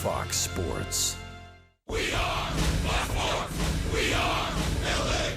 Fox Sports. We are Baltimore. We are LA.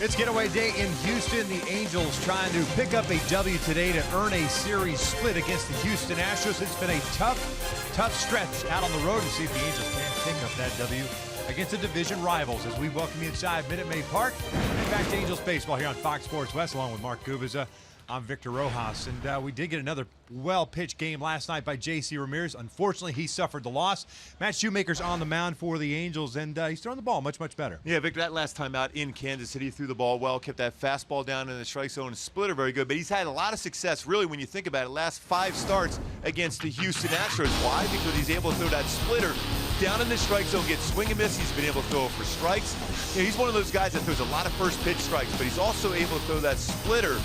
It's getaway day in Houston. The Angels trying to pick up a W today to earn a series split against the Houston Astros. It's been a tough stretch out on the road to see if the Angels can pick up that W against the division rivals as we welcome you inside Minute Maid Park and back to Angels baseball here on Fox Sports West along with Mark Gubiza. I'm Victor Rojas, and we did get another well-pitched game last night by J.C. Ramirez. Unfortunately, he suffered the loss. Matt Shoemaker's on the mound for the Angels, and he's throwing the ball much better. Yeah, Victor, that last time out in Kansas City, he threw the ball well, kept that fastball down in the strike zone, and splitter very good. But he's had a lot of success, really, when you think about it, last 5 starts against the Houston Astros. Why? Because he's able to throw that splitter down in the strike zone, get swing and miss. He's been able to throw for strikes. You know, he's one of those guys that throws a lot of first pitch strikes, but he's also able to throw that splitter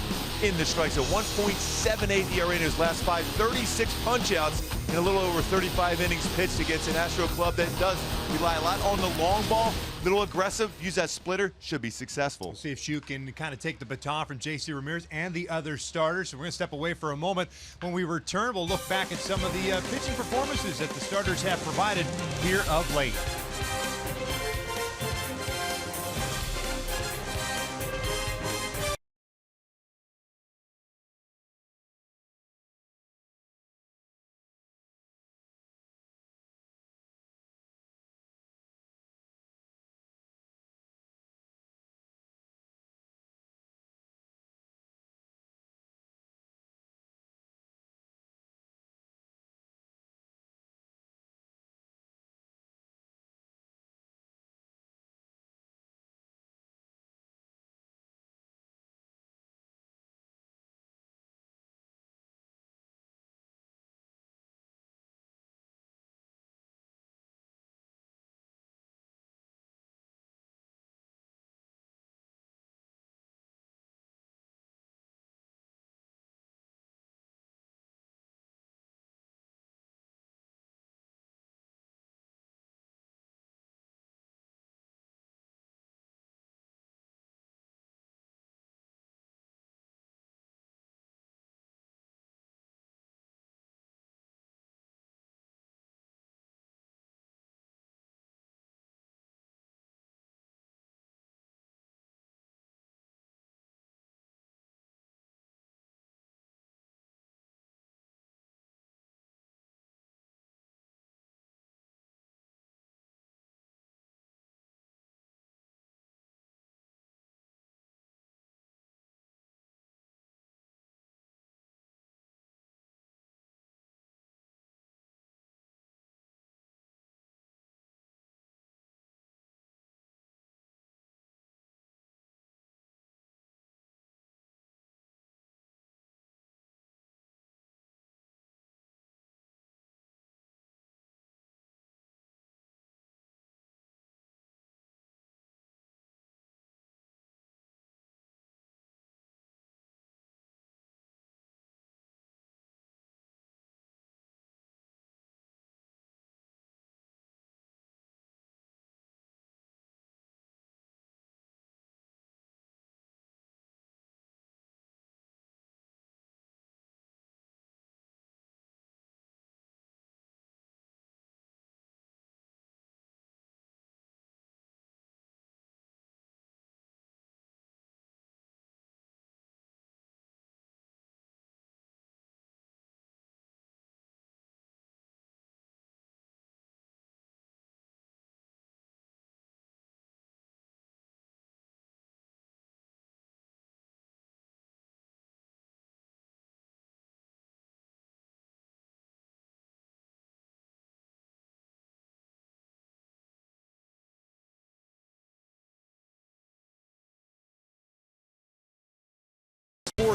in the strike zone. 1.78 ERA in his last 5, 36 punch-outs in a little over 35 innings pitched against an Astro club that does rely a lot on the long ball. Little aggressive, use that splitter, should be successful. We'll see if Shu can kind of take the baton from J.C. Ramirez and the other starters. So we're going to step away for a moment. When we return, we'll look back at some of the pitching performances that the starters have provided here of late.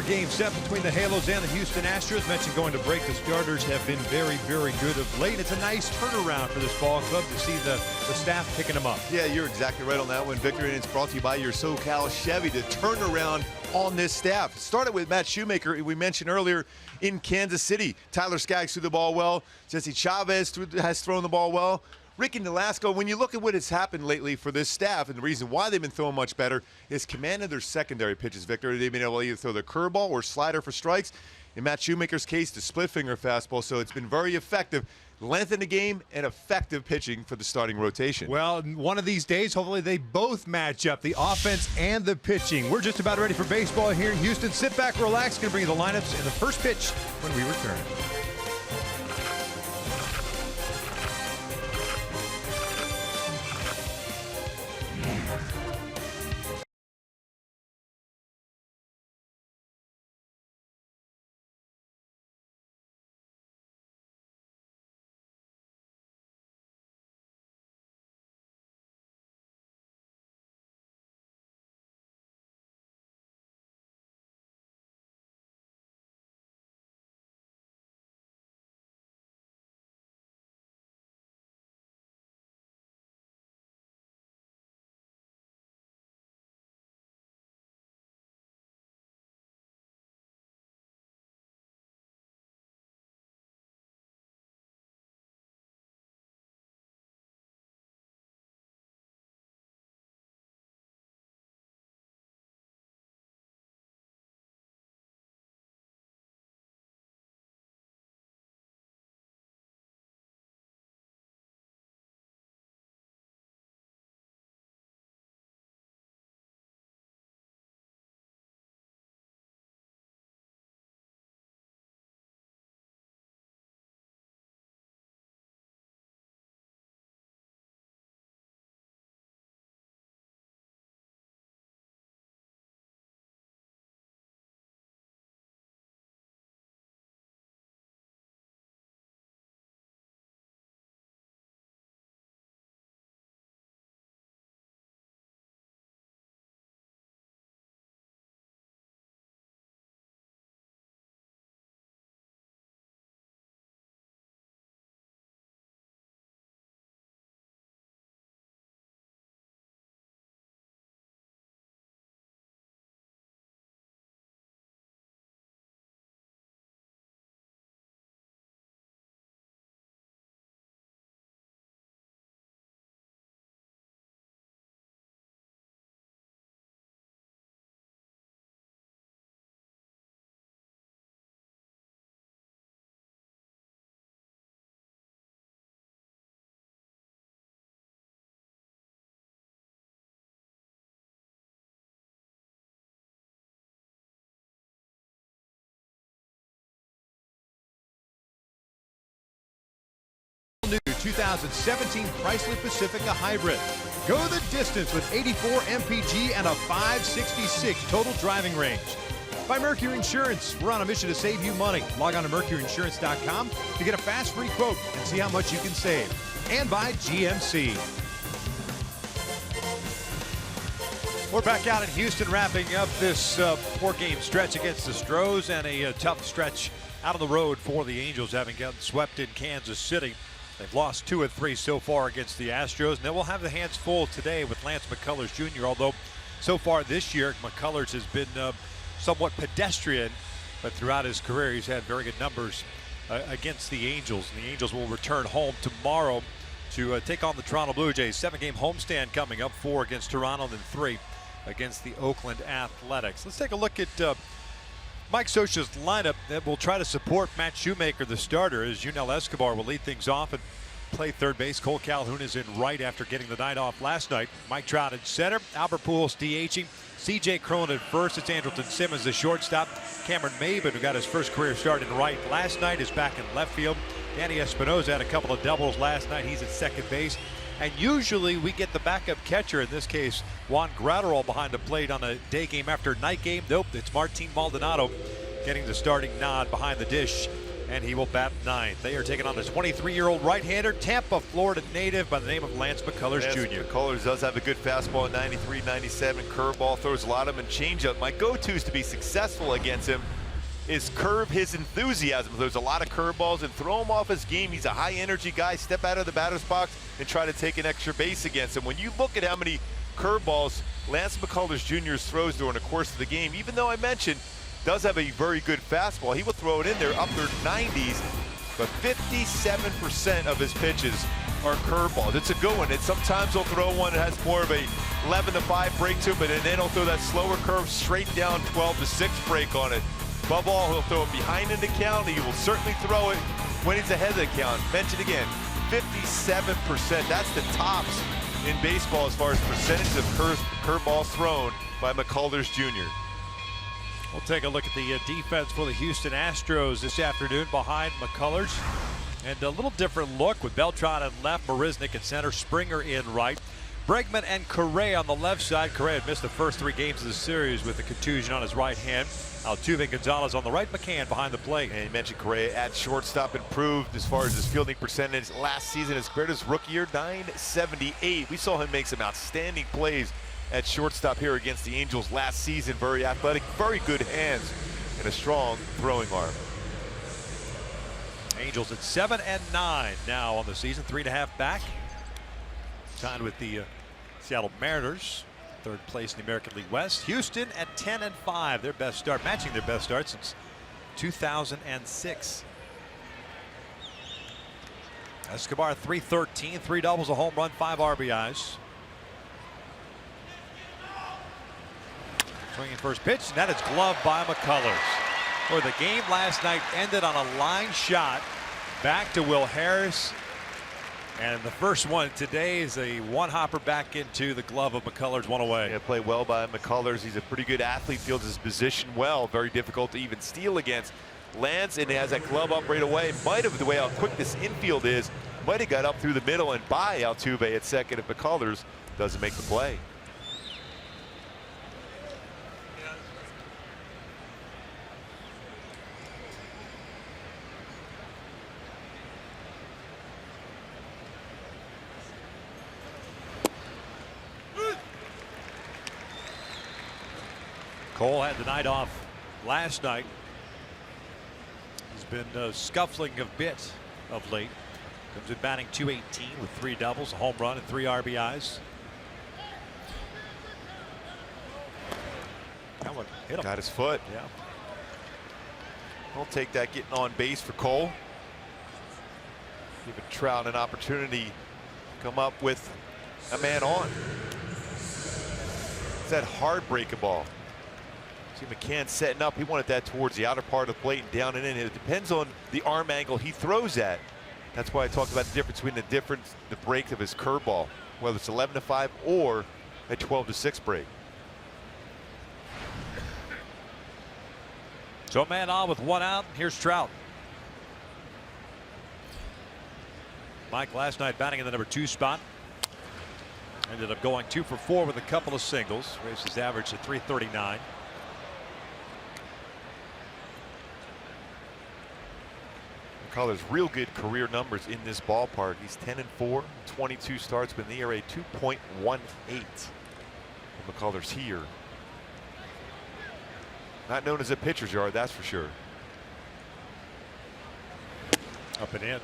four-game set between the Halos and the Houston Astros. Mentioned going to break, the starters have been very, very good of late. It's a nice turnaround for this ball club to see the staff picking them up. Yeah, you're exactly right on that one, Victor, and it's brought to you by your SoCal Chevy to turn around on this staff. It started with Matt Shoemaker, we mentioned earlier, in Kansas City. Tyler Skaggs threw the ball well. Jesse Chavez has thrown the ball well. Ricky Nolasco, when you look at what has happened lately for this staff, and the reason why they've been throwing much better is command of their secondary pitches, Victor. They've been able to either throw the curveball or slider for strikes. In Matt Shoemaker's case, the split finger fastball, so it's been very effective. Length in the game and effective pitching for the starting rotation. Well, one of these days, hopefully they both match up, the offense and the pitching. We're just about ready for baseball here in Houston. Sit back, relax. Going to bring you the lineups and the first pitch when we return. New 2017 Chrysler Pacifica Hybrid. Go the distance with 84 mpg and a 566 total driving range. By Mercury Insurance, we're on a mission to save you money. Log on to mercuryinsurance.com to get a fast free quote and see how much you can save. And by GMC. We're back out in Houston wrapping up this four-game stretch against the Astros and a tough stretch out on the road for the Angels, having gotten swept in Kansas City. They've lost 2 of 3 so far against the Astros, and they will have the hands full today with Lance McCullers Jr., although so far this year, McCullers has been somewhat pedestrian, but throughout his career, he's had very good numbers against the Angels. And the Angels will return home tomorrow to take on the Toronto Blue Jays. 7-game homestand coming up, 4 against Toronto, then 3 against the Oakland Athletics. Let's take a look at Mike Scioscia's lineup that will try to support Matt Shoemaker, the starter, as Yunel Escobar will lead things off and play third base. Cole Calhoun is in right after getting the night off last night. Mike Trout in center. Albert Pujols DHing. C.J. Cron at first. It's Andrelton Simmons, the shortstop. Cameron Maybin, who got his first career start in right last night, is back in left field. Danny Espinoza had a couple of doubles last night. He's at second base. And usually we get the backup catcher, in this case, Juan Gratterall, behind the plate on a day game after night game. Nope, it's Martin Maldonado getting the starting nod behind the dish and he will bat ninth. They are taking on the 23-year-old right-hander, Tampa, Florida native by the name of Lance McCullers Jr. McCullers does have a good fastball at 93, 97, curveball, throws a lot of them, and changeup. My go-tos to be successful against him is curb his enthusiasm. There's a lot of curveballs and throw him off his game. He's a high-energy guy. Step out of the batter's box and try to take an extra base against him. When you look at how many curveballs Lance McCullers Jr.'s throws during the course of the game, even though I mentioned does have a very good fastball, he will throw it in there upper 90s, but 57% of his pitches are curveballs. It's a good one. And sometimes he'll throw one that has more of a 11-5 break to it, but then he'll throw that slower curve straight down 12-6 break on it. Above all, he'll throw it behind in the count. He will certainly throw it when he's ahead of the count. Mention again, 57%. That's the tops in baseball as far as percentage of curveballs thrown by McCullers Jr. We'll take a look at the defense for the Houston Astros this afternoon behind McCullers. And a little different look with Beltran in left, Marisnick in center, Springer in right. Bregman and Correa on the left side. Correa had missed the first 3 games of the series with a contusion on his right hand. Altuve and Gonzalez on the right, McCann behind the plate. And you mentioned Correa at shortstop, improved as far as his fielding percentage last season. His career, his rookie year, .978. We saw him make some outstanding plays at shortstop here against the Angels last season. Very athletic, very good hands, and a strong throwing arm. Angels at 7-9 now on the season, 3.5 back. Tied with the Seattle Mariners, 3rd place in the American League West. Houston at 10-5, their best start, matching their best start since 2006. Escobar 313, 3 doubles, a home run, 5 RBIs. Swinging first pitch, and that is gloved by McCullers. Boy, the game last night ended on a line shot back to Will Harris. And the first one today is a one-hopper back into the glove of McCullers, one away. Yeah, played well by McCullers. He's a pretty good athlete, fields his position well. Very difficult to even steal against. Lands and has that glove up right away. Might have, the way how quick this infield is, might have got up through the middle and by Altuve at second if McCullers doesn't make the play. Cole had the night off last night. He's been scuffling a bit of late. Comes in batting .218 with 3 doubles, a home run, and 3 RBIs. That one hit him. Got his foot. Yeah. I'll take that getting on base for Cole. Giving Trout an opportunity to come up with a man on. It's that hard breaking ball. See McCann setting up. He wanted that towards the outer part of the plate and down and in. It depends on the arm angle he throws at. That's why I talked about the difference between the break of his curveball, whether it's 11-5 or a 12-6 break. So a man on with 1 out. Here's Trout. Mike last night batting in the number 2 spot. Ended up going 2 for 4 with a couple of singles. Raised his average to .339. McCullers real good career numbers in this ballpark. He's 10-4, 22 starts with an ERA 2.18. McCullers here. Not known as a pitcher's yard, that's for sure. Up and in.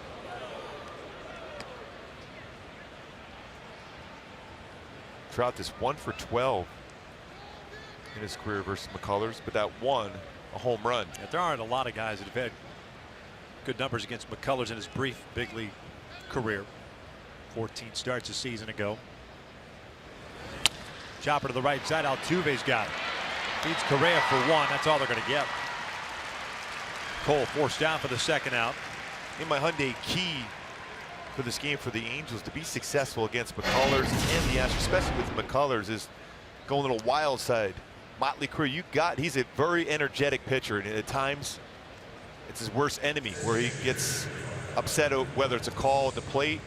Trout is 1 for 12 in his career versus McCullers, but that one, a home run. Yeah, there aren't a lot of guys that have had good numbers against McCullers in his brief big league career. 14 starts a season ago. Chopper to the right side. Altuve's got it. Beats Correa for 1. That's all they're going to get. Cole forced down for the 2nd out. In my Hyundai, key for this game for the Angels to be successful against McCullers and the Astros, especially with McCullers, is going a little wild side. Motley Crue, he's a very energetic pitcher, and at times it's his worst enemy, where he gets upset whether it's a call at the plate,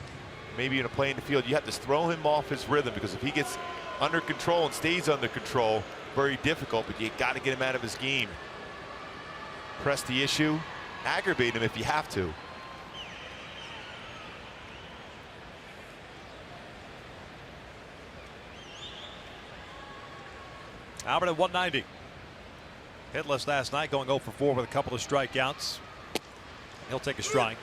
maybe in a play in the field. You have to throw him off his rhythm, because if he gets under control and stays under control, very difficult, but you got to get him out of his game. Press the issue, aggravate him if you have to. Albert at 190. Hitless last night, going 0 for 4 with a couple of strikeouts. He'll take a strike.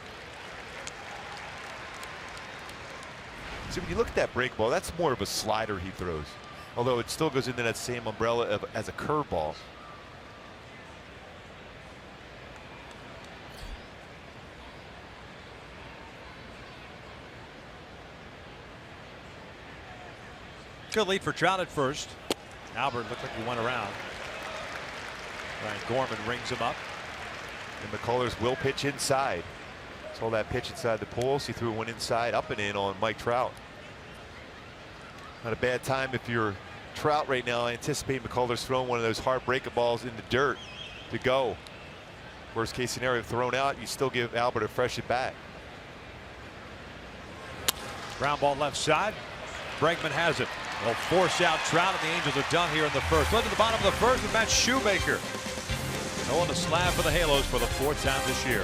See, when you look at that break ball, that's more of a slider he throws. Although it still goes into that same umbrella as a curveball. Good lead for Trout at first. Albert looked like he went around. Ryan Gorman rings him up. And McCullers will pitch inside. Saw that pitch inside the pulls. He threw one inside, up and in on Mike Trout. Not a bad time if you're Trout right now. I anticipate McCullers throwing one of those hard breaking balls in the dirt to go. Worst case scenario, thrown out, you still give Albert a fresh at bat. Ground ball left side. Bregman has it. They'll force out Trout, and the Angels are done here in the first. Look at the bottom of the first with Matt Shoemaker. Going to slab for the Halos for the 4th time this year.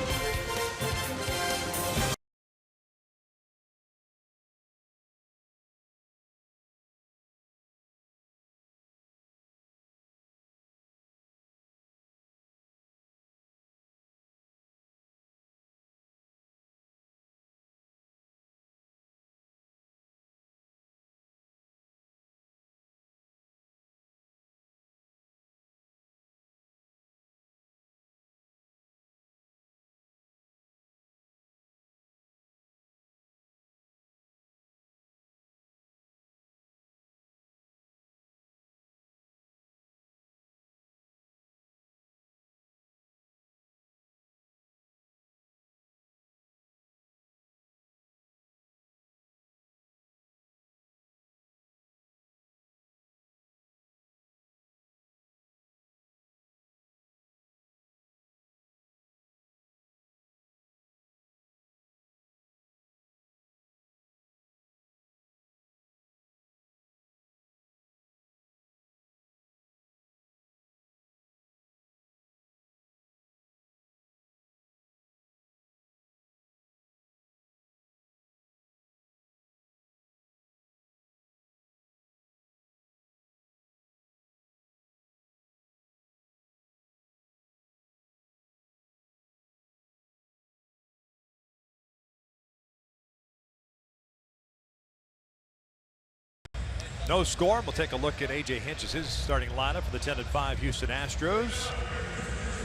No score. We'll take a look at A.J. Hinch's his starting lineup for the 10-5 Houston Astros.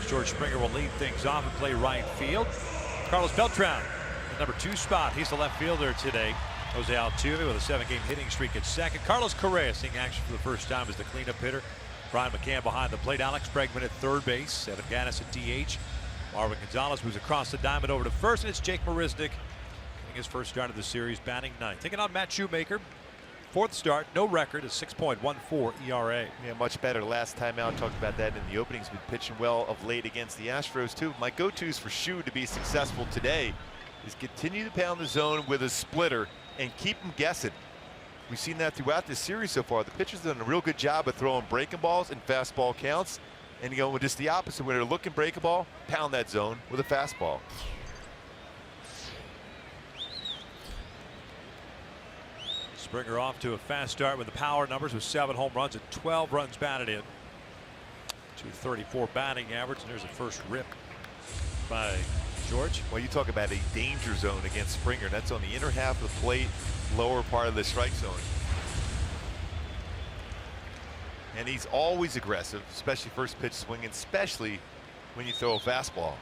George Springer will lead things off and play right field. Carlos Beltran, the number 2 spot. He's the left fielder today. Jose Altuve with a 7-game hitting streak at second. Carlos Correa seeing action for the first time as the cleanup hitter. Brian McCann behind the plate. Alex Bregman at third base. Evan Gattis at DH. Marvin Gonzalez moves across the diamond over to first, and it's Jake Marisnick getting his first start of the series, batting ninth. Taking on Matt Shoemaker. 4th start, no record, a 6.14 ERA. Yeah, much better. Last time out, talked about that in the opening. He's been pitching well of late against the Astros, too. My go-tos for Shu to be successful today is continue to pound the zone with a splitter and keep him guessing. We've seen that throughout this series so far. The pitcher's done a real good job of throwing breaking balls and fastball counts, and going with just the opposite. When they're looking break a ball, pound that zone with a fastball. Springer off to a fast start with the power numbers with 7 home runs and 12 runs batted in. 234 batting average, and there's a first rip by George. Well, you talk about a danger zone against Springer. That's on the inner half of the plate, lower part of the strike zone. And he's always aggressive, especially first pitch swinging, especially when you throw a fastball.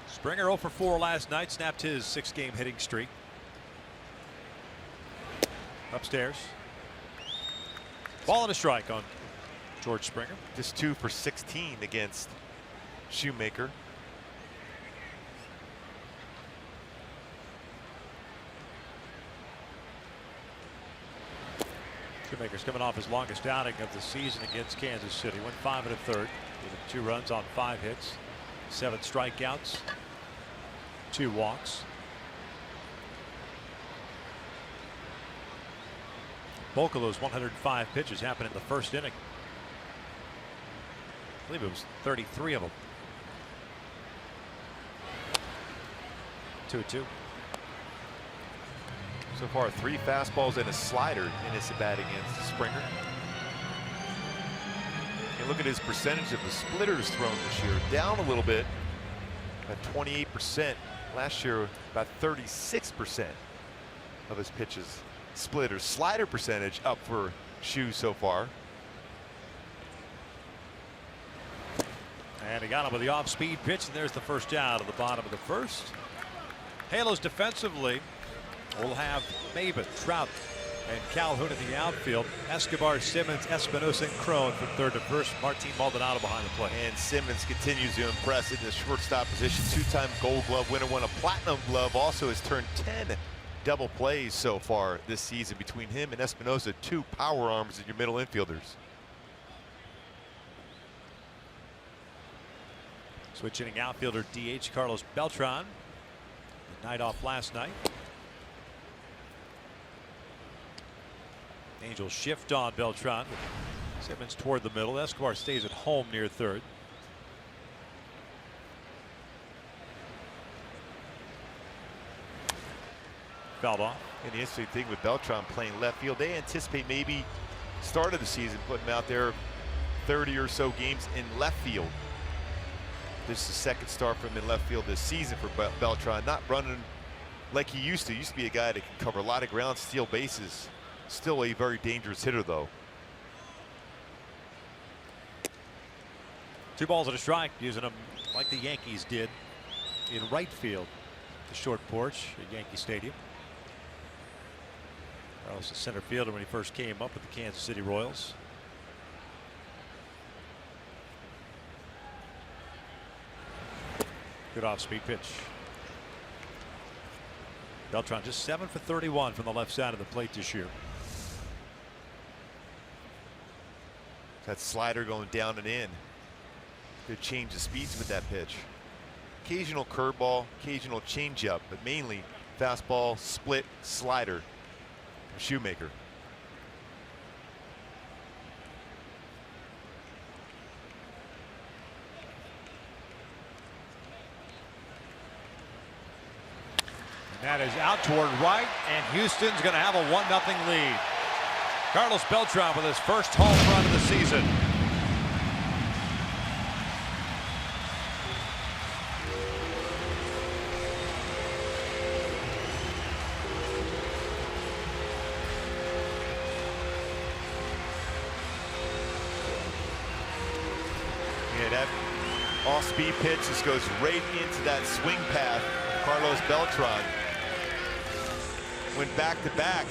Springer 0 for 4 last night, snapped his 6-game hitting streak. Upstairs. Ball and a strike on George Springer. Just 2 for 16 against Shoemaker. Shoemaker's coming off his longest outing of the season against Kansas City. Went 5 1/3 with 2 runs on 5 hits, 7 strikeouts, 2 walks. Bulk of those 105 pitches happened in the first inning. I believe it was 33 of them. 2-2. So far, 3 fastballs and a slider in his at-bat against Springer. And look at his percentage of the splitters thrown this year. Down a little bit at 28%. Last year, about 36% of his pitches splitters. Slider percentage up for HOU so far. And he got him with the off-speed pitch, and there's the first out of the bottom of the first. Halos defensively will have Maven, Trout, and Calhoun in the outfield. Escobar, Simmons, Espinosa, and Crone from third to first. Martin Maldonado behind the plate. And Simmons continues to impress in the shortstop position. 2-time Gold Glove winner, won a Platinum Glove. Also has turned 10 double plays so far this season between him and Espinosa. 2 power arms in your middle infielders. Switch inning outfielder DH Carlos Beltran. The night off last night. Angels shift on Beltran. Simmons toward the middle. Escobar stays at home near third. Fouled off. And the interesting thing with Beltran playing left field, they anticipate maybe start of the season putting him out there 30 or so games in left field. This is the second start from him in left field this season for Beltran. Not running like he used to. He used to be a guy that can cover a lot of ground, steal bases. Still a very dangerous hitter, though. 2 balls and a strike, using them like the Yankees did in right field. The short porch at Yankee Stadium. Carlos, the center fielder when he first came up with the Kansas City Royals. Good off-speed pitch. Beltran just 7 for 31 from the left side of the plate this year. That slider going down and in. Good change of speeds with that pitch. Occasional curveball, occasional changeup, but mainly fastball, split, slider from Shoemaker. That is out toward right, and Houston's going to have a 1-0 lead. Carlos Beltran with his first home run of the season. Yeah, that off-speed pitch just goes right into that swing path. Carlos Beltran went back to back.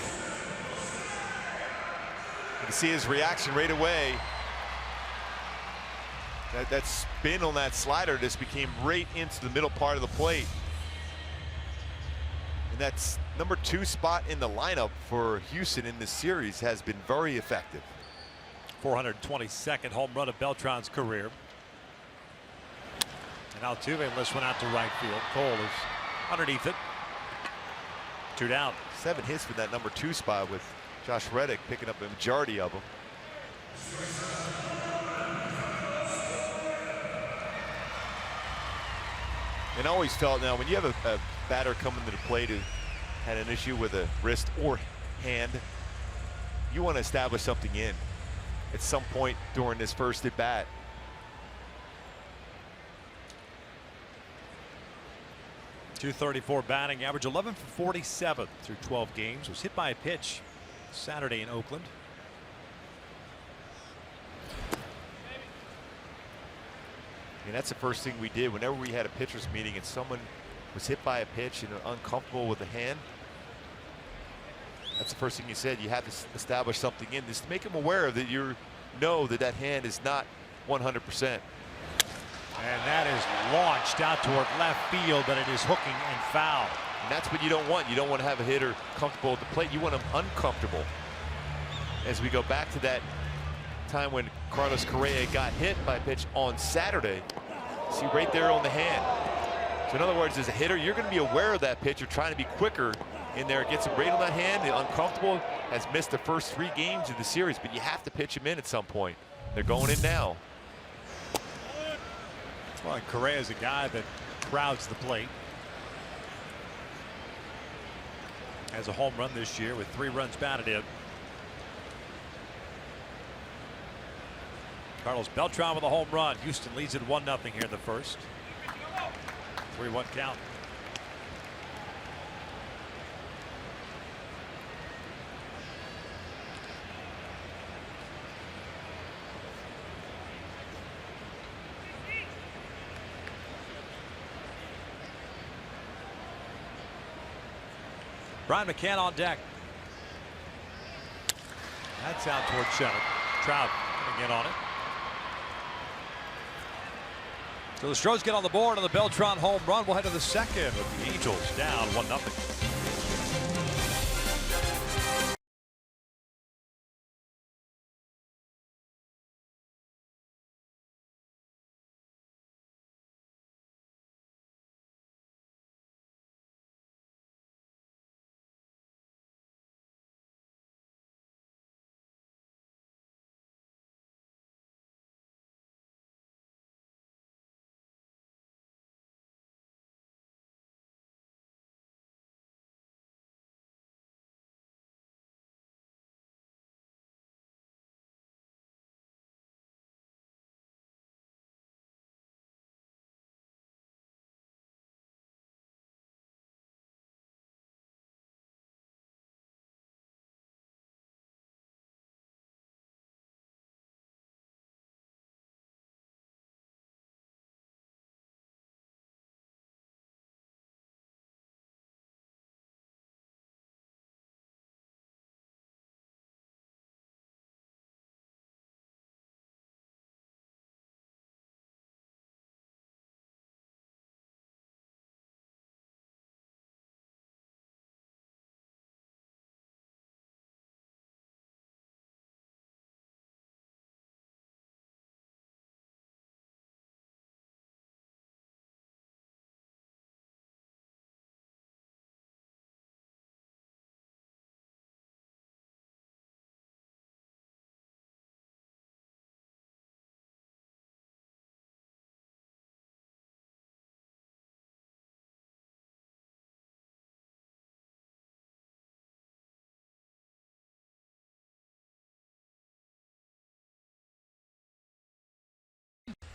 You can see his reaction right away. That spin on that slider just became right into the middle part of the plate. And that's number 2 spot in the lineup for Houston in this series has been very effective. 422nd home run of Beltran's career. And Altuve lifts one out to right field. Cole is underneath it. 2 down. 7 hits from that number 2 spot with Josh Reddick picking up a majority of them. And I always felt now when you have a batter coming to the plate who had an issue with a wrist or hand, you want to establish something in at some point during this first at bat. .234 batting average, 11 for 47 through 12 games. Was hit by a pitch Saturday in Oakland. And that's the first thing we did whenever we had a pitcher's meeting and someone was hit by a pitch and uncomfortable with the hand. That's the first thing you said. You have to establish something in this to make them aware that you know that that hand is not 100%. And that is launched out toward left field, but it is hooking and foul. And that's what you don't want. You don't want to have a hitter comfortable at the plate. You want them uncomfortable. As we go back to that time when Carlos Correa got hit by a pitch on Saturday. See right there on the hand. So in other words, as a hitter, you're going to be aware of that pitch. You're trying to be quicker in there. Gets him right on that hand. The uncomfortable has missed the first 3 games of the series, but you have to pitch him in at some point. They're going in now. Well, Correa is a guy that crowds the plate. Has a home run this year with 3 runs batted in. Carlos Beltran with a home run. Houston leads it 1-0 here in the first. 3-1 count. Brian McCann on deck. That's out toward center. Trout coming in on it. So the Astros get on the board on the Beltran home run. We'll head to the second with the Angels down 1-0.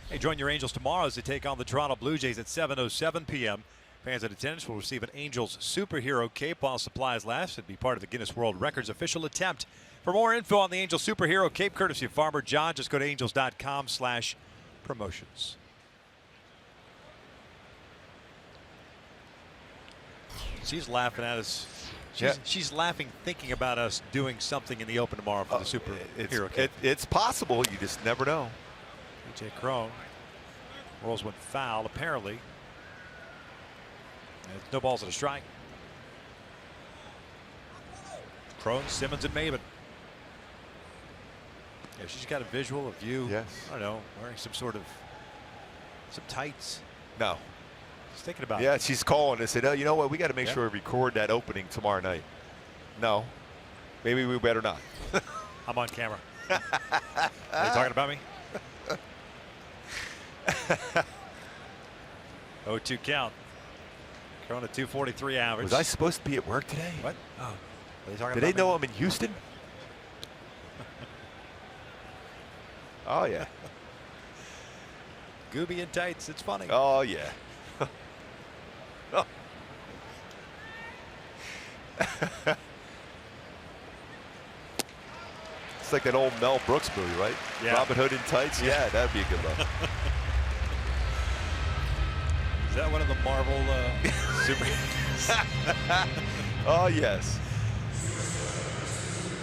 Hey, join your Angels tomorrow as they take on the Toronto Blue Jays at 7:07 p.m. Fans in attendance will receive an Angels superhero cape while supplies last and be part of the Guinness World Records official attempt. For more info on the Angels superhero cape, courtesy of Farmer John, just go to angels.com/promotions. She's laughing at us. She's laughing, thinking about us doing something in the open tomorrow for the superhero cape. It's possible. You just never know. A.J. Crone rolls one foul, apparently. And no balls and a strike. Crone, Simmons, and Maven. Yeah, she's got a visual of you. Yes. I don't know, wearing some tights. No. Just thinking about it. Yeah, she's calling and said, "Oh, you know what? We got to make sure we record that opening tomorrow night." No. Maybe we better not. I'm on camera. Are you talking about me? 0-2 count. Crone at 243 average. Was I supposed to be at work today? What? Oh. Are they talking Did about they know I'm in Houston? Oh, yeah. Gooby and tights. It's funny. Oh, yeah. Oh. It's like that old Mel Brooks movie, right? Yeah. Robin Hood in tights. Yeah, that'd be a good one. Is that one of the Marvel super? Oh, yes.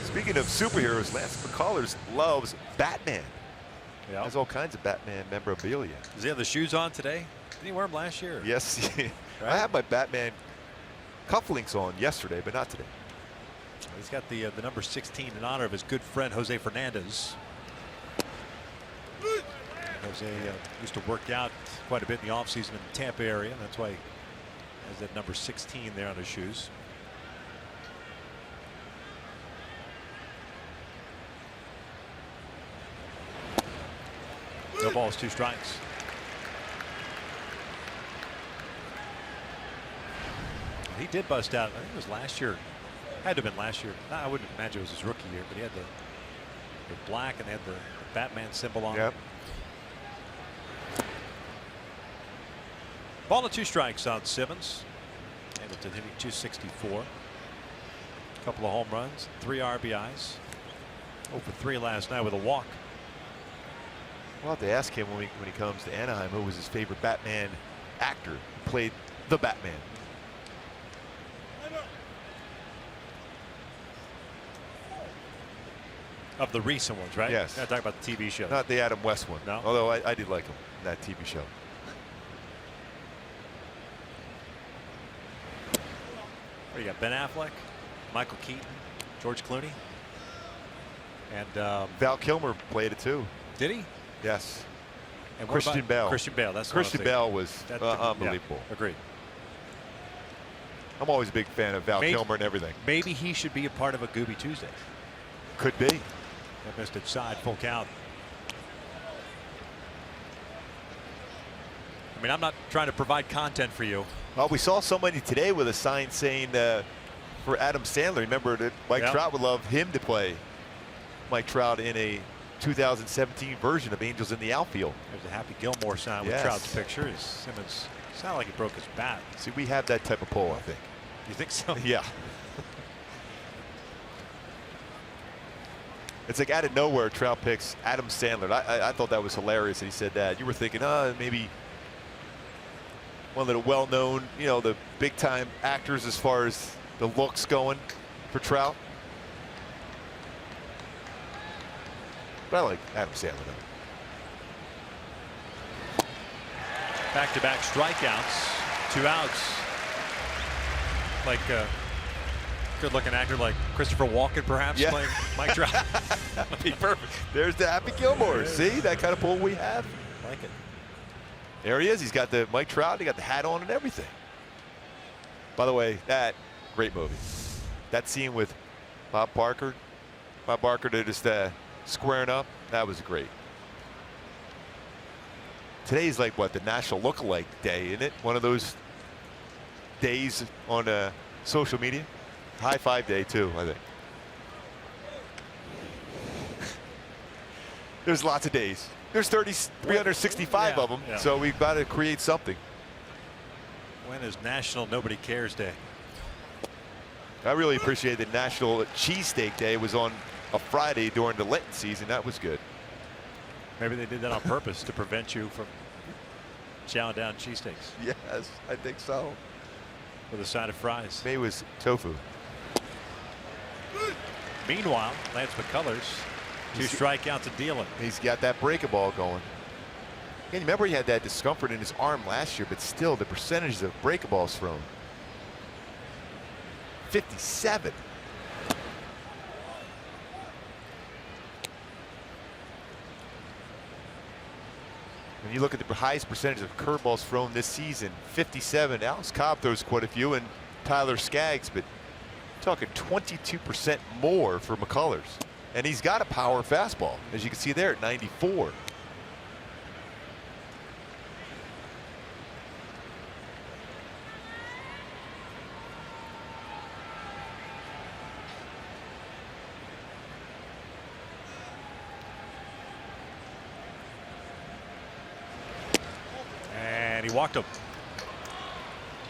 Speaking of superheroes, Lance McCullers loves Batman. Yeah. Has all kinds of Batman memorabilia. Does he have the shoes on today? Did he wear them last year? Yes. Right? I had my Batman cufflinks on yesterday, but not today. He's got the number 16 in honor of his good friend Jose Fernandez. Jose used to work out quite a bit in the offseason in the Tampa area. And that's why he has that number 16 there on his shoes. No balls, 2 strikes. He did bust out. I think it was last year. Had to have been last year. I wouldn't imagine it was his rookie year, but he had the black and they had the Batman symbol on. Yep. Ball and 2 strikes on Simmons. Hamilton hitting .264. A couple of home runs, 3 RBIs. 0 for 3 last night with a walk. We'll have to ask him when he comes to Anaheim who was his favorite Batman actor who played the Batman. Of the recent ones, right? Yes. We're not talking about the TV show. Not the Adam West one. No. Although I did like him in that TV show. You got Ben Affleck, Michael Keaton, George Clooney, and Val Kilmer played it too. did he? Yes. And what Christian about Bale. Christian Bale. That's Christian Bale was unbelievable. Yeah, agreed. I'm always a big fan of Val Kilmer and everything. Maybe he should be a part of a Gooby Tuesday. Could be. That missed inside, full count. I mean, I'm not trying to provide content for you. Well, we saw somebody today with a sign saying for Adam Sandler. Remember that Mike Trout would love him to play Mike Trout in a 2017 version of Angels in the Outfield. There's a Happy Gilmore sign with Trout's picture. Simmons sounded like he broke his bat. See, we have that type of poll, I think. You think so? Yeah. It's like out of nowhere, Trout picks Adam Sandler. I thought that was hilarious that he said that. You were thinking, maybe one of the well-known, the big-time actors as far as the looks going for Trout. But I like Adam Sandler, though. Back-to-back strikeouts, 2 outs. Like good-looking actor like Christopher Walken, perhaps, playing Mike Trout. That'd be perfect. There's the Happy Gilmore. See, that kind of pull we have. Like it. There he is. He's got the Mike Trout. He got the hat on and everything. By the way, that great movie. That scene with Bob Barker. Bob Barker, they're just squaring up. That was great. Today's like what, the National Lookalike Day, isn't it? One of those days on social media. High five day too, I think. There's lots of days. There's 365 of them, so we've got to create something. When is National Nobody Cares Day? I really appreciate that National Cheesesteak Day was on a Friday during the Lenten season. That was good. Maybe they did that on purpose to prevent you from chowing down cheesesteaks. Yes, I think so. With a side of fries. Maybe it was tofu. Meanwhile, Lance McCullers, 2 strikeouts and dealing. He's got that breaking ball going. And remember, he had that discomfort in his arm last year, but still, the percentage of breaking balls thrown, 57. When you look at the highest percentage of curveballs thrown this season, 57. Alex Cobb throws quite a few, and Tyler Skaggs, but talking 22% more for McCullers. And he's got a power fastball, as you can see there at 94. And he walked him.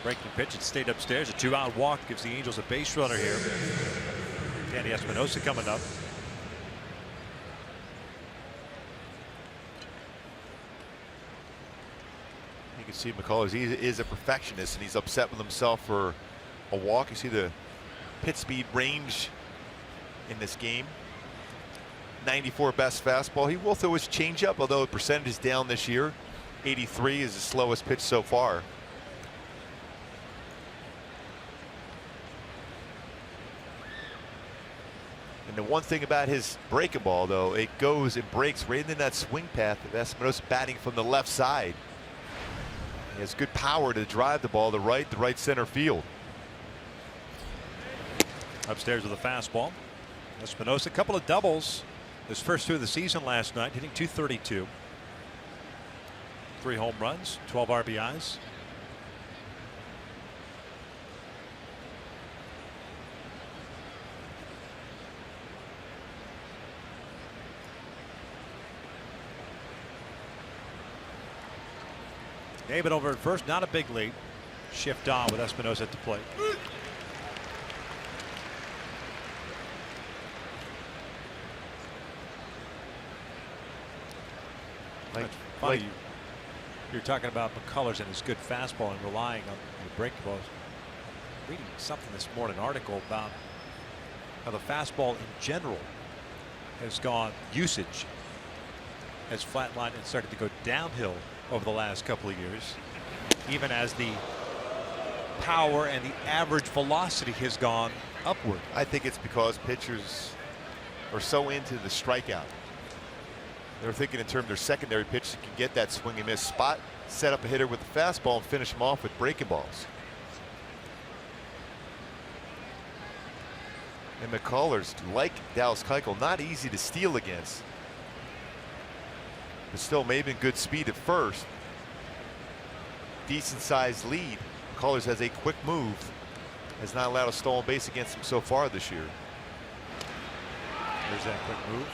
Breaking pitch, it stayed upstairs. A 2-out walk gives the Angels a base runner here. Danny Espinosa coming up. You can see McCullers, he is a perfectionist, and he's upset with himself for a walk. You see the pit speed range in this game. 94 best fastball. He will throw his changeup, although the percentage is down this year. 83 is the slowest pitch so far. And the one thing about his breaking ball, though, it goes and breaks right in that swing path of Espinosa batting from the left side. He has good power to drive the ball to the right center field. Upstairs with a fastball. Espinosa, a couple of doubles. His first 2 of the season last night, hitting .232. 3 home runs, 12 RBIs. David over at first, not a big lead. Shift on with Espinosa at the plate. Funny, you're talking about McCullers and his good fastball and relying on the breaking balls. Reading something this morning, an article about how the fastball in general has gone, usage has flatlined and started to go downhill over the last couple of years, even as the power and the average velocity has gone upward. I think it's because pitchers are so into the strikeout. They're thinking in terms of their secondary pitch that can get that swing and miss spot, set up a hitter with the fastball, and finish him off with breaking balls. And McCullers, like Dallas Keuchel, not easy to steal against, but still maybe in good speed at first. Decent sized lead. McCullers has a quick move, has not allowed a stolen base against him so far this year. There's that quick move.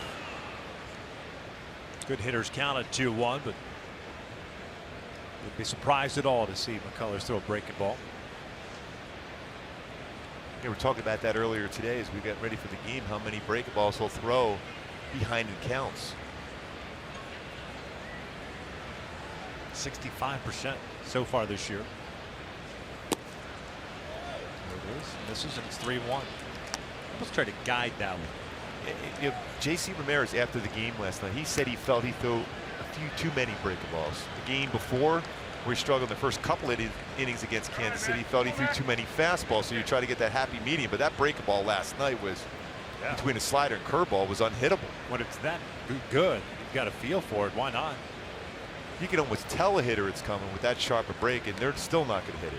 Good hitters count at 2-1, but wouldn't be surprised at all to see McCullers throw a breaking ball. We were talking about that earlier today as we got ready for the game, how many breaking balls he'll throw behind in counts. 65% so far this year. There it is. Misses, and it's 3-1. Let's try to guide that one. J.C. Ramirez, after the game last night, he said he felt he threw a few too many breaking balls. The game before, where he struggled in the first couple of innings against Kansas City, he felt he threw too many fastballs, so you try to get that happy medium. But that breaking ball last night was, between a slider and curveball, was unhittable. When it's that good, you've got a feel for it. Why not? You can almost tell a hitter it's coming with that sharp a break, and they're still not going to hit it.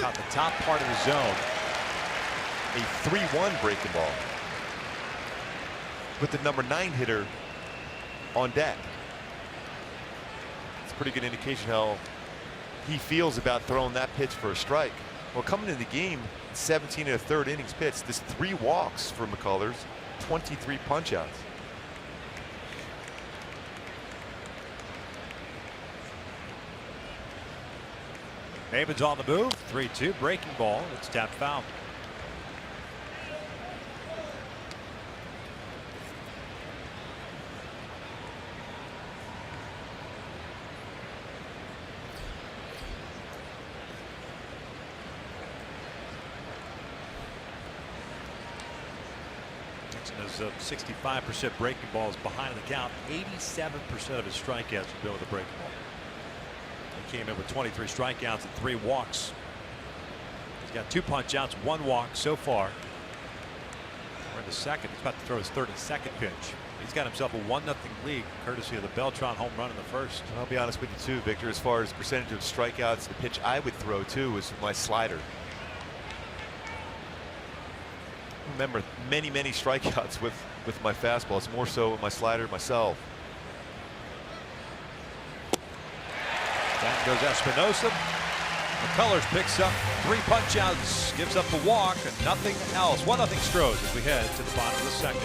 Caught the top part of the zone. A 3-1 breaking ball. Put the number 9 hitter on deck. It's a pretty good indication how he feels about throwing that pitch for a strike. Well, coming into the game, 17 1/3 innings pitched. There's 3 walks for McCullers, 23 punchouts. David's on the move. 3-2 breaking ball. It's tapped foul. His 65% breaking balls behind the count. 87% of his strikeouts have been with a breaking ball. He came in with 23 strikeouts and 3 walks. He's got 2 punch outs, 1 walk so far. We're in the second. He's about to throw his 32nd pitch. He's got himself a 1-0 lead courtesy of the Beltran home run in the first. I'll be honest with you too, Victor, as far as percentage of strikeouts, the pitch I would throw too was my slider. Remember, many strikeouts with my fastball. It's more so with my slider myself. Down goes Espinosa. McCullers picks up 3 punch outs, gives up the walk, and nothing else. 1-0 Astros as we head to the bottom of the second.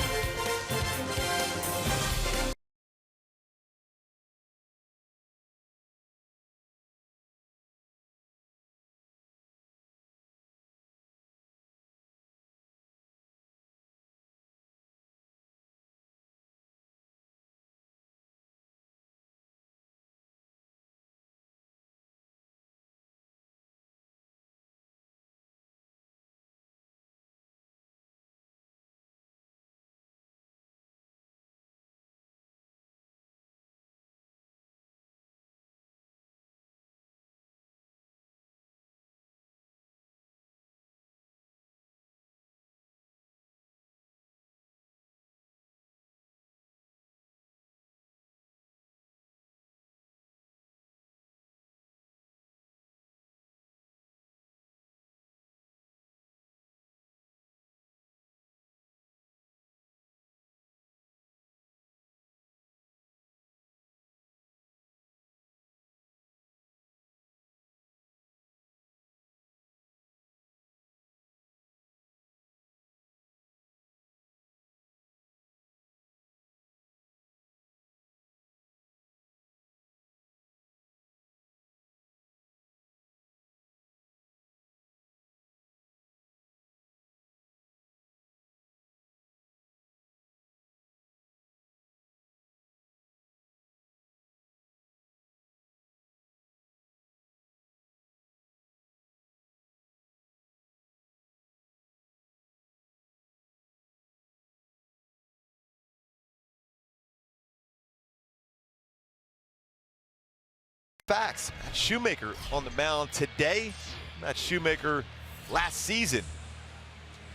facts. Matt Shoemaker on the mound today. Matt Shoemaker last season.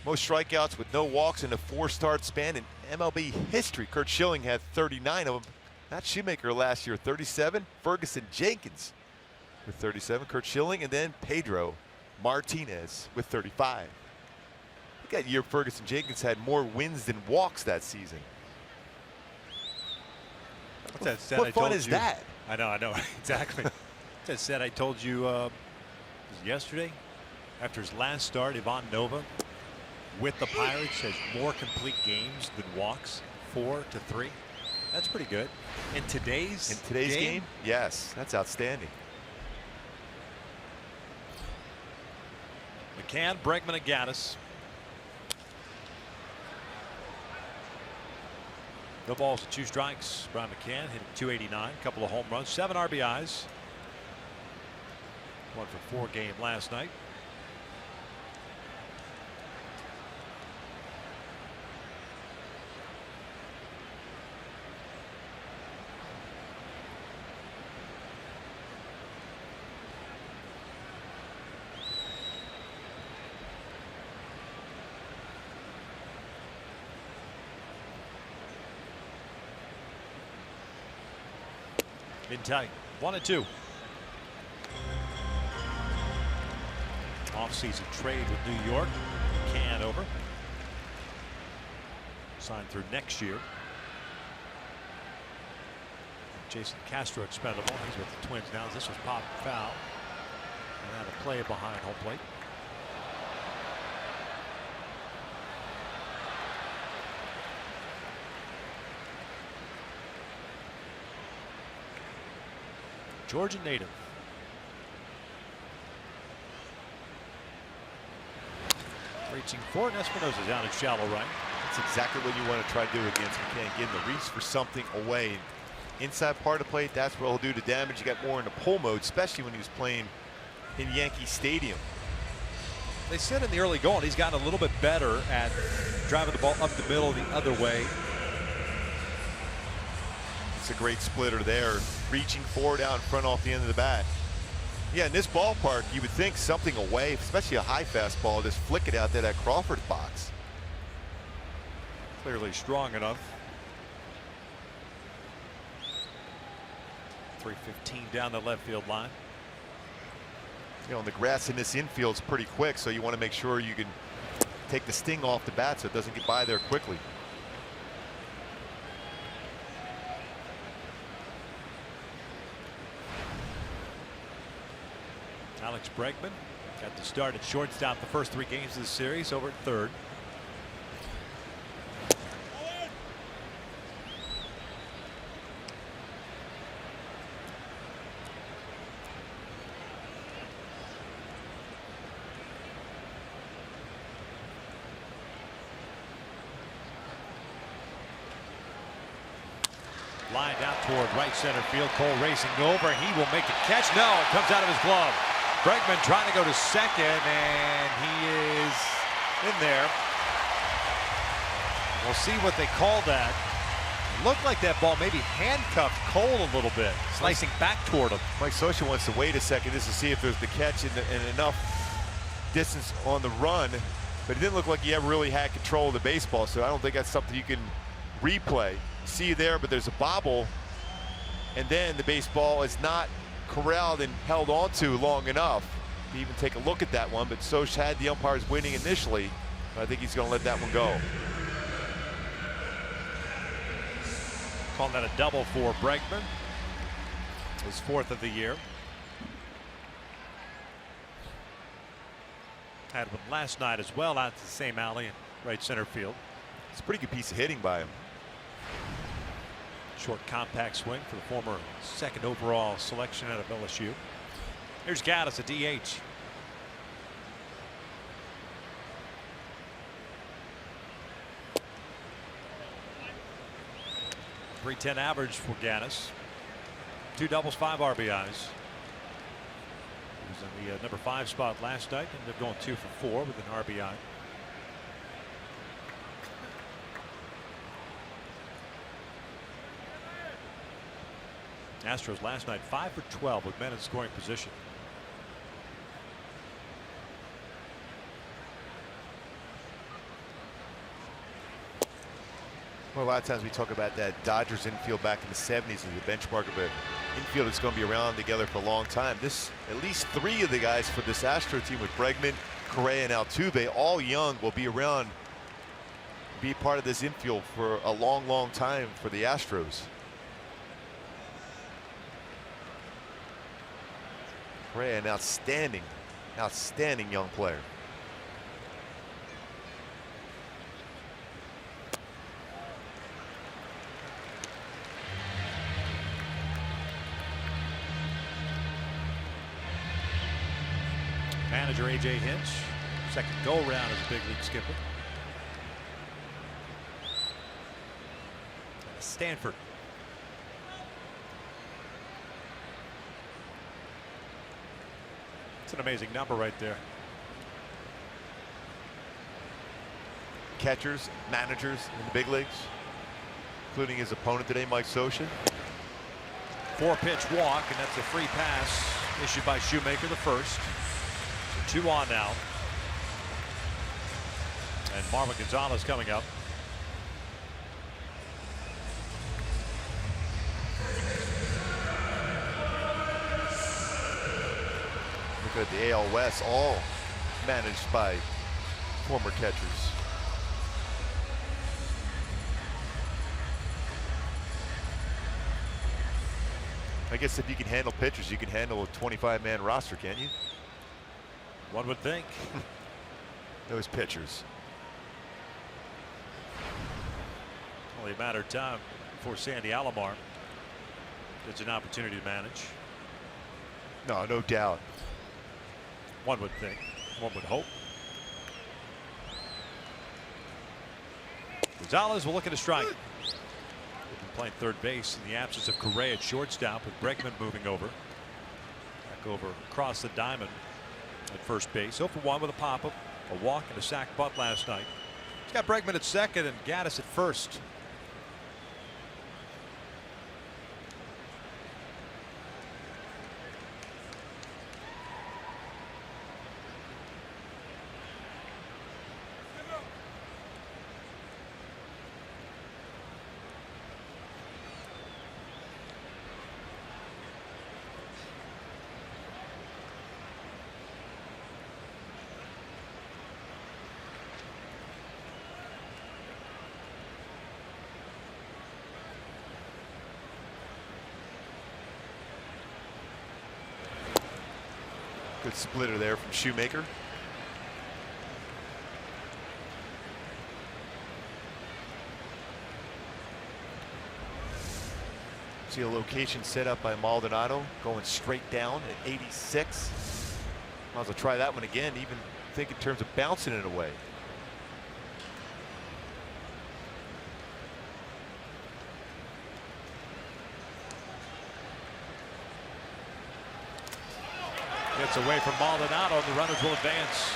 Most strikeouts with no walks in a 4-start span in MLB history. Curt Schilling had 39 of them. Matt Shoemaker last year 37. Ferguson Jenkins with 37. Curt Schilling, and then Pedro Martinez with 35. Look at that year Ferguson Jenkins had more wins than walks that season. What's that stat What I fun told is you? that? I know, exactly. That said, I told you was it yesterday, after his last start, Ivan Nova with the Pirates has more complete games than walks, 4-3. That's pretty good. In today's game, yes, that's outstanding. McCann, Bregman, and Gaddis. No balls and 2 strikes. Brian McCann hitting .289, a couple of home runs, 7 RBIs. 1 for 4 game last night. In tight, 1-2. Off-season trade with New York. McCann over. Signed through next year. Jason Castro expendable. He's with the Twins now. This was popped foul. And had a play behind home plate. Georgia native. Reaching for it. Espinosa down in shallow right. That's exactly what you want to try to do against McCann. Get him to reach for something away. Inside part of the plate, that's what he'll do to damage. You got more into pull mode, especially when he was playing in Yankee Stadium. They said in the early going he's gotten a little bit better at driving the ball up the middle the other way. It's a great splitter there, reaching forward out in front off the end of the bat. Yeah, in this ballpark, you would think something away, especially a high fastball, just flick it out there, that Crawford box. Clearly strong enough. 315 down the left field line. You know, and the grass in this infield's pretty quick, so you want to make sure you can take the sting off the bat so it doesn't get by there quickly. Alex Bregman got to start at shortstop the first 3 games of the series, over at third. Lined out toward right center field. Cole racing over. He will make the catch. No, it comes out of his glove. Bregman trying to go to second, and he is in there. We'll see what they call that. It looked like that ball maybe handcuffed Cole a little bit, slicing back toward him. Mike Scioscia wants to wait a second just to see if there's the catch and enough distance on the run, but it didn't look like he ever really had control of the baseball, so I don't think that's something you can replay. See there, but there's a bobble, and then the baseball is not corralled and held onto long enough to even take a look at that one. But Scioscia had the umpires winning initially, but I think he's going to let that one go. Calling that a double for Bregman. His 4th of the year. Had one last night as well out to the same alley in right center field. It's a pretty good piece of hitting by him. Short compact swing for the former 2nd overall selection out of LSU. Here's Gaddis, a DH. .310 average for Gaddis. 2 doubles, 5 RBIs. He was in the number 5 spot last night, and they're going 2 for 4 with an RBI. Astros last night 5 for 12 with men in scoring position. Well, a lot of times we talk about that Dodgers infield back in the 70s as a benchmark of an infield that's going to be around together for a long time. At least 3 of the guys for this Astro team with Bregman, Correa, and Altuve, all young, will be around, be part of this infield for a long, long time for the Astros. Correa, an outstanding young player. Manager AJ Hinch, second go round as a big league skipper. Stanford. It's an amazing number right there. Catchers, managers in the big leagues, including his opponent today, Mike Scioscia. 4-pitch walk, and that's a free pass issued by Shoemaker, the first. 2 on now. And Marvin Gonzalez coming up. Look at the AL West, all managed by former catchers. I guess if you can handle pitchers, you can handle a 25-man roster, can't you? One would think. Those pitchers. Only a matter of time before Sandy Alomar gets an opportunity to manage. No doubt. One would think. One would hope. Gonzalez will look at a strike. He's been playing third base in the absence of Correa at shortstop, with Bregman moving over. Back over across the diamond at first base. 0 for 1 with a pop-up, a walk, and a sac bunt last night. He's got Bregman at second and Gaddis at first. Good splitter there from Shoemaker. See a location set up by Maldonado, going straight down at 86. Might as well try that one again, even think in terms of bouncing it away. Gets away from Maldonado, and the runners will advance.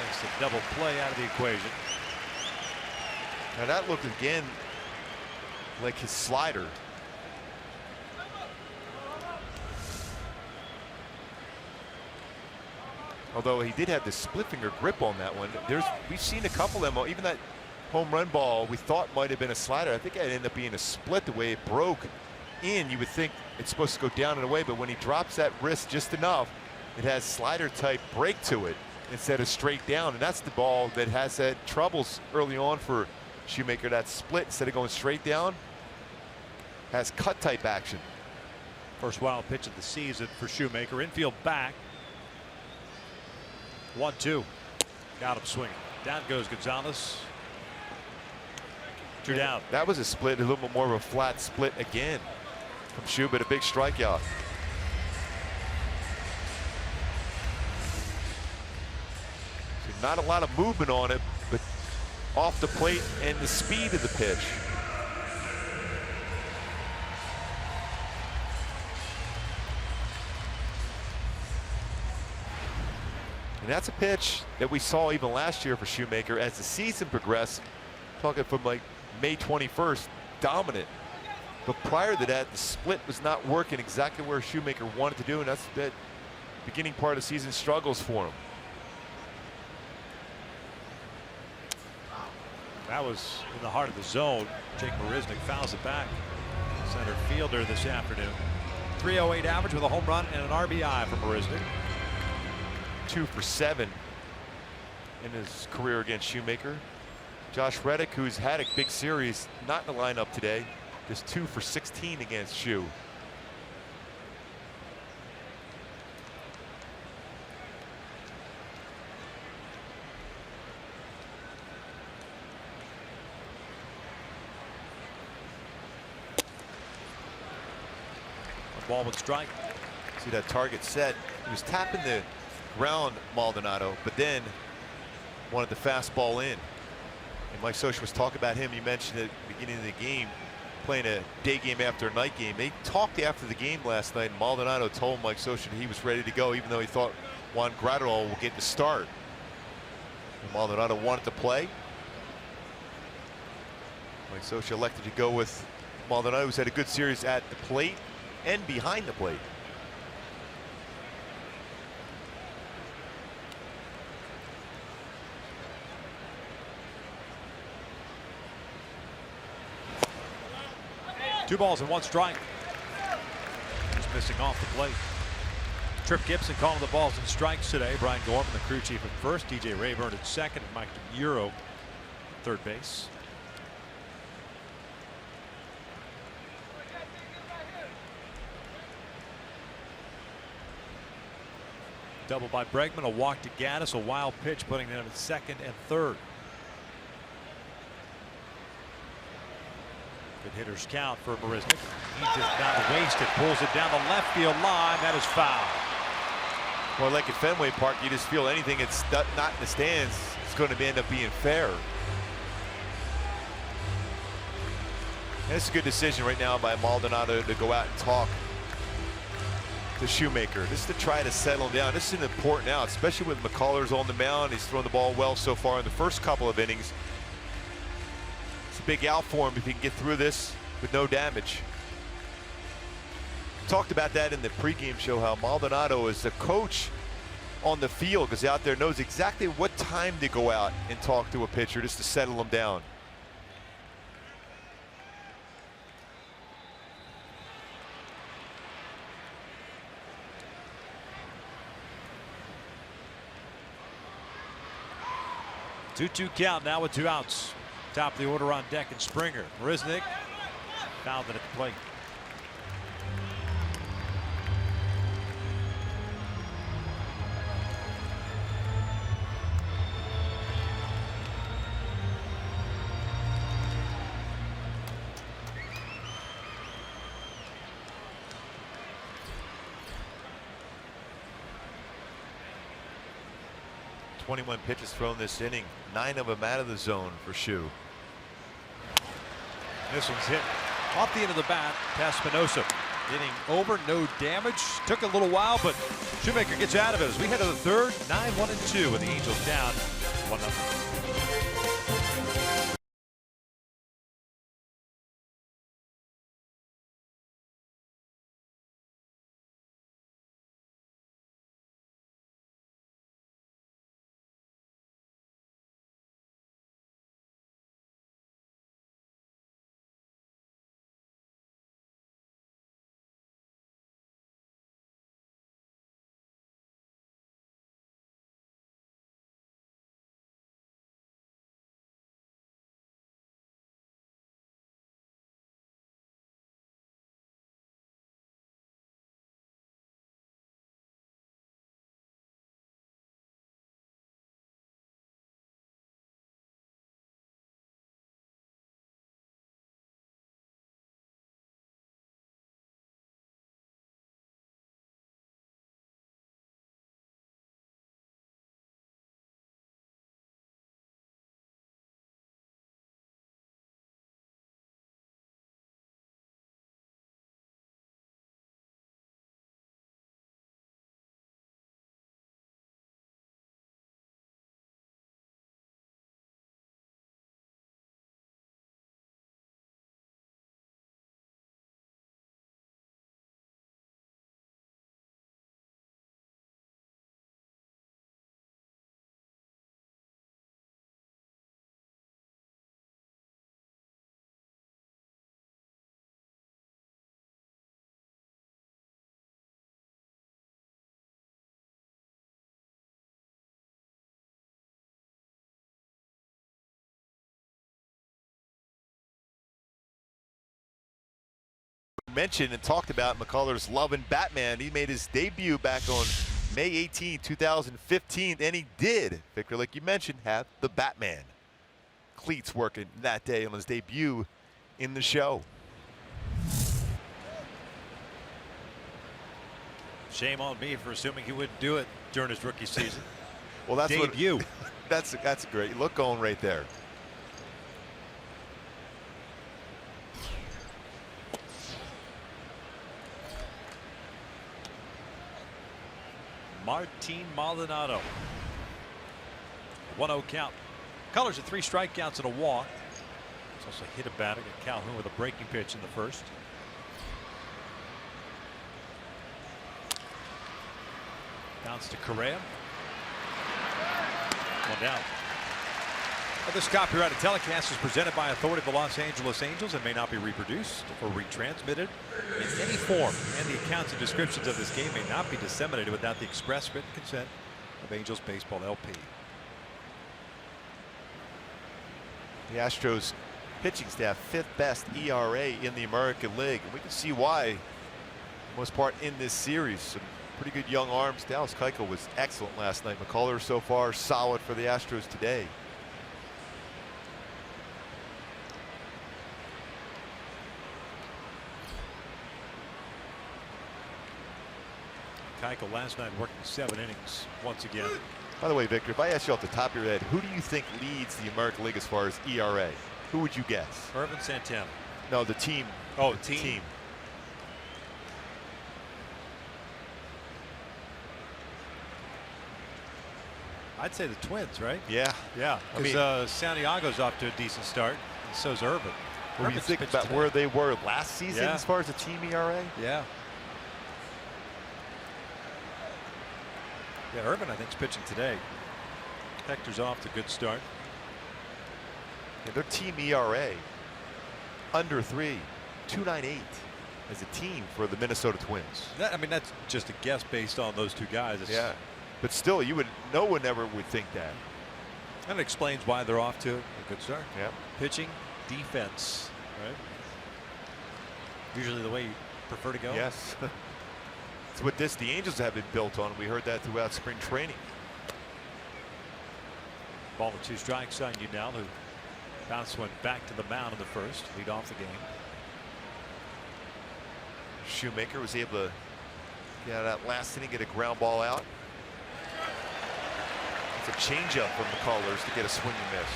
Takes the double play out of the equation. Now that looked again like his slider. Although he did have the split finger grip on that one. We've seen a couple of them, even that home run ball we thought might have been a slider. I think it ended up being a split the way it broke in. You would think it's supposed to go down and away, but when he drops that wrist just enough, it has slider type break to it instead of straight down, and that's the ball that has had troubles early on for Shoemaker. That split, instead of going straight down, has cut type action. First wild pitch of the season for Shoemaker. Infield back. 1-2. Got him swinging. Down goes Gonzalez. 2 down. That was a split, a little bit more of a flat split again from Shu, but a big strikeout. So not a lot of movement on it, but off the plate and the speed of the pitch. And that's a pitch that we saw even last year for Shoemaker as the season progressed. Talking from like May 21st, dominant. But prior to that, the split was not working exactly where Shoemaker wanted to do, and that's that beginning part of the season struggles for him. That was in the heart of the zone. Jake Marisnick fouls it back. Center fielder this afternoon. 308 average with a home run and an RBI for Marisnick. 2 for 7 in his career against Shoemaker. Josh Reddick, who's had a big series, not in the lineup today, just 2 for 16 against Shoe. Ball with strike. See that target set. He was tapping the ground, Maldonado, but then wanted the fastball in. And Mike Scioscia was talking about him. You mentioned at the beginning of the game, playing a day game after a night game. They talked after the game last night, and Maldonado told Mike Scioscia that he was ready to go, even though he thought Juan Graterol will get the start. And Maldonado wanted to play. Mike Scioscia elected to go with Maldonado, who's had a good series at the plate and behind the plate. Two balls and one strike. Just missing off the plate. Trip Gibson calling the balls and strikes today. Brian Gorman, the crew chief, at first. DJ Rayburn at second, and Mike DeMuro third base. Double by Bregman, a walk to Gaddis, a wild pitch, putting them at second and third. Good hitters count for Marisnick. He does not waste it, pulls it down the left field line. That is foul. Well, like at Fenway Park, you just feel anything that's not in the stands is going to end up being fair. And it's a good decision right now by Maldonado to go out and talk to Shoemaker. This is to try to settle him down. This is an important out, especially with McCullers on the mound. He's thrown the ball well so far in the first couple of innings. It's a big out for him if he can get through this with no damage. Talked about that in the pregame show, how Maldonado is the coach on the field because out there knows exactly what time to go out and talk to a pitcher just to settle him down. Two-two count now with 2 outs. Top of the order on deck, and Springer. Marisnick fouled it at the plate. "21 pitches thrown this inning, 9 of them out of the zone for Shoe." This one's hit off the end of the bat past Espinosa. Hitting over, no damage. Took a little while, but Shoemaker gets out of it as we head to the third. 9-1-2 with the Angels down 1-0. Mentioned and talked about McCullers loving Batman. He made his debut back on May 18, 2015, and he did, Victor, like you mentioned, have the Batman cleats working that day on his debut in the show. Shame on me for assuming he wouldn't do it during his rookie season. Well, that's debut. What, that's a great look going right there. Martin Maldonado. 1-0 count. Colors at 3 strikeouts and a walk. He's also hit a batter at Calhoun with a breaking pitch in the first. Bounce to Correa. 1 down. This copyrighted telecast is presented by authority of the Los Angeles Angels and may not be reproduced or retransmitted in any form, and the accounts and descriptions of this game may not be disseminated without the express written consent of Angels Baseball LP. The Astros pitching staff 5th best ERA in the American League, and we can see why, for the most part, in this series. Some pretty good young arms. Dallas Keuchel was excellent last night. McCullers so far solid for the Astros today. Keuchel last night working 7 innings once again. By the way, Victor, if I ask you off the top of your head, who do you think leads the American League as far as ERA? Who would you guess? Irvin Santana. No, the team. Oh, the team. I'd say the Twins, right? Yeah. Yeah, because Santiago's off to a decent start, and so's Irvin. When you think about where they were last season as far as the team ERA? Yeah. Yeah, Irvin, I think, is pitching today. Hector's off to a good start. Yeah, their team ERA under 3, 2.98 as a team for the Minnesota Twins. I mean, that's just a guess based on those 2 guys. Yeah, but still, no one ever would think that. And it explains why they're off to a good start. Yeah. Pitching, defense, right? Usually the way you prefer to go. Yes. It's what the Angels have been built on. We heard that throughout spring training. Ball with 2 strikes on Udell, who bounced one back to the mound in the first, lead off the game. Shoemaker was able to get out of that last inning, get a ground ball out. It's a changeup from McCullers to get a swing and miss.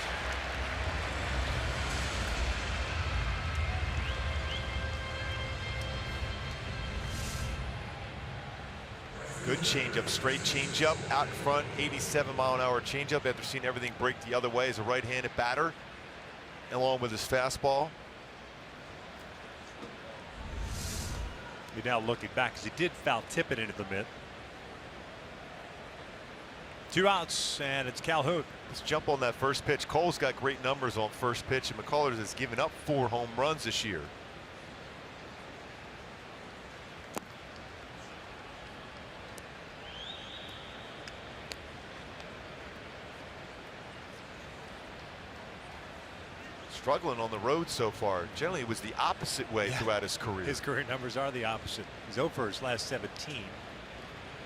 Good changeup, straight changeup out in front, 87-mile-an-hour changeup after seeing everything break the other way as a right-handed batter, along with his fastball. You're now looking back because he did foul tip it into the mid. 2 outs, and it's Calhoun. Let's jump on that first pitch. Cole's got great numbers on first pitch, and McCullers has given up 4 home runs this year. Struggling on the road so far. Generally, it was the opposite way throughout his career. His career numbers are the opposite. He's 0 for his last 17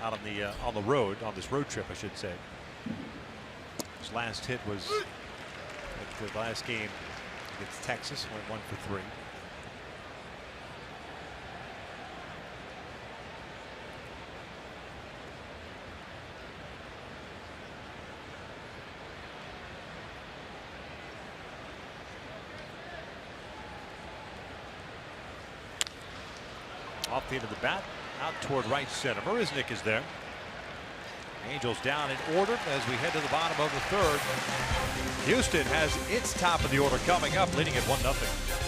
out on the road, on this road trip, I should say. His last hit was at the last game against Texas, went 1 for 3. Off the end of the bat, out toward right center. MARISNICK is there. Angels down in order as we head to the bottom of the 3rd. Houston has its top of the order coming up, leading at 1-0.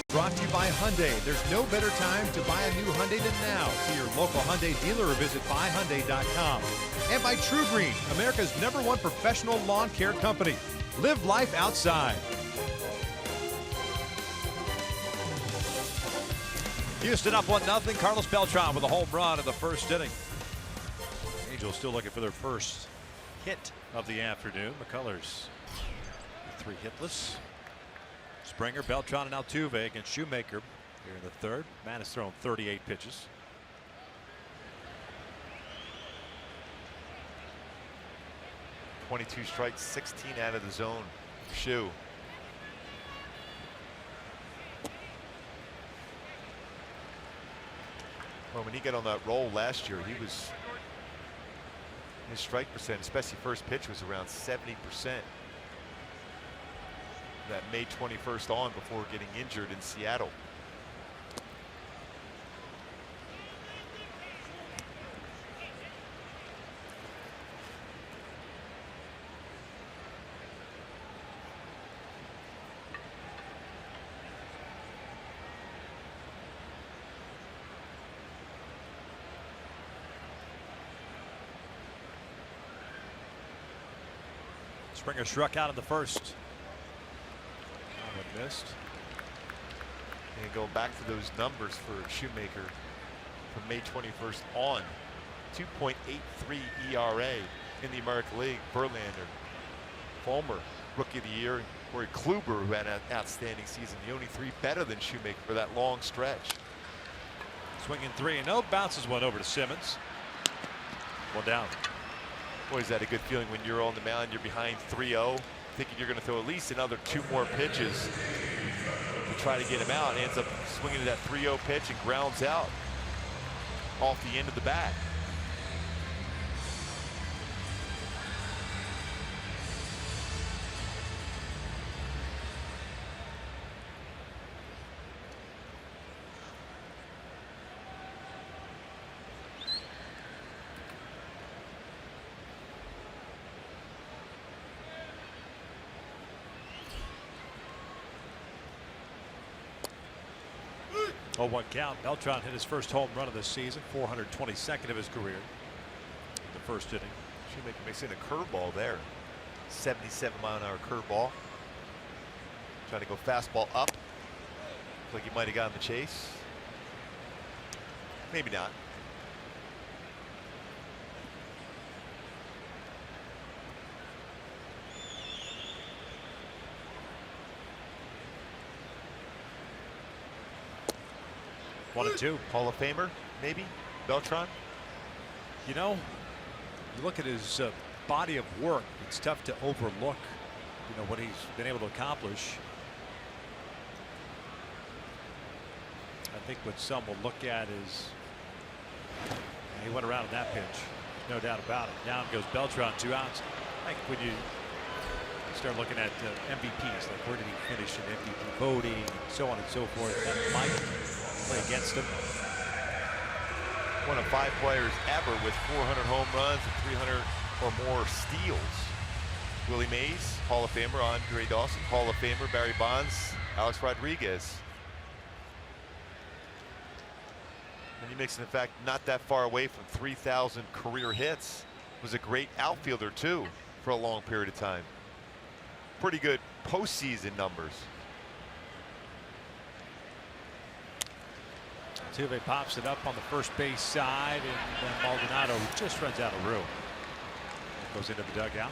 Brought to you by Hyundai. There's no better time to buy a new Hyundai than now. See your local Hyundai dealer or visit buyhyundai.com. And by True Green, America's #1 professional lawn care company. Live life outside. Houston up 1-0. Carlos Beltran with a home run in the first inning. Angels still looking for their first hit of the afternoon. McCullers 3 hitless. Springer, Beltran, and Altuve against Shoemaker here in the third. Man has thrown 38 pitches. .22 strikes, 16 out of the zone. Shoe. Well, when he got on that roll last year, his strike percent, especially first pitch, was around 70%. That May 21st on before getting injured in Seattle. Springer struck out in the first. Missed. And going back to those numbers for Shoemaker from May 21st on, 2.83 ERA in the American League. Verlander, former Rookie of the Year, Corey Kluber, who had an outstanding season. The only 3 better than Shoemaker for that long stretch. Swinging 3-0, bounces one over to Simmons. 1 down. Boy, is that a good feeling when you're on the mound, you're behind 3-0. Thinking you're going to throw at least another 2 more pitches to try to get him out. Ends up swinging to that 3-0 pitch and grounds out off the end of the bat. Oh, 1 count. Beltran hit his first home run of the season, 422nd of his career. In the first inning. Shoemaker makes in a curveball there. 77-mile-an-hour curveball. Trying to go fastball up. Looks like he might have gotten the chase. Maybe not. One and two. Hall of Famer, maybe? Beltran? You know, you look at his body of work, it's tough to overlook, you know, what he's been able to accomplish. I think what some will look at is he went around in that pitch, no doubt about it. Down goes Beltran, 2 outs. I think when you start looking at MVPs, like where did he finish in MVP voting, so on and so forth, that might play against him. One of 5 players ever with 400 home runs and 300 or more steals. Willie Mays, Hall of Famer. Andre Dawson, Hall of Famer. Barry Bonds, Alex Rodriguez. And he makes it, in fact, not that far away from 3,000 career hits. Was a great outfielder too for a long period of time. Pretty good postseason numbers. Altuve pops it up on the first base side, and then Maldonado just runs out of room. Goes into the dugout.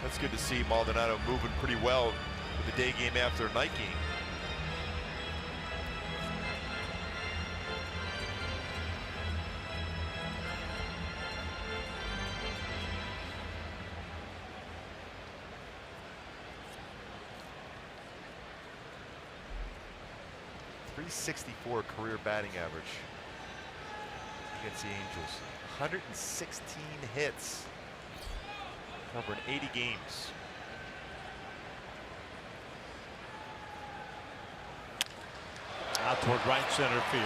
That's good to see Maldonado moving pretty well with the day game after a night game. .364 career batting average against the Angels. 116 hits over 80 games. Out toward right center field.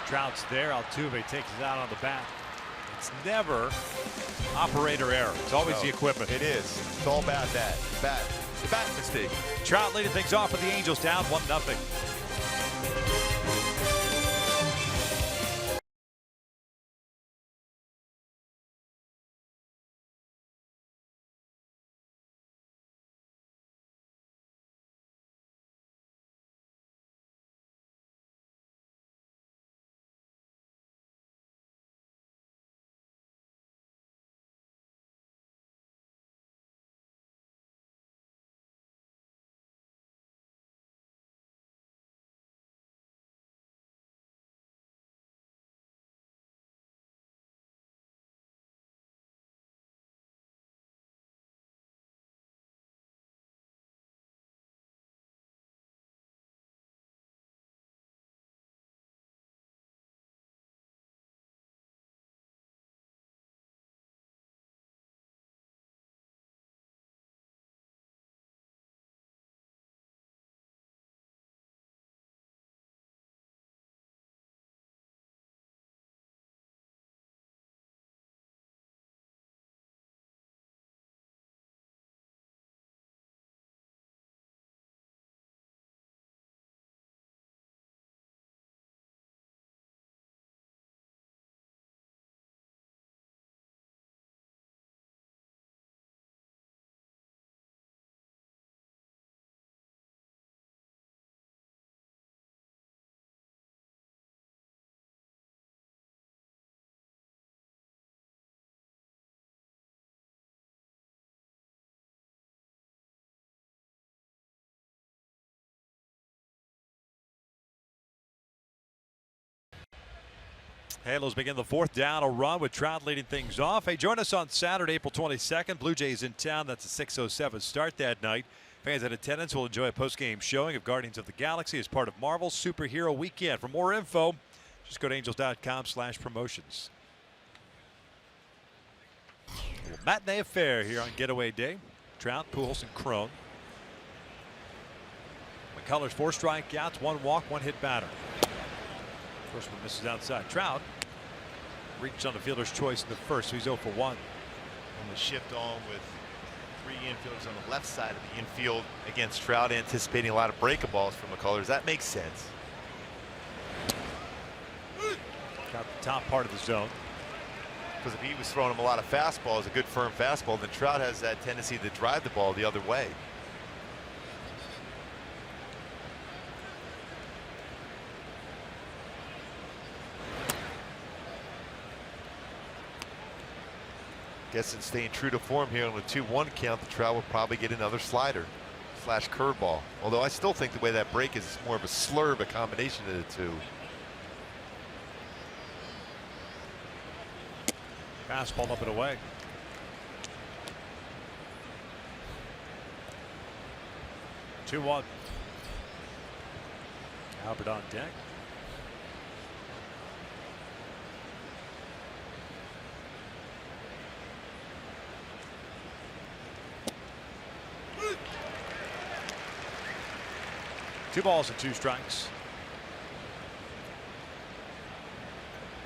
Trout's there. Altuve takes it out on the bat. It's never operator error. It's always the equipment. It is. It's all about that. Bat. the bat mistake. Trout leading things off with the Angels down 1-0. Halos begin the fourth down, a run with Trout leading things off. Hey, join us on Saturday, April 22nd. Blue Jays in town. That's a 6:07 start that night. Fans in attendance will enjoy a post-game showing of Guardians of the Galaxy as part of Marvel's Superhero Weekend. For more info, just go to angels.com/promotions. Matinee affair here on Getaway Day. Trout, Pujols, and Crone. McCullers 4 strikeouts, 1 walk, 1 hit batter. First one misses outside. Trout reached on the fielder's choice in the first, so he's 0 for 1. On the shift on with 3 infielders on the left side of the infield against Trout, anticipating a lot of breaking balls from McCullers. That makes sense. Got the top part of the zone. Because if he was throwing him a lot of fastballs, a good firm fastball, then Trout has that tendency to drive the ball the other way. Guessing staying true to form here on the 2-1 count, the Trout will probably get another slider / curveball. Although I still think the way that break is more of a slurve, a combination of the two. Fastball up and away. Two-one. Albert on deck. Two balls and 2 strikes.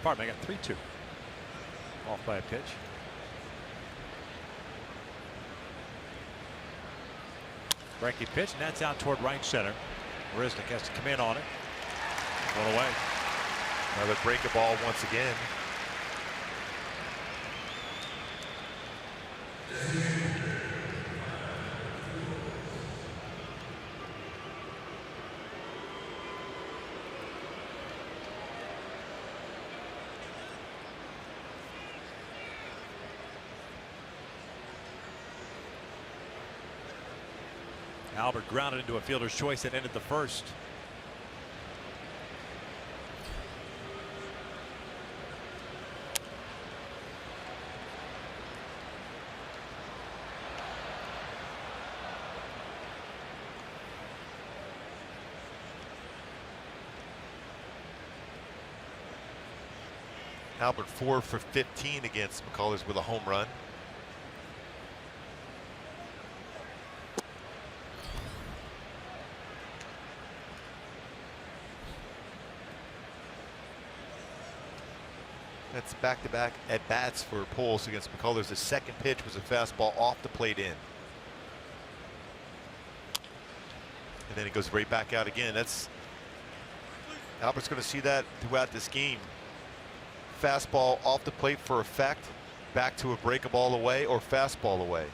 Pardon me, I got 3-2. Off by a pitch. Breaking pitch, and that's out toward right center. Marisnick has to come in on it. One away. Another breaking ball once again. Albert grounded into a fielder's choice that ended the first. Albert 4 for 15 against McCullers with a home run. That's back-to-back at-bats for Pujols against McCullers. The second pitch was a fastball off the plate in. and then it goes right back out again. That's Albert's going to see that throughout this game. Fastball off the plate for effect, back to a break a ball away or fastball away.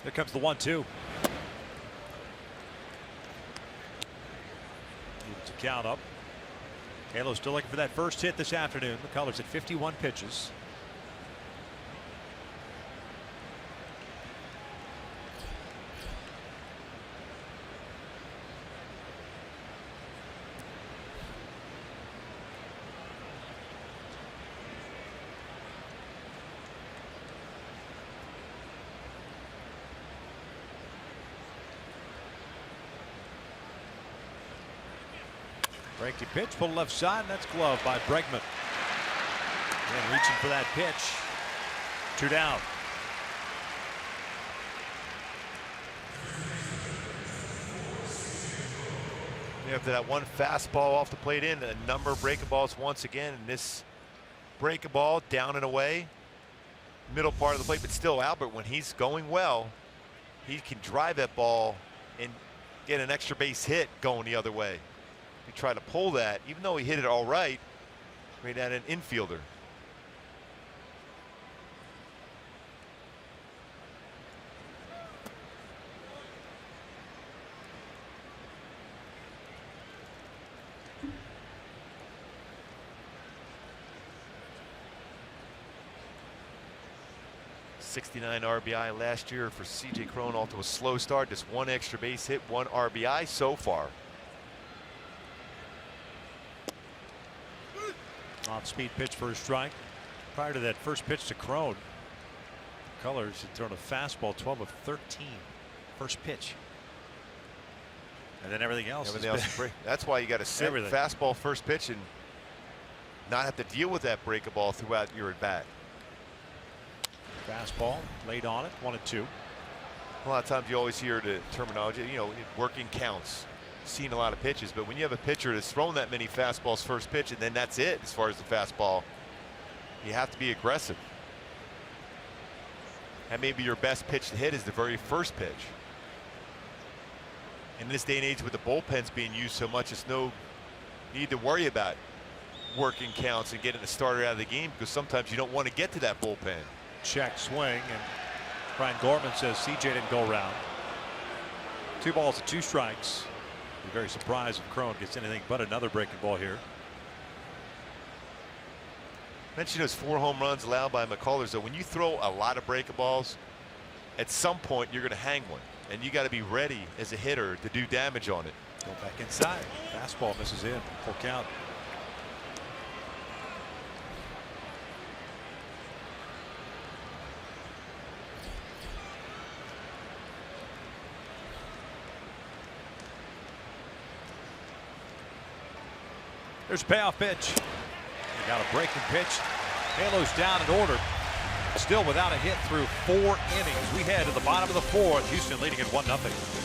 Here comes the 1-2. Evens a count up. Halo still looking for that first hit this afternoon. McCullers at 51 pitches. Breaking pitch, pull left side, and that's gloved by Bregman. And reaching for that pitch. 2 down. After that one fastball off the plate in, a number of breaking balls once again, and this breaking ball down and away, middle part of the plate, but still Albert, when he's going well, he can drive that ball and get an extra base hit going the other way. He tried to pull that, even though he hit it all right at an infielder. '69 RBI last year for C.J. Cron, off to a slow start. Just one extra base hit, 1 RBI so far. Off-speed pitch for a strike. Prior to that first pitch to Cron, Colors had thrown a fastball 12 of 13. First pitch. And then everything else. That's why you got to sit Everything. fastball first pitch and not have to deal with that break a ball throughout your at bat. Fastball laid on it, 1-2. A lot of times you always hear the terminology, you know, working counts, seen a lot of pitches, but when you have a pitcher that's thrown that many fastballs first pitch and then that's it as far as the fastball, you have to be aggressive. And maybe your best pitch to hit is the very first pitch. In this day and age with the bullpens being used so much, it's no need to worry about working counts and getting the starter out of the game, because sometimes you don't want to get to that bullpen. Check swing, and Brian Gorman says CJ didn't go around. 2 balls and 2 strikes. Be very surprised if Cron gets anything but another breaking ball here. Mentioned those 4 home runs allowed by McCullers, though. When you throw a lot of breaking balls, at some point you're going to hang one, and you got to be ready as a hitter to do damage on it. Go back inside. Fastball misses in. Full count. There's a payoff pitch. They got a breaking pitch. Halo's down in order. Still without a hit through 4 innings. We head to the bottom of the 4th. Houston leading at 1-0.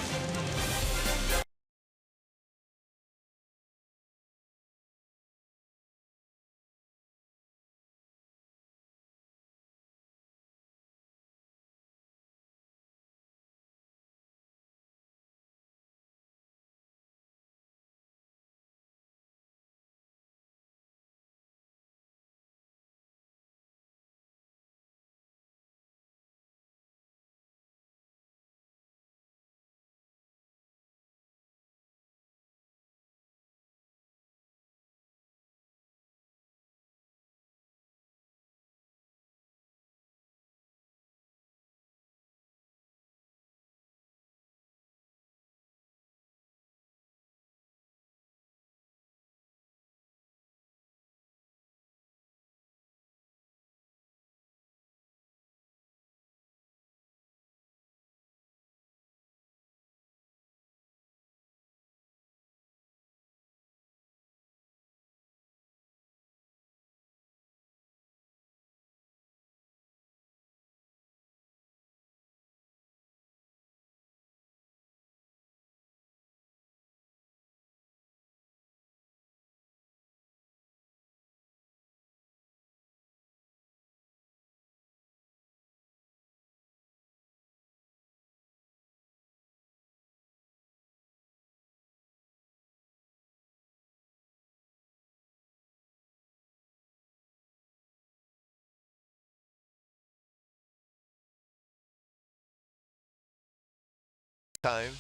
Time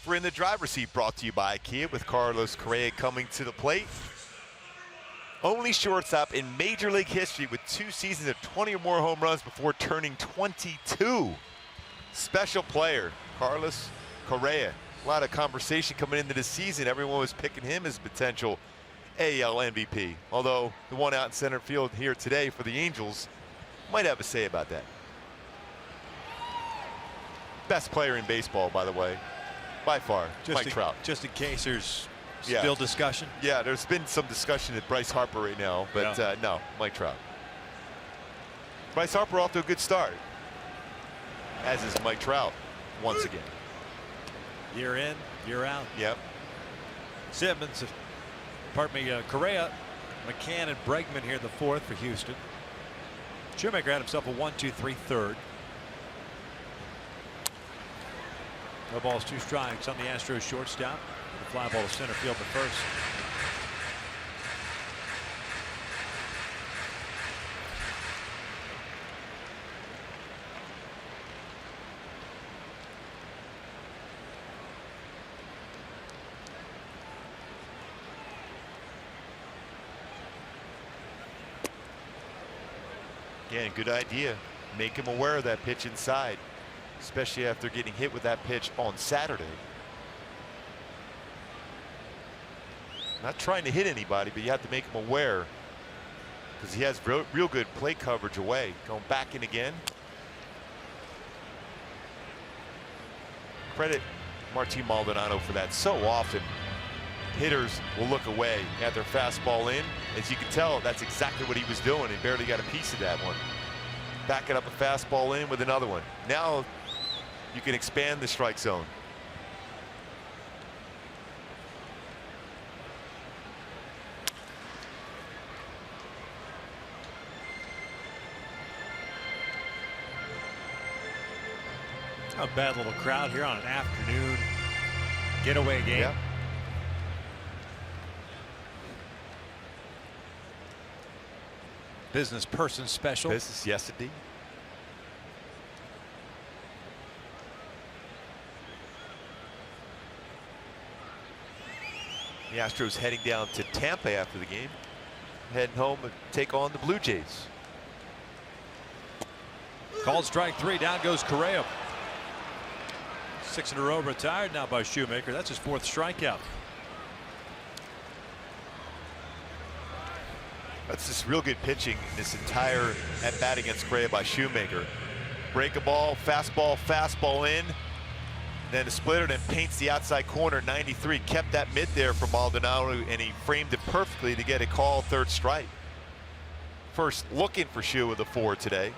for In the Driver's Seat, brought to you by Kia, with Carlos Correa coming to the plate. Only shortstop in Major League history with 2 seasons of 20 or more home runs before turning 22. Special player, Carlos Correa. A lot of conversation coming into the season. Everyone was picking him as potential AL MVP. Although the one out in center field here today for the Angels might have a say about that. Best player in baseball, by the way, by far, Mike Trout. Just in case there's still discussion. Yeah, there's been some discussion at Bryce Harper right now, but no, Mike Trout. Bryce Harper off to a good start, as is Mike Trout once again. Year in, year out. Yep. Simmons, Correa, McCann, and Bregman here in the 4th for Houston. Shoemaker had himself a 1-2-3 third. No balls, 2 strikes on the Astros shortstop. The fly ball to center field to first. Again, good idea. Make him aware of that pitch inside, especially after getting hit with that pitch on Saturday. Not trying to hit anybody, but you have to make him aware, because he has real good plate coverage away. Going back in again. Credit Martin Maldonado for that. So often hitters will look away at their fastball in. As you can tell, that's exactly what he was doing. He barely got a piece of that one. Backing up a fastball in with another one. Now you can expand the strike zone. A bad little crowd here on an afternoon getaway game. Yeah. Business person special. Business, yes indeed. The Astros heading down to Tampa after the game, heading home and take on the Blue Jays. Called strike 3. Down goes Correa. 6 in a row retired now by Shoemaker. That's his 4th strikeout. That's just real good pitching this entire at bat against Correa by Shoemaker. Break a ball, fastball in, then a splitter, then paints the outside corner. 93, kept that mid there for Maldonado, and he framed it perfectly to get a call, 3rd strike. First looking for Shoe with a 4 today.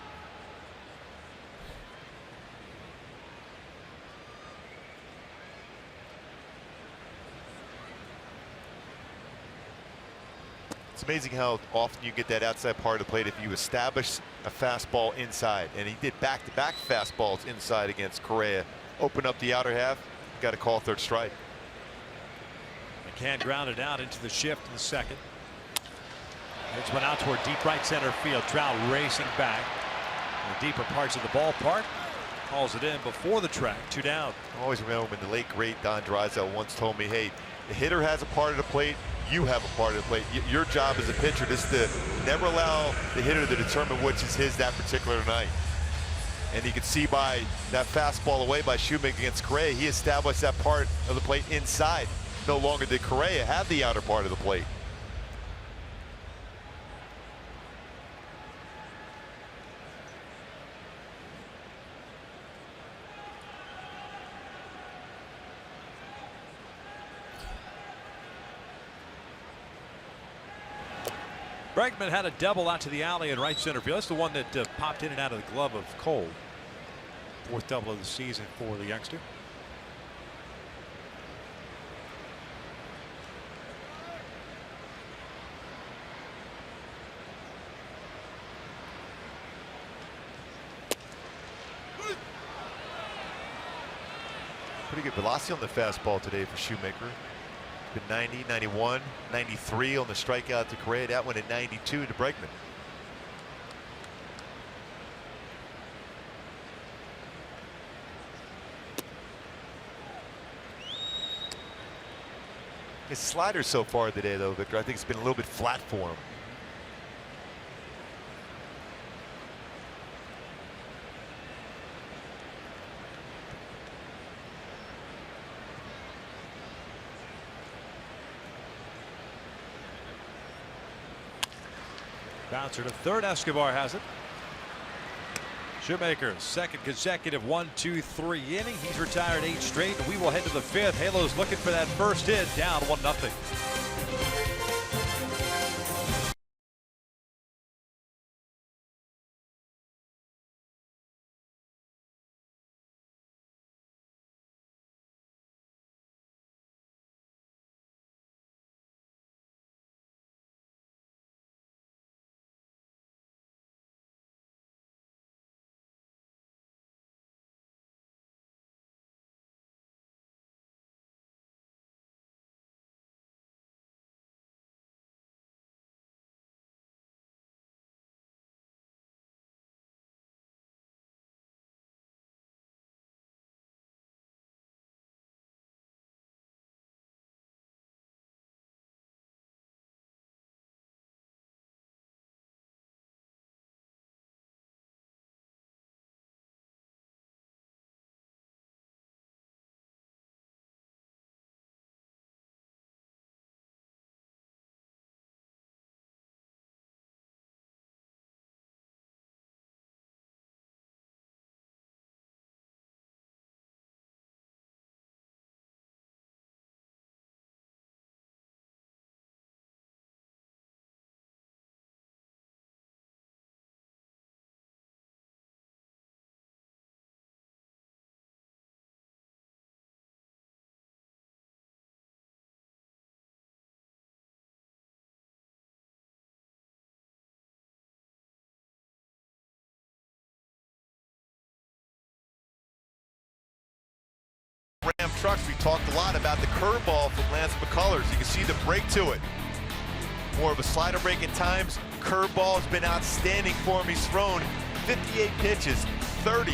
It's amazing how often you get that outside part of the plate if you establish a fastball inside, and he did back-to-back fastballs inside against Correa. Open up the outer half, got a call, 3rd strike. McCann grounded out into the shift in the 2nd. Pitch went out toward deep right center field. Trout racing back in the deeper parts of the ballpark. Calls it in before the track. 2 down. I always remember when the late great Don Drysdale once told me, hey, the hitter has a part of the plate, you have a part of the plate. Your job as a pitcher is to never allow the hitter to determine which is his that particular night. And you can see by that fastball away by Shoemaker against Correa, he established that part of the plate inside. No longer did Correa have the outer part of the plate. Bregman had a double out to the alley in right center field. That's the one that popped in and out of the glove of Cole. 4th double of the season for the youngster. Pretty good velocity on the fastball today for Shoemaker. Been 90, 91, 93 on the strikeout to Correa. That one at 92 to Bregman. His slider so far today, though, Victor, I think it's been a little bit flat for him. Bouncer to third. Escobar has it. Shoemaker, second consecutive 1-2-3 inning. He's retired 8 straight, and we will head to the 5th. Halos looking for that first hit, down 1-0. Ram trucks, we talked a lot about the curveball from Lance McCullers. You can see the break to it. More of a slider break at times. Curveball has been outstanding for him. He's thrown 58 pitches, 30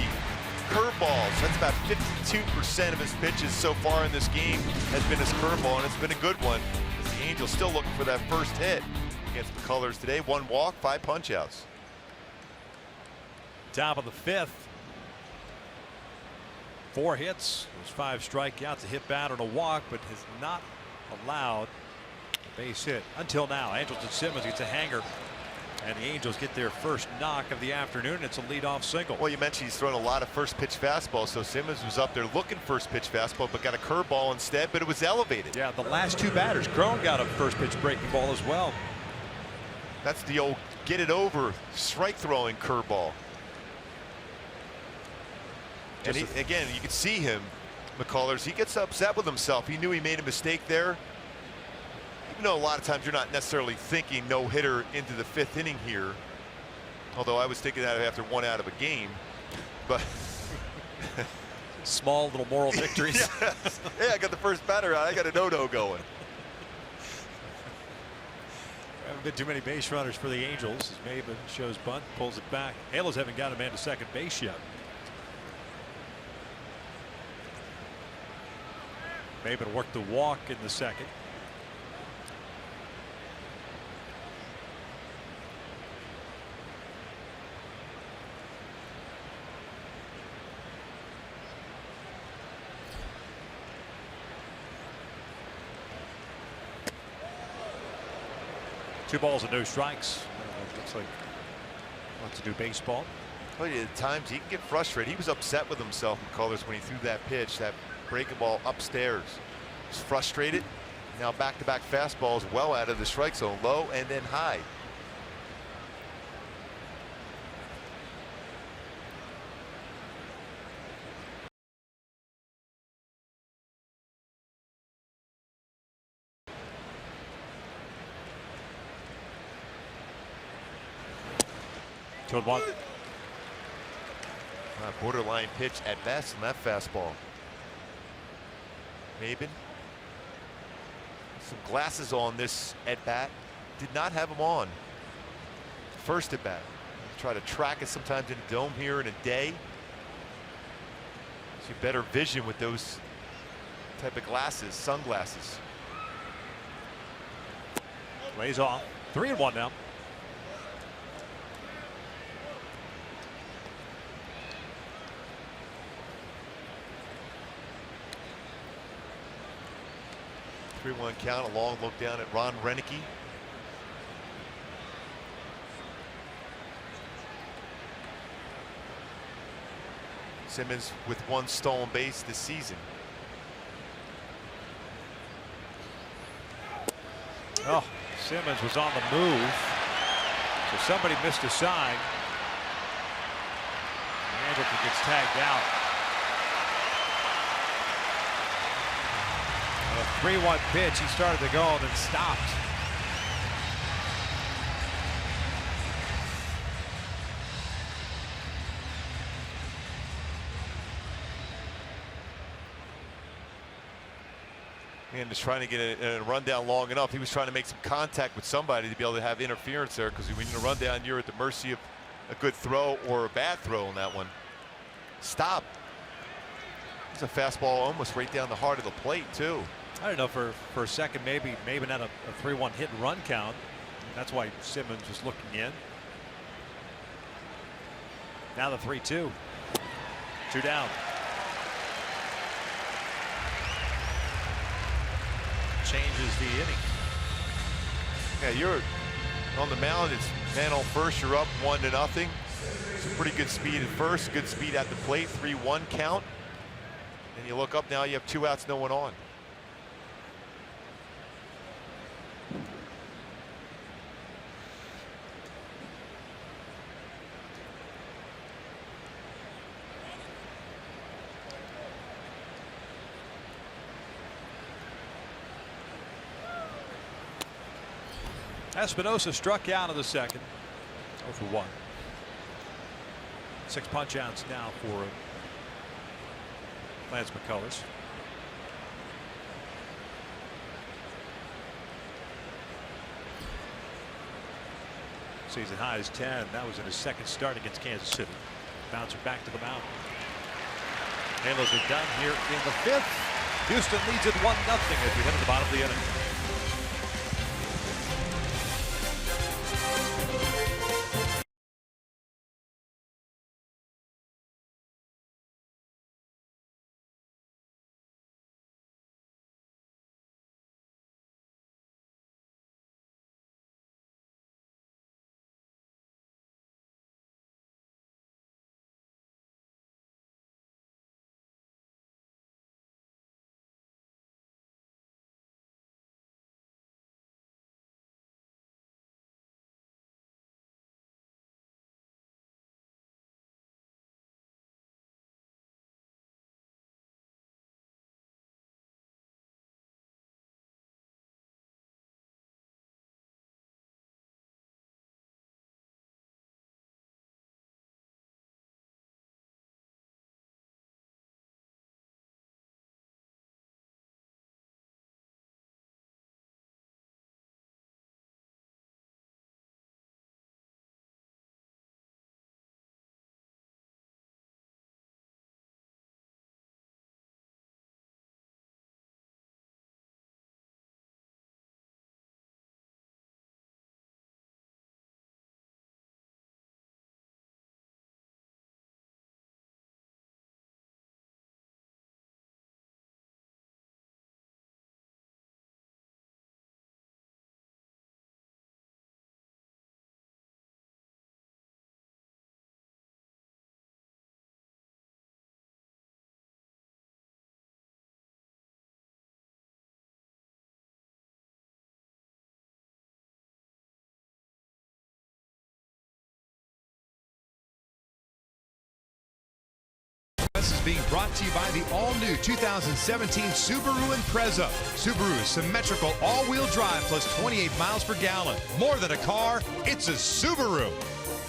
curveballs. That's about 52% of his pitches so far in this game has been his curveball, and it's been a good one. As the Angels still looking for that first hit against McCullers today. 1 walk, 5 punch-outs. Top of the 5th. 4 hits, those 5 strikeouts, a hit batter and a walk, but has not allowed a base hit until now. Andrelton Simmons gets a hanger, and the Angels get their first knock of the afternoon. It's a leadoff single. Well, you mentioned he's thrown a lot of first pitch fastballs, so Simmons was up there looking first pitch fastball, but got a curveball instead, but it was elevated. Yeah, the last 2 batters, Crone got a first pitch breaking ball as well. That's the old get it over strike throwing curveball. And again, you can see him, McCullers, he gets upset with himself. He knew he made a mistake there. Even though a lot of times you're not necessarily thinking no-hitter into the 5th inning here. Although I was thinking that after 1 out of a game. But small little moral victories. Yes. Yeah, I got the first batter out. I got a no-no going. Haven't been too many base runners for the Angels as Maven shows bunt, pulls it back. Halos haven't got a man to second base yet. Maven worked the walk in the 2nd. Two balls and no strikes. Looks like wants to do baseball. Well, at times he can get frustrated. He was upset with himself, McCullers, when he threw that pitch, that breaking ball upstairs. He's frustrated. Now back-to-back fastballs well out of the strike zone, low and then high. Two one. Borderline pitch at best in that fastball. Maben. Some glasses on this at bat. Did not have them on. First at bat. Try to track it sometimes in a dome here in a day. See better vision with those type of glasses, sunglasses. Lays off. 3-1 now. Three-one count. A long look down at Ron Renicky. Simmons with one stolen base this season. Oh, Simmons was on the move. So somebody missed a sign. Anderson gets tagged out. On a 3-1 pitch, he started to go and then stopped. And just trying to get a rundown long enough. He was trying to make some contact with somebody to be able to have interference there, because when you run down, you're at the mercy of a good throw or a bad throw on that one. Stop. It's a fastball almost right down the heart of the plate too. I don't know, for a second, maybe not a 3-1 hit and run count. That's why Simmons was looking in. Now the 3-2. 2 down. Changes the inning. Yeah, you're on the mound. It's man on first. You're up 1-0. Some pretty good speed at first. Good speed at the plate. 3-1 count. And you look up now. You have 2 outs, no one on. Espinosa struck out of the second. 0 for 1. 6 punch outs now for Lance McCullers. Season high is 10. That was in his second start against Kansas City. Bouncer back to the mound. Halos are done here in the 5th. Houston leads it 1-0 as we head to the bottom of the inning. This is being brought to you by the all-new 2017 Subaru Impreza. Subaru is symmetrical all-wheel drive plus 28 miles per gallon. More than a car, it's a Subaru.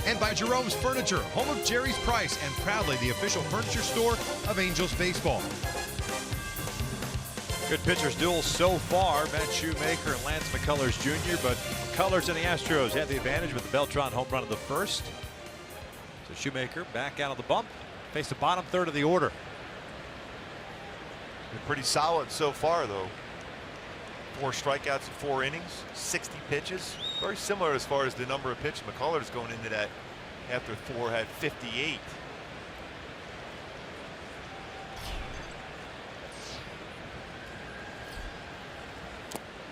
And by Jerome's Furniture, home of Jerry's Price, and proudly the official furniture store of Angels baseball. Good pitchers duel so far. Matt Shoemaker and Lance McCullers Jr. But McCullers and the Astros had the advantage with the Beltran home run of the first. So Shoemaker back out of the bump. Face the bottom third of the order. Been pretty solid so far, though. 4 strikeouts in 4 innings, 60 pitches. Very similar as far as the number of pitches. McCullers going into that after 4 had 58.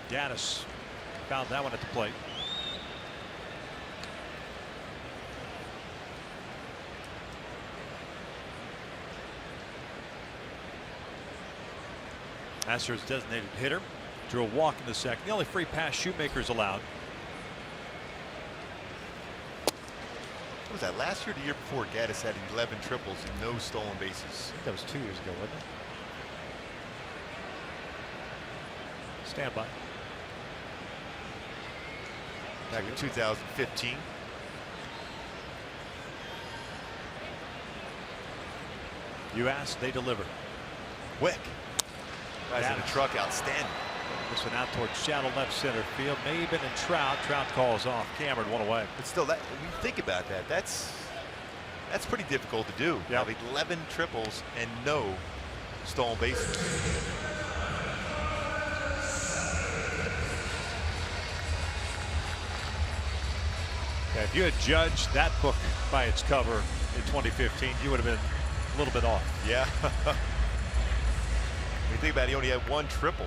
Gaddis found that one at the plate. Astros designated hitter drew a walk in the second. The only free pass Shoemaker's allowed. What was that, last year or the year before? Gaddis had 11 triples and no stolen bases. I think that was 2 years ago, wasn't it? Stand by. Back in 2015. You asked, they deliver. Wick. Guys in the truck, outstanding. This one out towards shallow left center field. Maben and Trout. Trout calls off. Cameron one away. But still, that when you think about that, that's pretty difficult to do. Yep. Have 11 triples and no stolen bases. Yeah, if you had judged that book by its cover in 2015, you would have been a little bit off. Yeah. When you think about it, he only had 1 triple.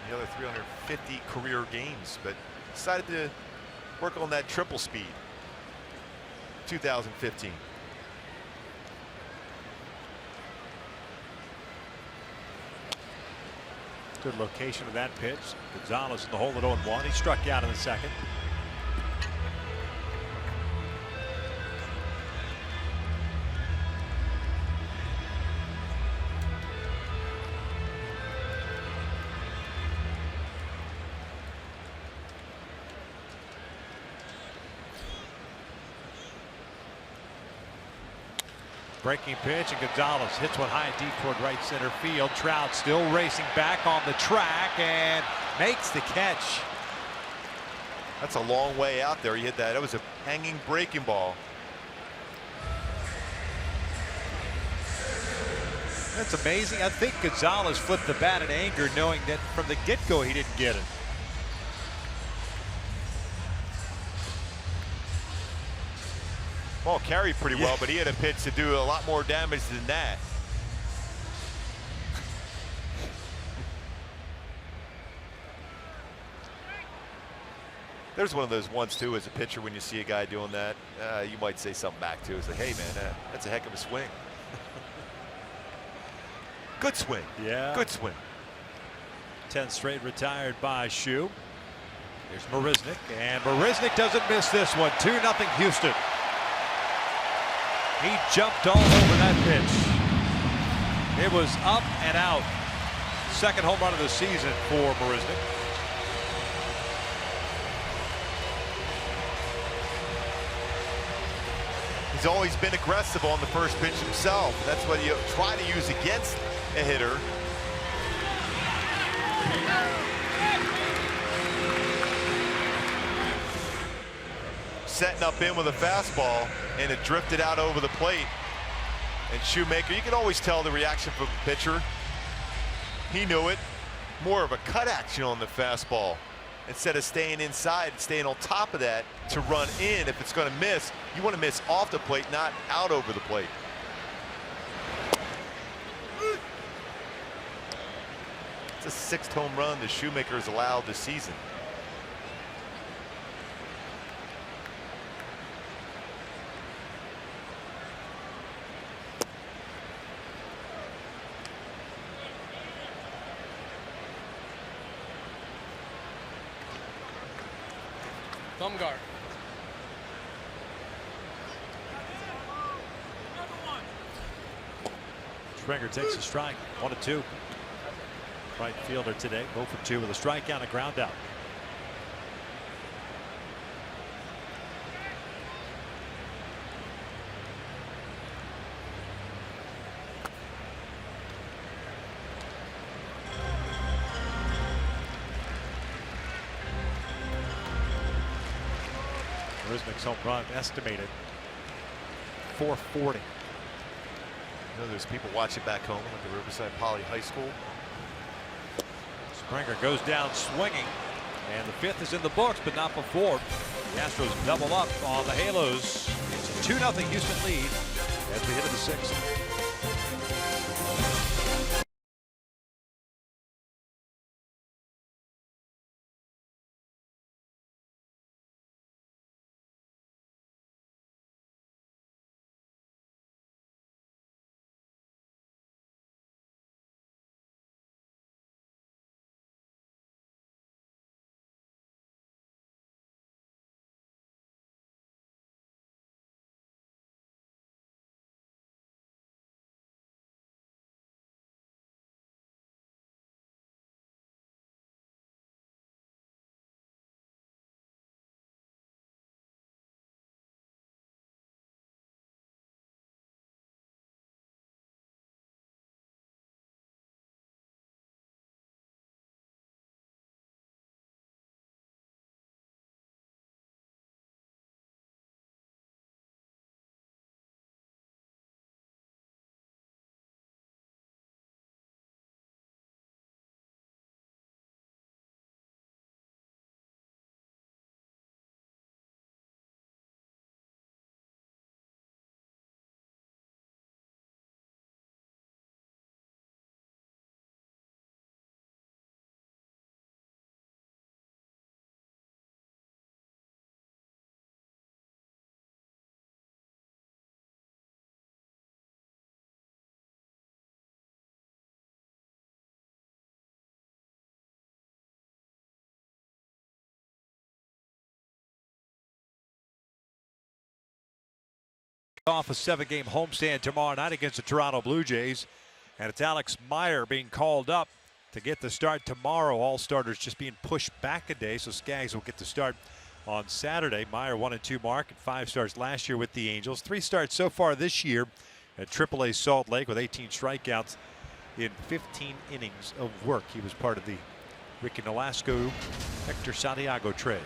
The other 350 career games, but decided to work on that triple speed. 2015. Good location of that pitch. Gonzalez in the hole at 0-1. He struck out in the second. Breaking pitch, and Gonzalez hits one high and deep toward right center field. Trout still racing back on the track and makes the catch. That's a long way out there. He hit that. That was a hanging breaking ball. That's amazing. I think Gonzalez flipped the bat in anger, knowing that from the get-go he didn't get it. Ball carried pretty well, but he had a pitch to do a lot more damage than that. There's one of those ones too as a pitcher when you see a guy doing that, you might say something back to. It's like, hey man, that's a heck of a swing. Good swing. Yeah. Good swing. 10 straight retired by Hou. Here's Marisnick, and Marisnick doesn't miss this one. 2-0 Houston. He jumped all over that pitch. It was up and out. Second home run of the season for Marisnick. He's always been aggressive on the first pitch himself. That's what you try to use against a hitter. Setting up in with a fastball, and it drifted out over the plate. And Shoemaker, you can always tell the reaction from the pitcher. He knew it. More of a cut action on the fastball. Instead of staying inside, staying on top of that to run in. If it's going to miss, you want to miss off the plate, not out over the plate. It's a 6th home run the Shoemaker has allowed this season. Thumb guard. Springer takes a strike. 1-2. Right fielder today. 0 for 2 with a strikeout and a ground out. Marisnick's home run estimated 440. You know, there's people watching back home at the Riverside Poly High School. Springer goes down swinging, and the 5th is in the books, but not before the Astros double up on the Halos. It's a 2-0 Houston lead as we hit to the 6th. Off a 7-game homestand tomorrow night against the Toronto Blue Jays, and it's Alex Meyer being called up to get the start tomorrow. All starters just being pushed back a day, so Skaggs will get the start on Saturday. Meyer 1-2 mark and 5 starts last year with the Angels. 3 starts so far this year at AAA Salt Lake with 18 strikeouts in 15 innings of work. He was part of the Ricky Nolasco, Hector Santiago trade.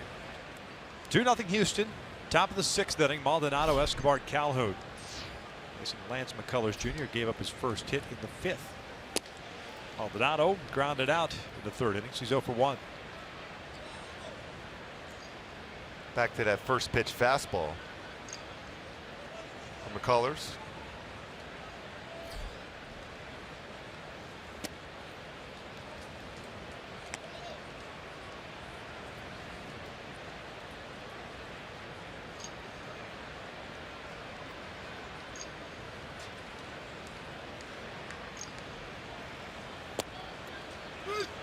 2-0 Houston. Top of the 6th inning, Maldonado, Escobar, Calhoun. Lance McCullers Jr. gave up his first hit in the 5th. Maldonado grounded out in the 3rd inning. He's 0 for 1. Back to that first pitch fastball from McCullers.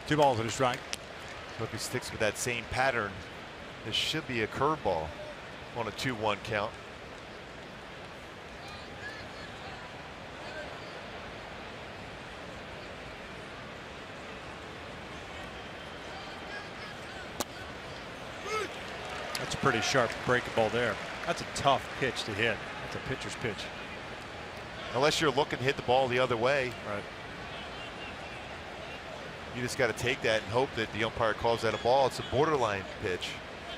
Two balls and a strike. Hope he sticks with that same pattern. This should be a curveball on a 2-1 count. That's a pretty sharp breakable there. That's a tough pitch to hit. That's a pitcher's pitch. Unless you're looking to hit the ball the other way. Right. You just got to take that and hope that the umpire calls that a ball. It's a borderline pitch,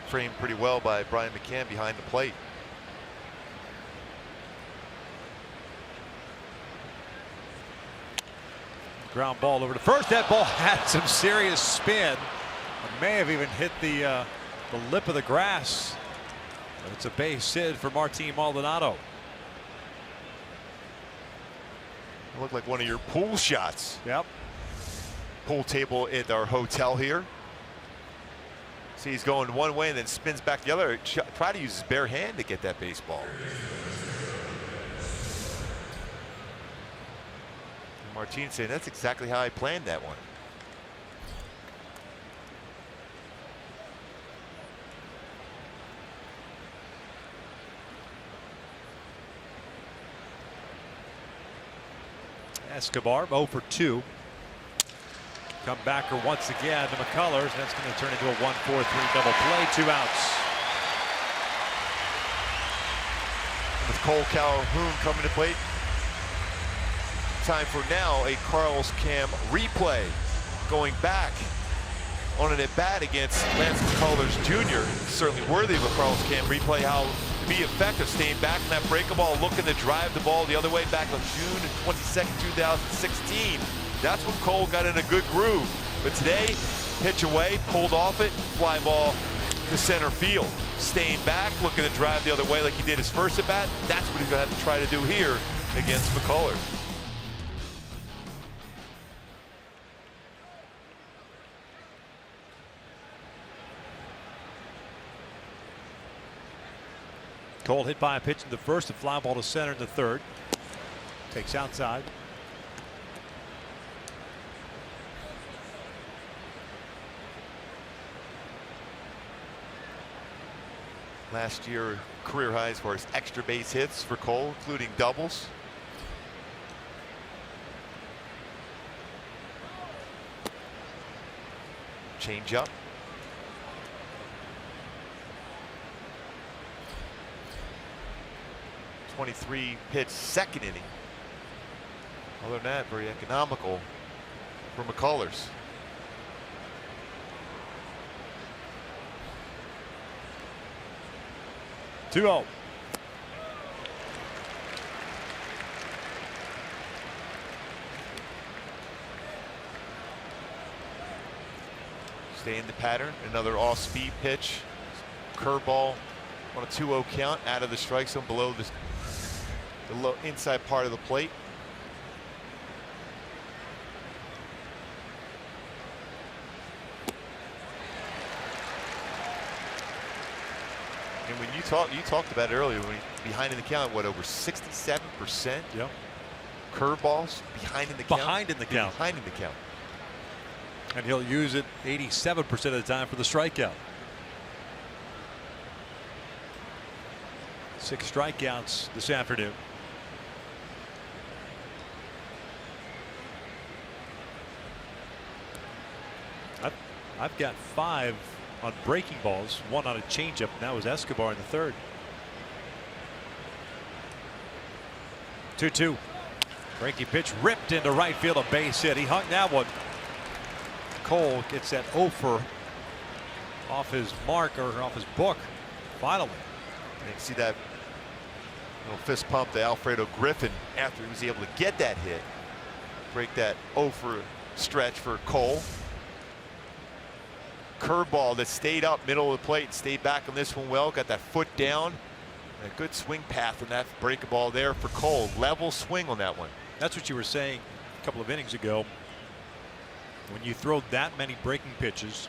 framed pretty well by Brian McCann behind the plate. Ground ball over to first. That ball had some serious spin. It may have even hit the lip of the grass. But it's a base hit for Martin Maldonado. It looked like one of your pool shots. Yep. Pool table at our hotel here. See, he's going one way and then spins back the other. Try to use his bare hand to get that baseball. Martin saying that's exactly how I planned that one. Escobar 0 for 2. Come backer once again to McCullers. That's going to turn into a 1-4-3 double play. 2 outs. With Cole Calhoun coming to plate. Time for now a Carlos Cam replay. Going back on an at-bat against Lance McCullers Jr. Certainly worthy of a Carlos Cam replay. How to be effective, staying back from that breaking ball, looking to drive the ball the other way back on June 22nd, 2016. That's when Cole got in a good groove. But today, pitch away, pulled off it, fly ball to center field. Staying back, looking to drive the other way like he did his first at bat. That's what he's going to have to try to do here against McCullers. Cole hit by a pitch in the first, a fly ball to center in the third. Takes outside. Last year, career high as far as extra base hits for Cole, including doubles. Change up. .23 pitch, second inning. Other than that, very economical for McCullers. Two 0. Stay in the pattern. Another off-speed pitch. Curveball on a 2-0 count out of the strike zone below the low inside part of the plate. And when you talked about it earlier, when behind in the count, what, over 67%? Yep. Curveballs behind in the count. Behind in the count. Behind in the count. And he'll use it 87% of the time for the strikeout. 6 strikeouts this afternoon. I've got 5 on breaking balls, 1 on a changeup, and that was Escobar in the third. 2-2. Breaking pitch ripped into right field, a base hit. He hung that one. Cole gets that offer off his mark, or off his book, finally. And you can see that little fist pump to Alfredo Griffin after he was able to get that hit. Break that offer stretch for Cole. Curveball that stayed up middle of the plate, stayed back on this one well, got that foot down. And a good swing path on that break ball there for Cole. Level swing on that one. That's what you were saying a couple of innings ago. When you throw that many breaking pitches,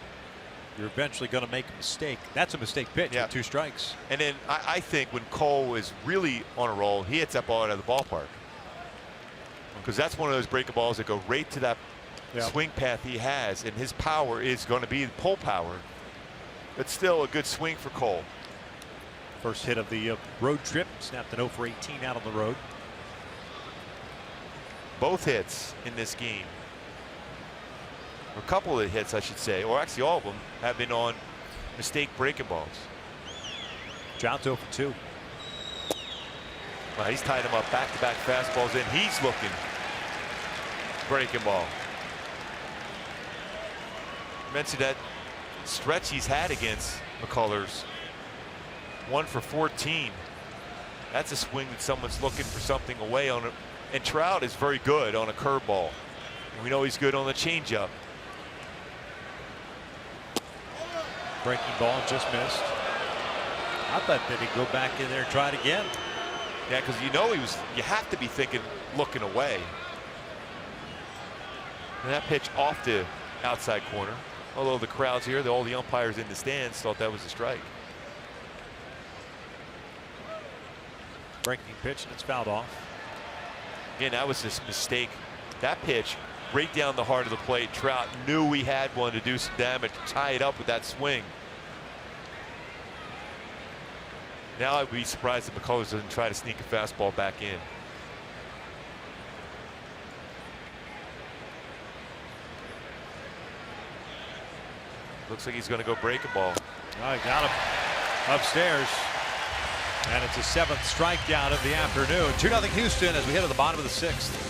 you're eventually going to make a mistake. That's a mistake pitch with 2 strikes. And then I think when Cole is really on a roll, he hits that ball out of the ballpark. Because that's one of those breaking balls that go right to that swing path he has, and his power is going to be pull power. But still a good swing for Cole. First hit of the road trip, snapped an 0 for 18 out on the road. Both hits in this game, a couple of the hits I should say, or actually all of them, have been on mistake breaking balls. John's 0 for 2. Well, he's tied him up back-to-back fastballs in. He's looking breaking ball. Mentioned that stretch he's had against McCullers. 1 for 14. That's a swing that someone's looking for something away on it. And Trout is very good on a curveball. And we know he's good on the changeup. Breaking ball just missed. I thought that he'd go back in there and try it again. Yeah, because you have to be thinking looking away. And that pitch off the outside corner. Although the crowds here, all the umpires in the stands thought that was a strike. Breaking pitch, and it's fouled off. Again, that was this mistake. That pitch right down the heart of the plate. Trout knew he had one to do some damage, tie it up with that swing. Now I'd be surprised if McCullers doesn't try to sneak a fastball back in. Looks like he's going to go break a ball. Oh, he got him upstairs. And it's a 7th strikeout of the afternoon. 2-0 Houston as we head to the bottom of the 6th.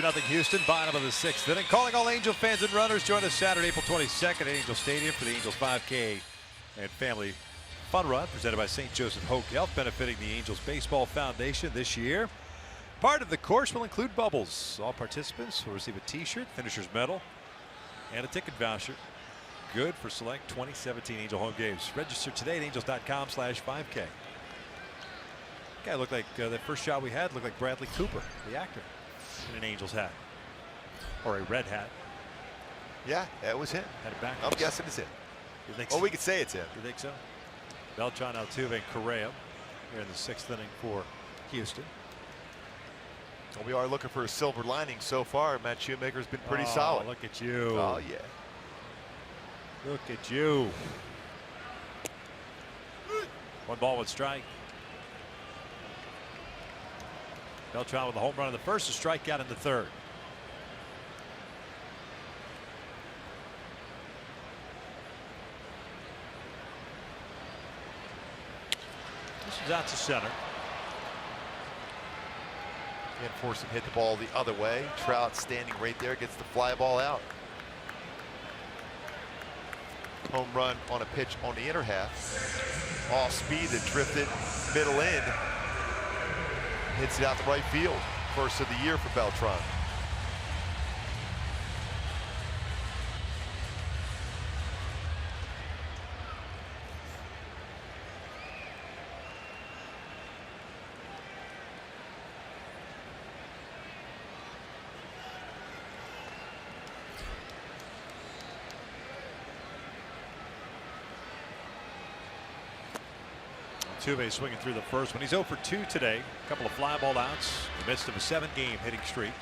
2-0 Houston, bottom of the 6th inning. Calling all Angel fans and runners, join us Saturday, April 22nd at Angel Stadium for the Angels 5K and Family Fun Run presented by St. Joseph Hope Health, benefiting the Angels Baseball Foundation this year. Part of the course will include bubbles. All participants will receive a t-shirt, finisher's medal, and a ticket voucher. Good for select 2017 Angel home games. Register today at angels.com/5K. Guy looked like that first shot we had looked like Bradley Cooper, the actor, in an Angels hat or a red hat. Yeah, that was him. Had it back. I'm guessing it's him. You think Oh, so? we could say it's him. You think so? Beltran, Altuve, and Correa here in the 6th inning for Houston. Well, we are looking for a silver lining so far. Matt Shoemaker's been pretty Oh, solid. Look at you. Oh, yeah. Look at you. 1 ball, 1 strike. Beltran with a home run in the first, a strikeout in the 3rd. This is out to center. And force him to hit the ball the other way. Trout standing right there, gets the fly ball out. Home run on a pitch on the inner half. Off speed that drifted middle in. Hits it out to right field. First of the year for Beltran. Altuve swinging through the first one. He's 0 for 2 today. A couple of fly ball outs in the midst of a 7-game hitting streak.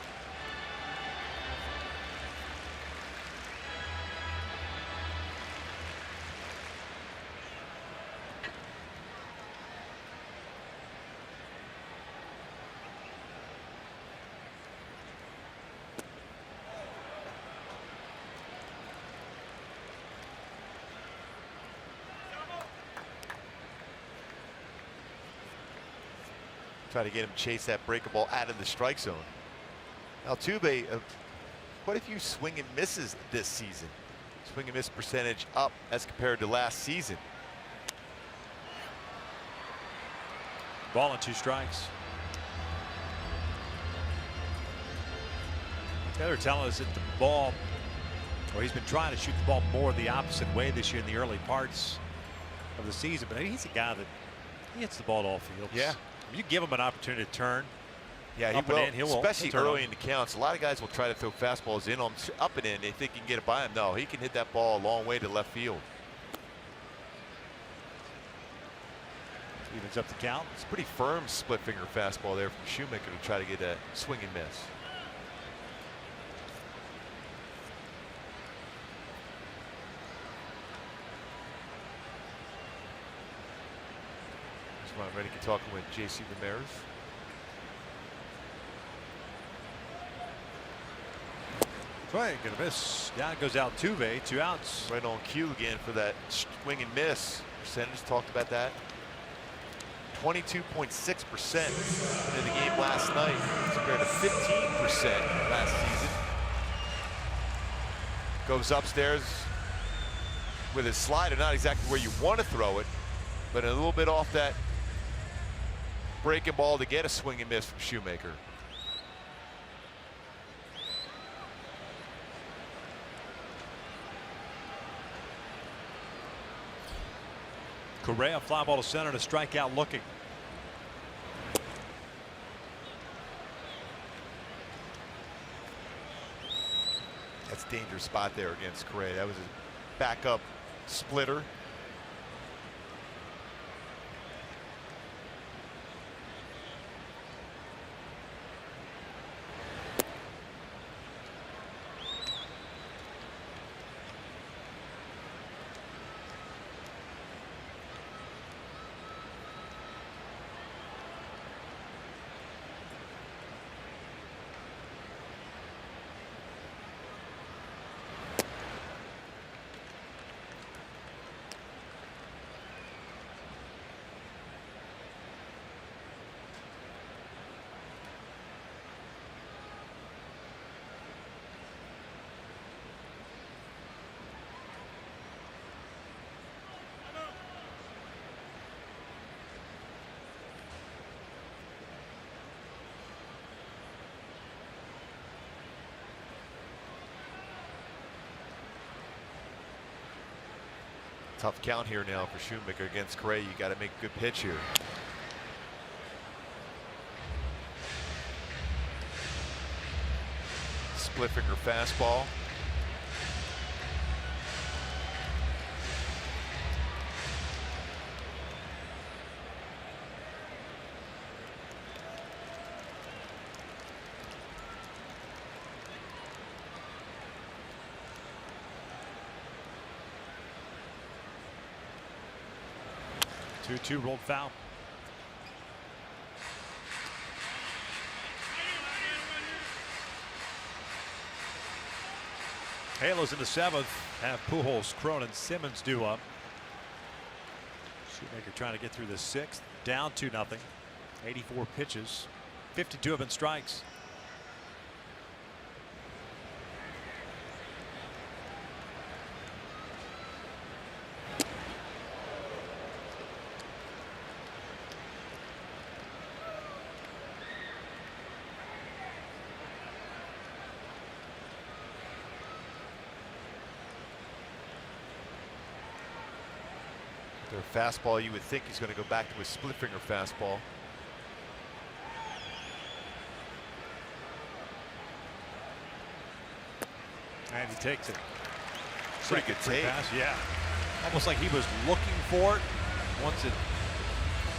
Try to get him to chase that breaking ball out of the strike zone. Altuve, quite a few swing and misses this season. Swing and miss percentage up as compared to last season. Ball and 2 strikes. They're telling us that the ball, or he's been trying to shoot the ball more the opposite way this year in the early parts of the season, but he's a guy that he hits the ball to all fields. Yeah. If you give him an opportunity to turn, Yeah, he up will, and in, he'll especially turn early on. in the counts. A lot of guys will try to throw fastballs in on him, up and in. They think he can get it by him. No, he can hit that ball a long way to left field. Evens up the count. It's a pretty firm split finger fastball there from Shoemaker to try to get a swing and miss. Ron Rennick talking with J.C. Ramirez. Right, gonna miss. Down goes Altuve, 2 outs. Right on cue again for that swing and miss percentage. Talked about that. 22.6% in the game last night compared to 15% last season. Goes upstairs with his slider, not exactly where you want to throw it, but a little bit off that breaking ball to get a swing and miss from Shoemaker. Correa, fly ball to center, to strikeout looking. That's a dangerous spot there against Correa. That was a backup splitter. Tough count here now for Shoemaker against Correa. You got to make a good pitch here. Split finger fastball. Two rolled foul. Halos in the 7th. Have Pujols, Cronin, Simmons due up. Shoemaker trying to get through the 6th. Down 2-0. 84 pitches. 52 have been strikes. Their fastball, you would think he's going to go back to his split finger fastball. And he takes it. Pretty good take. Pass, yeah. Almost like he was looking for it. Once it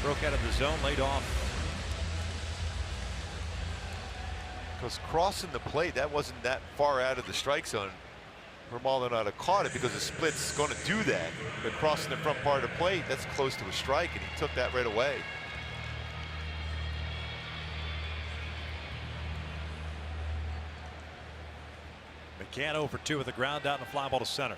broke out of the zone, laid off. Because crossing the plate, that wasn't that far out of the strike zone. Maldonado caught it because the split's going to do that. But crossing the front part of the plate, that's close to a strike, and he took that right away. McCann 0 for 2 with a ground out and a fly ball to center.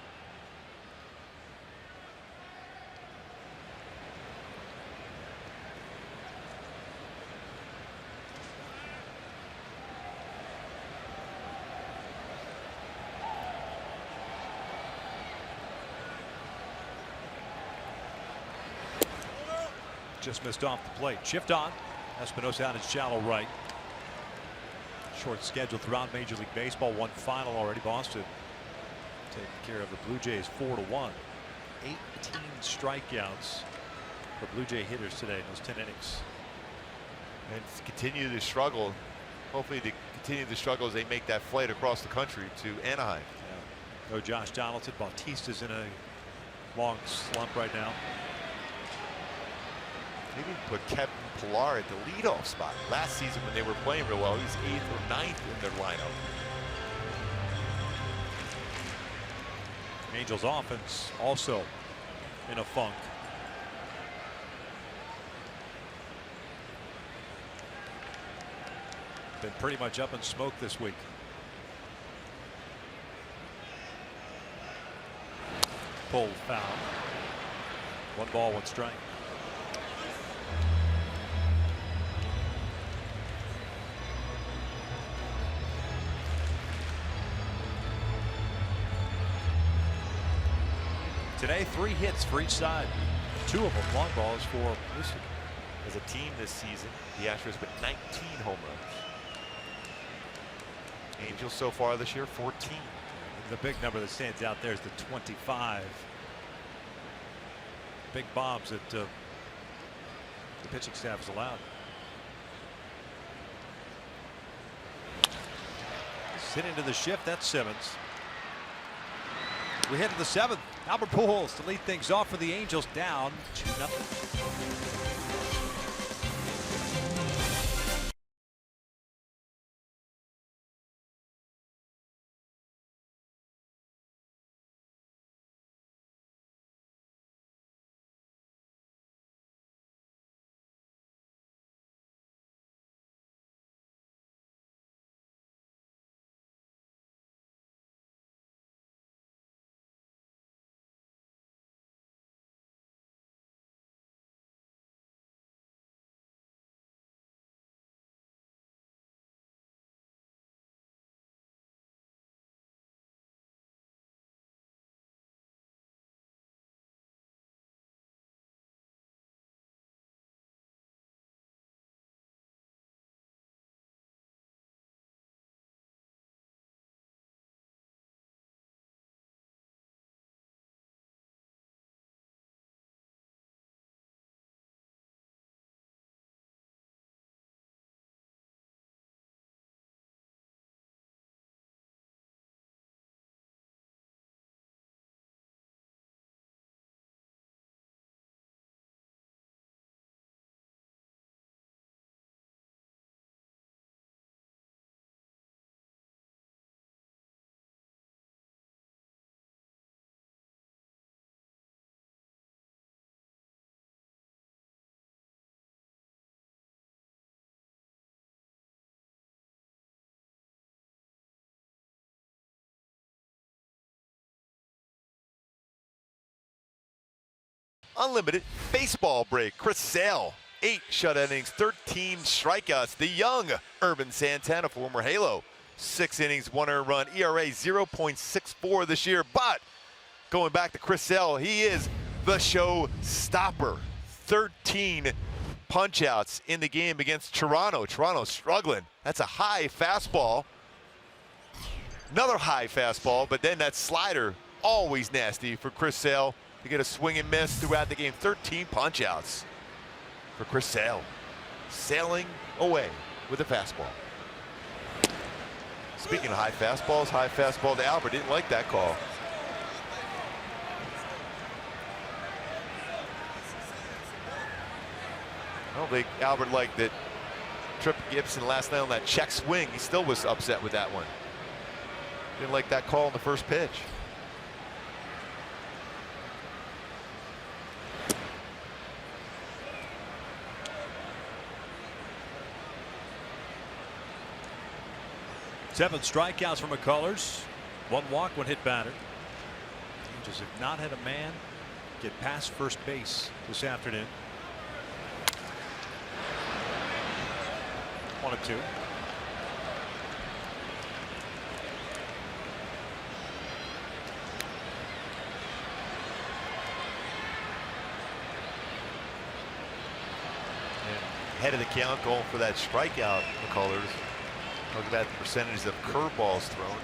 Just missed off the plate. Shift on. Espinosa out his shallow right. Short schedule throughout Major League Baseball. One final already. Boston taking care of the Blue Jays 4-1. 18 strikeouts for Blue Jay hitters today in those 10 innings. And continue to struggle. Hopefully they continue to struggle as they make that flight across the country to Anaheim. Yeah. No Josh Donaldson. Bautista's in a long slump right now. Maybe put Kevin Pillar at the leadoff spot. Last season when they were playing real well, he was 8th or 9th in their lineup. Angels offense also in a funk. Been pretty much up in smoke this week. Pulled foul. 1 ball, 1 strike. Today, 3 hits for each side. 2 of them long balls for Michigan. As a team this season, the Astros with 19 home runs. Angels so far this year, 14. The big number that stands out there is the 25. Big bombs that the pitching staff has allowed. Hit into the shift. That's Simmons. We head to the 7th. Albert Pujols to lead things off for the Angels, down 2-0. unlimited baseball break. Chris Sale, 8 shutout innings, 13 strikeouts. The young Urban Santana, former Halo, 6 innings, 1 earned run, ERA 0.64 this year. But going back to Chris Sale, he is the show stopper. 13 punch-outs in the game against Toronto. Toronto struggling. That's a high fastball. Another high fastball, but then that slider, always nasty for Chris Sale to get a swing and miss throughout the game. 13 punch-outs for Chris Sale. Sailing away with a fastball. Speaking of high fastball to Albert. Didn't like that call. I don't think Albert liked that Trip Gibson last night on that check swing. He still was upset with that one. Didn't like that call on the first pitch. Seven strikeouts from McCullers. 1 walk, 1 hit batter. Angels have not had a man get past first base this afternoon. 1-2. Head of the count, going for that strikeout, McCullers. Look at that percentage of curveballs thrown.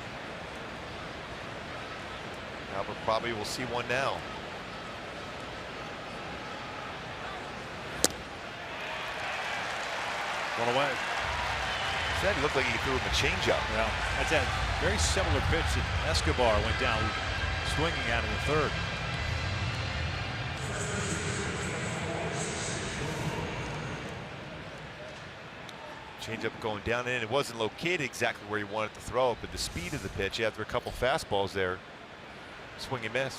Albert probably will see one now. One away. Said he looked like he threw him a changeup. Yeah, that's a very similar pitch that Escobar went down swinging out in the 3rd. Changeup going down in. It wasn't located exactly where he wanted to throw it, but the speed of the pitch after a couple fastballs there, swing and miss.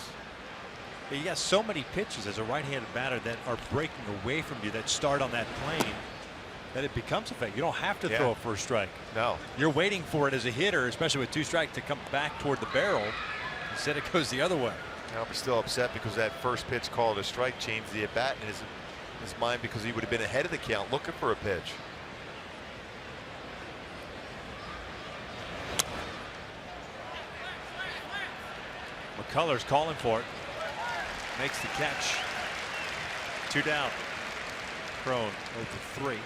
You got so many pitches as a right-handed batter that are breaking away from you that start on that plane that it becomes a fake. You don't have to throw a first strike. No. You're waiting for it as a hitter, especially with 2 strikes, to come back toward the barrel. Instead, it goes the other way. Albert's still upset because that first pitch called a strike changed the at-bat in his mind, because he would have been ahead of the count looking for a pitch. McCullers calling for it. Makes the catch. 2 down. Crone 0-3.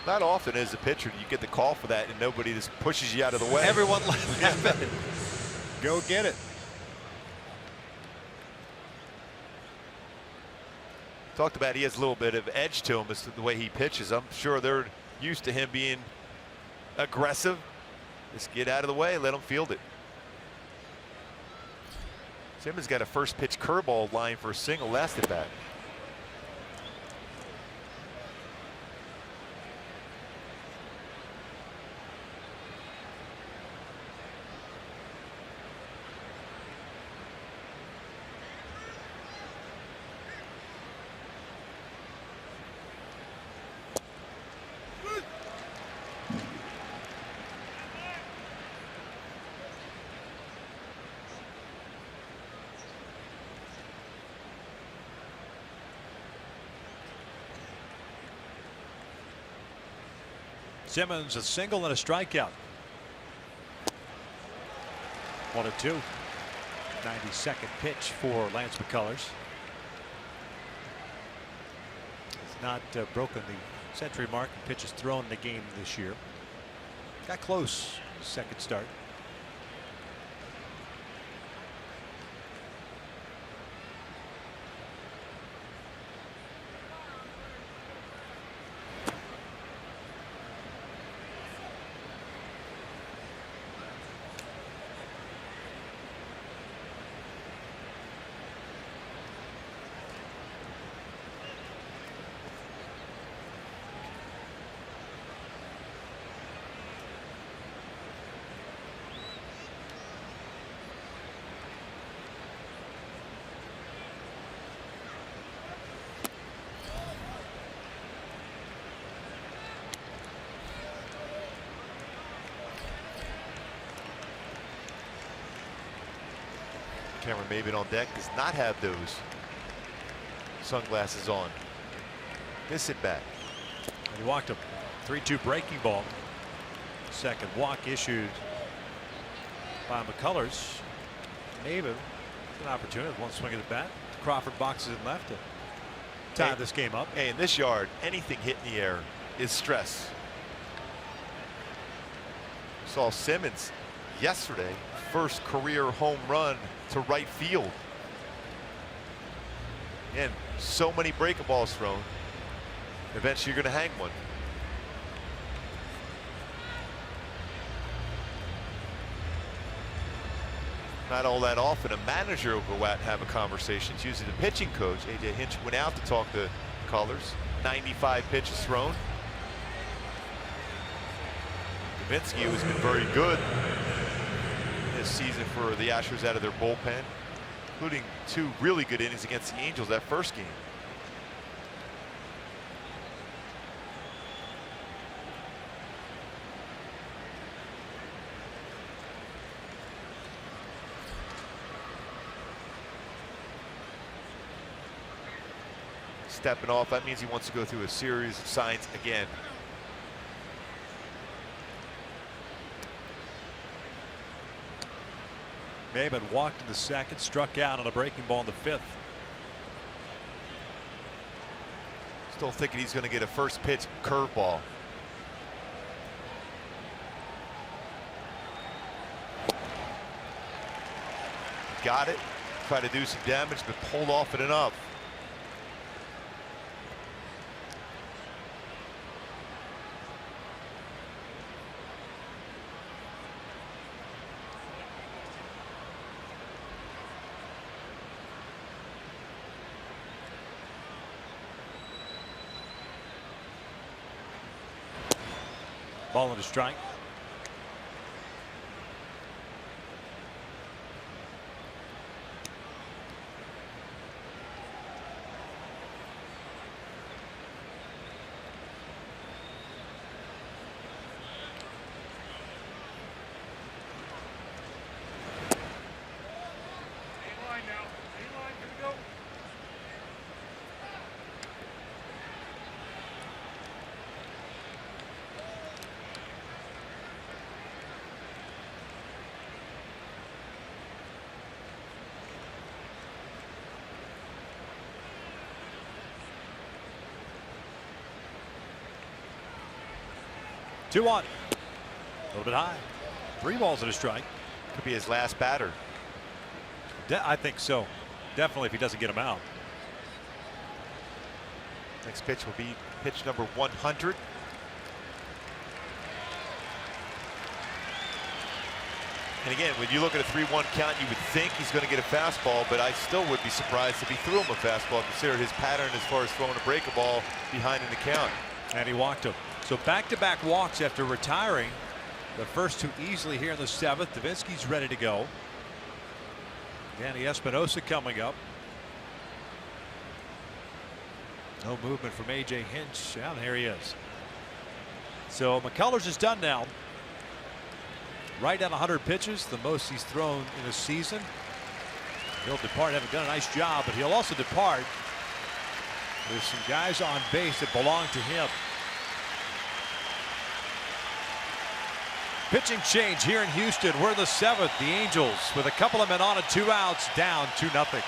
Not often as a pitcher you get the call for that and nobody just pushes you out of the way. Everyone laughing. Go get it. Talked about he has a little bit of edge to him as to the way he pitches. I'm sure they're used to him being aggressive. Just get out of the way, let him field it. Simmons got a first pitch curveball line for a single last at bat. Simmons a single and a strikeout. 1-2. 92nd pitch for Lance McCullers. He's not broken the century mark in pitches thrown in the game this year. Got close. Second start. Cameron Maybin on deck does not have those sunglasses on. This at bat. He walked a 3-2 breaking ball. Second walk issued by McCullers. Maybin, an opportunity, one swing of the bat. Crawford boxes it left to tie this game up. Hey, in this yard, anything hit in the air is stress. Saw Simmons yesterday, first career home run to right field. And so many breaking balls thrown. Eventually you're going to hang one. Not all that often a manager will go out and have a conversation. It's usually the pitching coach. AJ Hinch went out to talk to Colors. 95 pitches thrown. Davinsky, who's been very good this season for the Astros out of their bullpen, including 2 really good innings against the Angels that first game. Stepping off, that means he wants to go through a series of signs again. Maybin walked in the second, struck out on a breaking ball in the 5th. Still thinking he's going to get a first pitch curveball. Got it. Tried to do some damage, but pulled off it enough. Ball and a strike. Two on. A little bit high. 3 balls and a strike. Could be his last batter. I think so. Definitely if he doesn't get him out. Next pitch will be pitch number 100. And again, when you look at a 3-1 count, you would think he's going to get a fastball, but I still would be surprised if he threw him a fastball, consider his pattern as far as throwing a breaking ball behind in the count. And he walked him. So back-to-back walks after retiring. The first 2 easily here in the 7th. Davinsky's ready to go. Danny Espinosa coming up. No movement from AJ Hinch. And here he is. So McCullers is done now. Right at 100 pitches, the most he's thrown in a season. He'll depart, having done a nice job, but he'll also depart. There's some guys on base that belong to him. Pitching change here in Houston. We're in the 7th. The Angels with a couple of men on and 2 outs, down 2-0.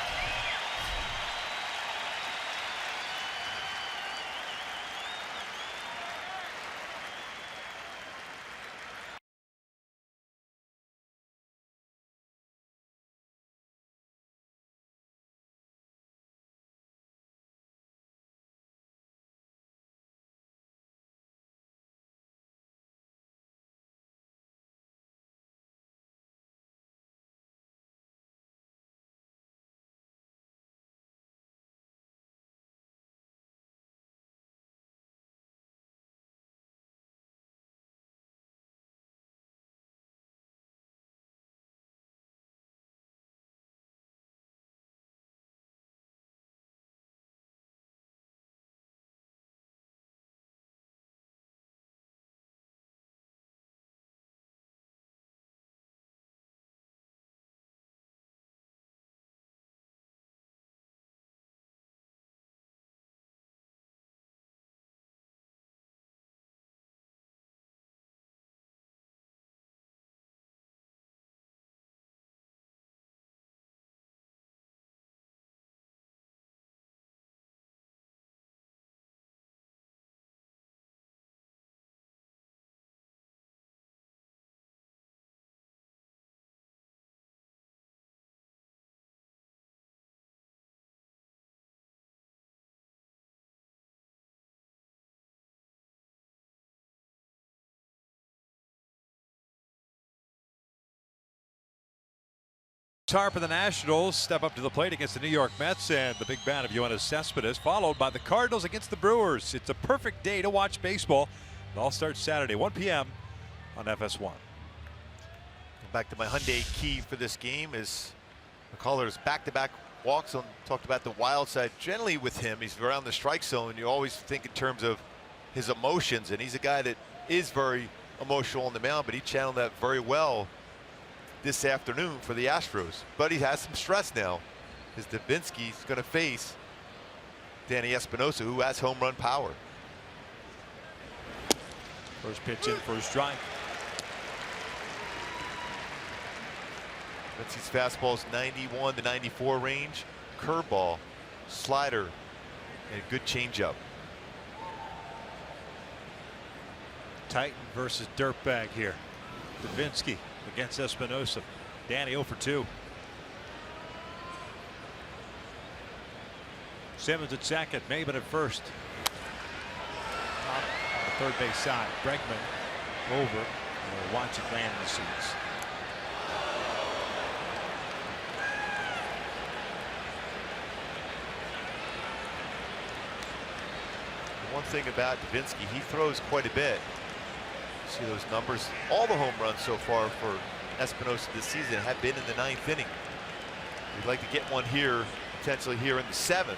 Harp of the Nationals step up to the plate against the New York Mets, and the big bat of Yoenis Cespedes, followed by the Cardinals against the Brewers. It's a perfect day to watch baseball. It all starts Saturday, 1 p.m. on FS1. Back to my Hyundai key for this game is McCullers back-to-back walks. On talked about the wild side. Generally with him, he's around the strike zone. You always think in terms of his emotions, and he's a guy that is very emotional on the mound, but he channeled that very well this afternoon for the Astros. But he has some stress now, as Davinsky's going to face Danny Espinosa, who has home run power. First pitch in for a strike. Davinsky's fastball's 91 to 94 range, curveball, slider, and a good changeup. Titan versus Dirtbag here. Davinsky against Espinosa. Danny 0 for 2. Simmons at second, Maben at first. On the third base side, Bregman over. We'll watch it land in the seats. One thing about Davinsky, he throws quite a bit. See those numbers? All the home runs so far for Espinosa this season have been in the 9th inning. We'd like to get one here, potentially here in the 7th.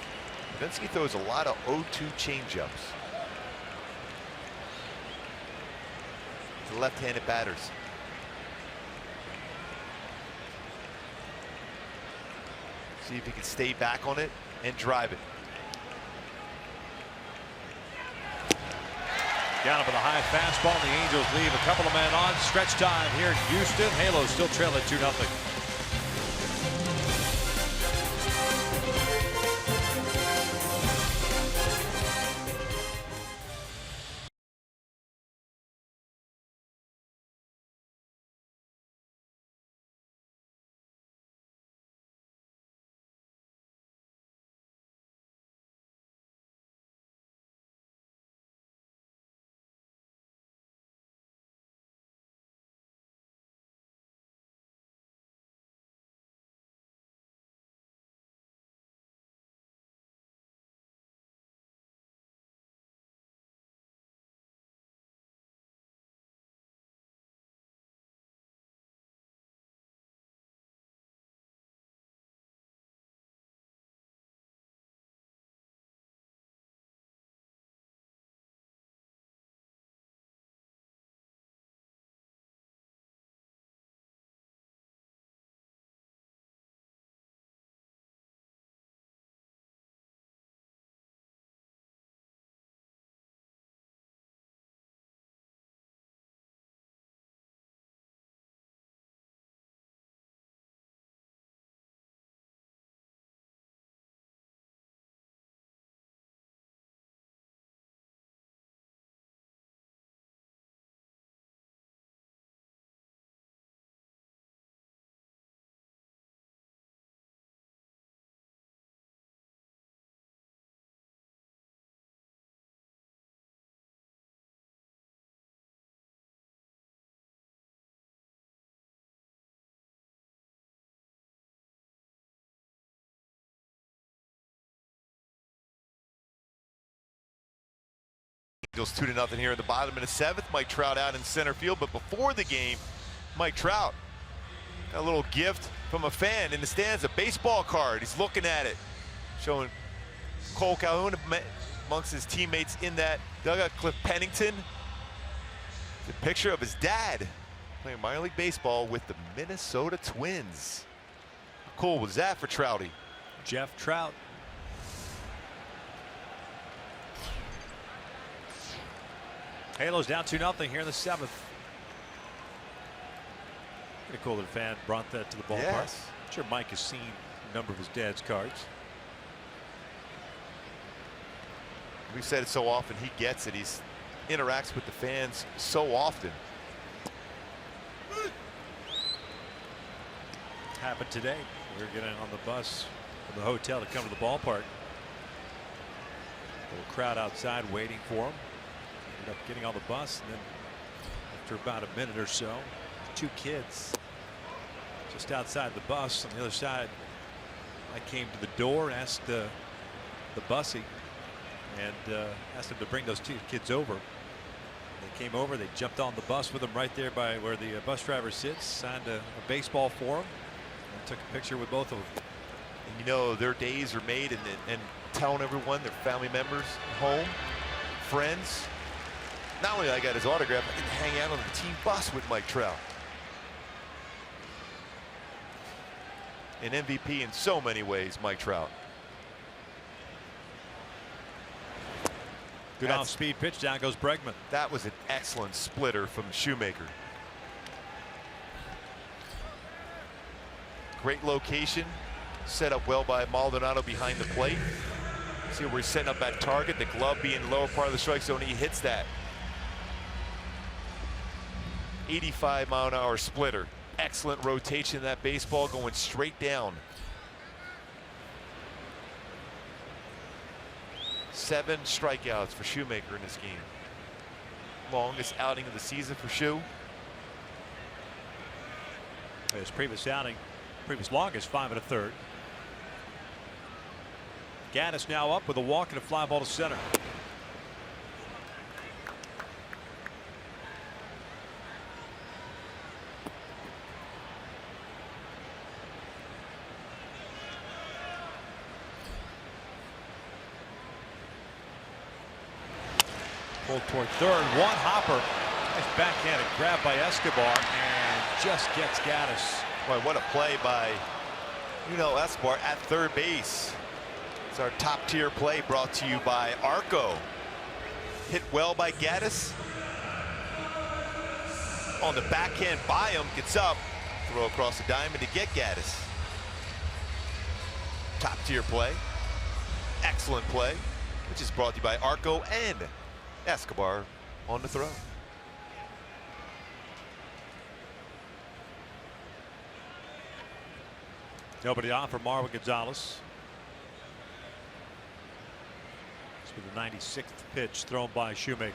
Davinsky throws a lot of 0-2 changeups to left-handed batters. See if he can stay back on it and drive it. Down with a high fastball, and the Angels leave a couple of men on. Stretch time here in Houston. Halos still trailing 2-0. Angels 2-0 here in the bottom of the 7th. Mike Trout out in center field, but before the game, Mike Trout got a little gift from a fan in the stands, a baseball card. He's looking at it, showing Cole Calhoun amongst his teammates in that dugout. Cliff Pennington, the picture of his dad playing minor league baseball with the Minnesota Twins. How cool was that for Trouty? Jeff Trout. Halos down 2-0 here in the 7th. Pretty cool that a fan brought that to the ballpark. Yes. I'm sure Mike has seen a number of his dad's cards. We've said it so often, he gets it. He interacts with the fans so often. Happened today. We're getting on the bus from the hotel to come to the ballpark. Little crowd outside waiting for him. Ended up getting on the bus, and then after about a minute or so, 2 kids just outside the bus. On the other side, I came to the door and asked the bussy and asked him to bring those 2 kids over. They came over, they jumped on the bus with him right there by where the bus driver sits, signed a baseball for him, and took a picture with both of them. And you know, their days are made and telling everyone, their family members, home, friends. Not only I got his autograph, I can hang out on the team bus with Mike Trout. An MVP in so many ways, Mike Trout. Good off-speed pitch. Down goes Bregman. That was an excellent splitter from Shoemaker. Great location. Set up well by Maldonado behind the plate. See where he's setting up that target. The glove being the lower part of the strike zone. He hits that. 85-mile-an-hour splitter. Excellent rotation in that baseball, going straight down. 7 strikeouts for Shoemaker in this game. Longest outing of the season for Shoe. His previous outing, previous longest, 5 1/3. Gaddis now up with a walk and a fly ball to center. Pulled toward third. One hopper. Nice backhanded grab by Escobar and just gets Gaddis. Boy, what a play by, Escobar at third base. It's our top tier play brought to you by Arco. Hit well by Gaddis. On the backhand by him, gets up, throw across the diamond to get Gaddis. Top tier play. Excellent play, which is brought to you by Arco and Escobar on the throw. Nobody on for Marwin Gonzalez. This was the 96th pitch thrown by Shoemaker.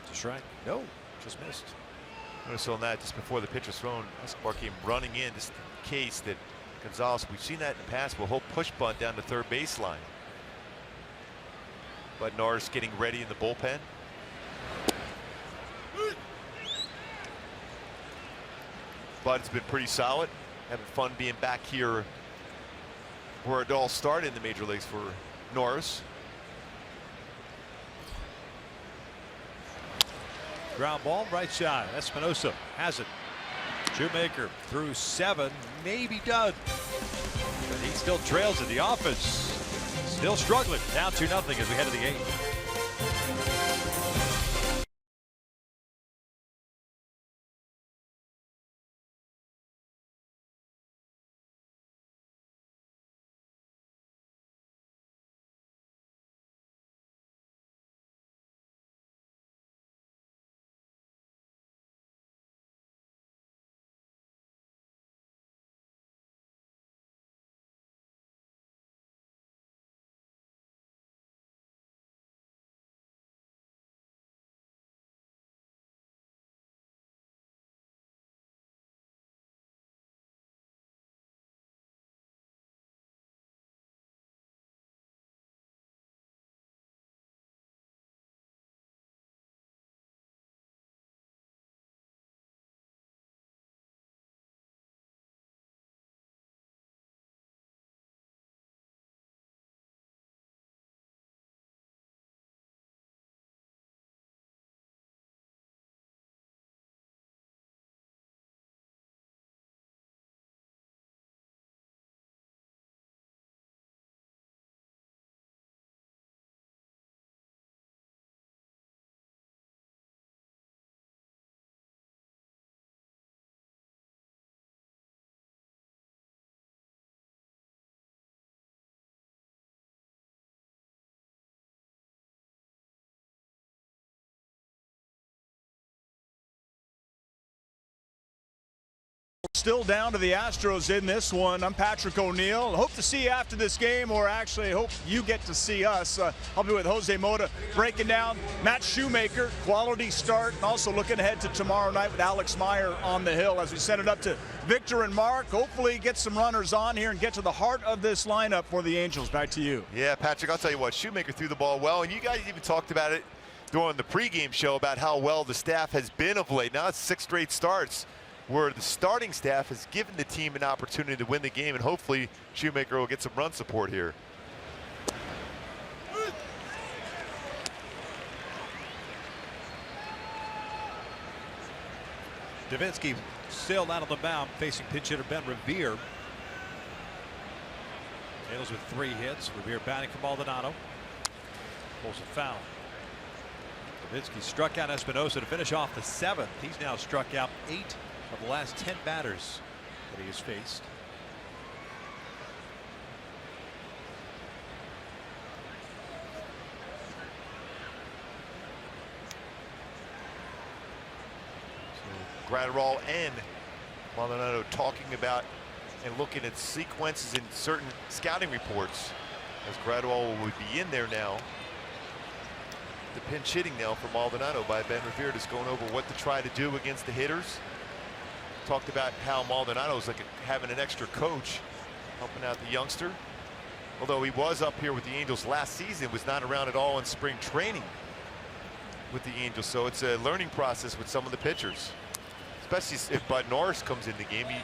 To strike. No, just missed. Notice on that, just before the pitch was thrown, Escobar came running in, just in case that Gonzalez, we've seen that in the past, will hold push bunt down the third baseline. But Norris getting ready in the bullpen. But it's been pretty solid. Having fun being back here where it all started in the major leagues for Norris. Ground ball right side. Espinosa has it. Shoemaker through 7, maybe done. But he still trails it. The offense still struggling. Down 2-0 as we head to the 8th. still down to the Astros in this one. I'm Patrick O'Neill. Hope to see you after this game, or actually hope you get to see us. I'll be with Jose Mota breaking down Matt Shoemaker, quality start, and also looking ahead to tomorrow night with Alex Meyer on the hill as we send it up to Victor and Mark. Hopefully get some runners on here and get to the heart of this lineup for the Angels. Back to you. Yeah, Patrick, I'll tell you what, Shoemaker threw the ball well, and you guys even talked about it during the pregame show about how well the staff has been of late. Now it's 6 straight starts where the starting staff has given the team an opportunity to win the game, and hopefully Shoemaker will get some run support here. Davinsky still out on the mound facing pinch hitter Ben Revere. Angels with 3 hits. Revere batting for Maldonado. Pulls a foul. Davinsky struck out Espinosa to finish off the 7th. He's now struck out 8 of the last 10 batters that he has faced. So Gratterall and Maldonado talking about and looking at sequences in certain scouting reports, as Gratterall would be in there now. The pinch hitting now for Maldonado by Ben Revere, just going over what to try to do against the hitters. Talked about how Maldonado's like having an extra coach helping out the youngster. Although he was up here with the Angels last season, was not around at all in spring training with the Angels. So it's a learning process with some of the pitchers, especially if Bud Norris comes in the game. He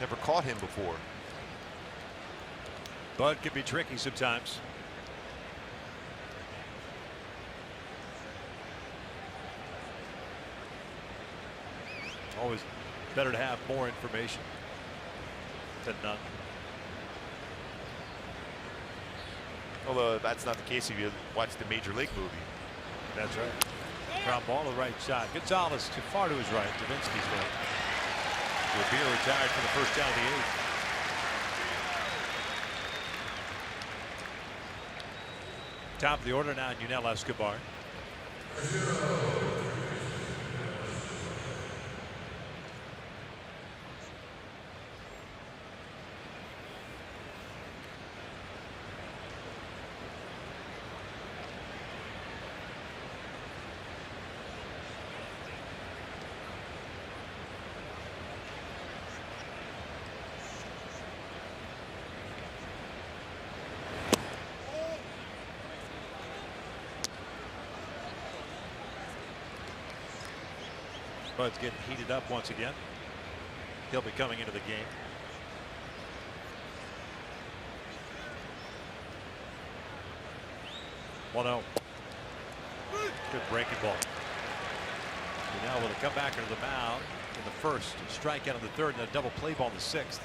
never caught him before. Bud can be tricky sometimes. Always better to have more information than none. Although that's not the case if you watch the Major League movie. That's right. Ground ball to the right side. Gonzalez too far to his right. Davinsky's right. Revere retired for the first out of the 8th. Top of the order now, Yunel Escobar. Bud's getting heated up once again. He'll be coming into the game. One-0. Good breaking ball. Now will come back into the mound in the first, strikeout in the 3rd, and a double play ball in the 6th.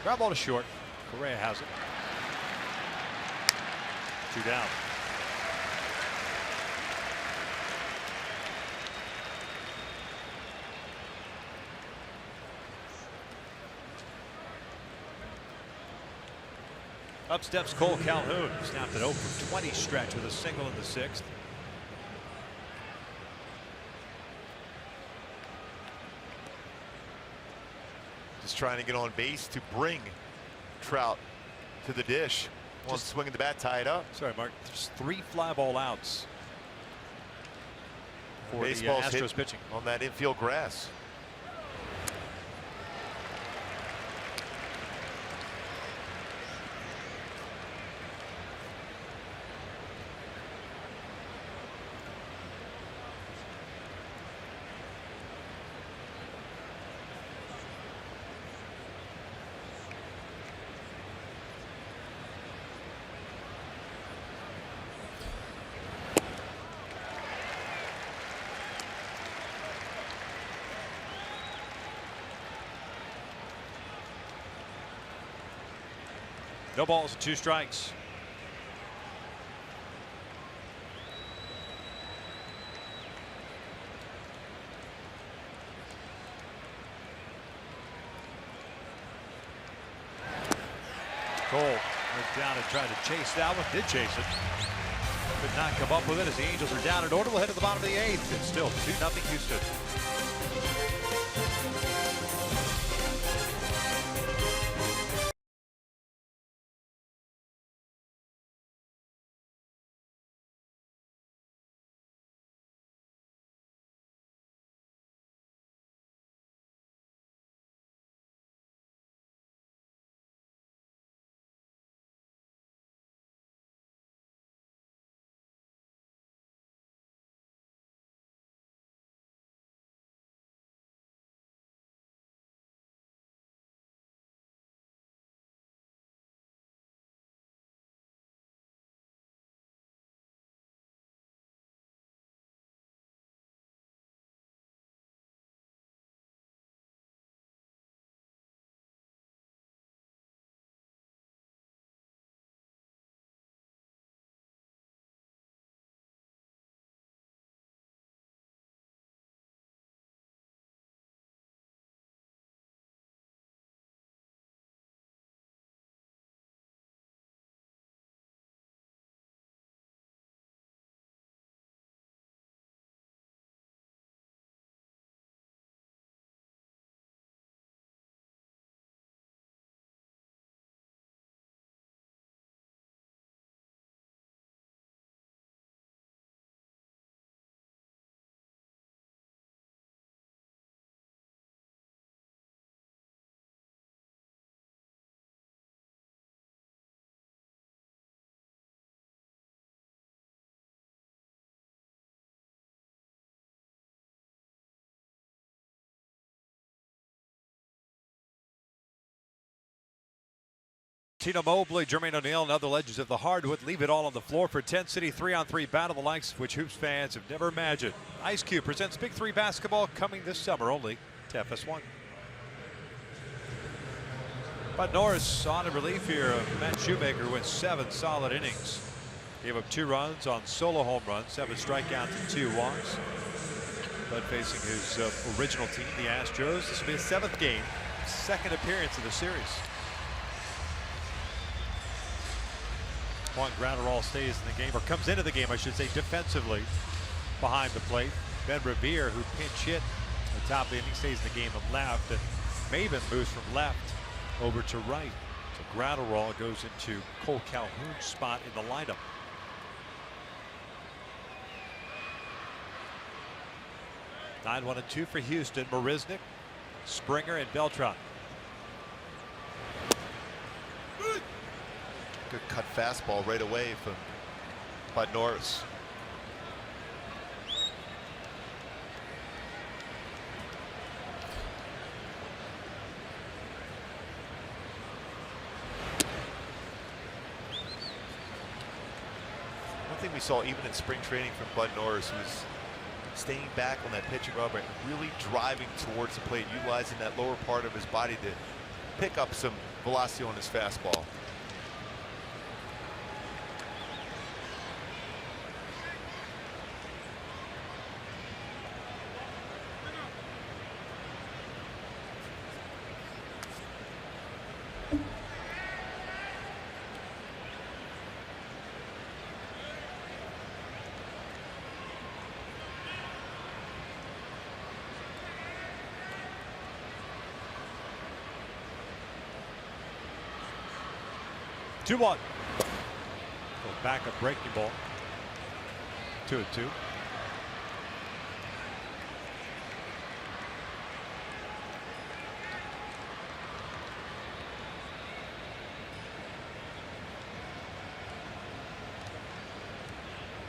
Ground ball to short. Correa has it. 2 down. Up steps Cole Calhoun. Snapped an 0 for 20 stretch with a single in the 6th. Just trying to get on base to bring Trout to the dish. One swing of the bat, tie it up. Sorry, Mark. There's 3 fly ball outs for the Baseball's Astros hit pitching on that infield grass. No balls and 2 strikes. Cole has Down and tried to chase that one. Did chase it. Could not come up with it as the Angels are down in order. We'll head to the bottom of the 8th. It's still 2-0 Houston. Tino Mobley, Jermaine O'Neal, and other legends of the hardwood leave it all on the floor for 10 City 3-on-3 battle, the likes of which Hoops fans have never imagined. Ice Cube presents Big 3 basketball coming this summer only to FS1. Bud Norris on in relief here. Matt Shoemaker went 7 solid innings. Gave up 2 runs on solo home runs, 7 strikeouts and 2 walks. Bud facing his original team, the Astros. This will be his 7th game, 2nd appearance of the series. One grounder all stays in the game, or comes into the game, I should say, defensively behind the plate. Ben Revere, who pinch hit at the top of the inning, stays in the game of left, and Maven moves from left over to right. So grounder roll goes into Cole Calhoun's spot in the lineup. Nine 1-2 for Houston. Marisnick, Springer, and Beltran. Good cut fastball right away from Bud Norris. One thing we saw even in spring training from Bud Norris was staying back on that pitching rubber and really driving towards the plate, utilizing that lower part of his body to pick up some velocity on his fastball. Two 1. Back up breaking ball. 2-2.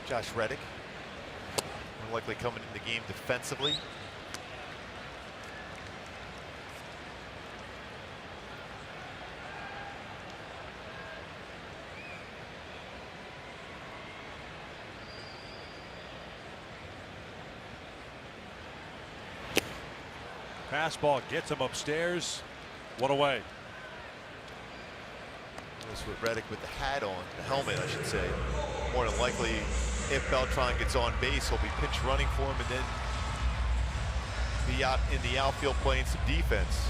Josh Reddick, more likely coming in the game defensively. Fastball gets him upstairs. 1 away. This with Reddick with the hat on, the helmet, I should say. More than likely, if Beltran gets on base, he'll be pinch running for him and then be out in the outfield playing some defense.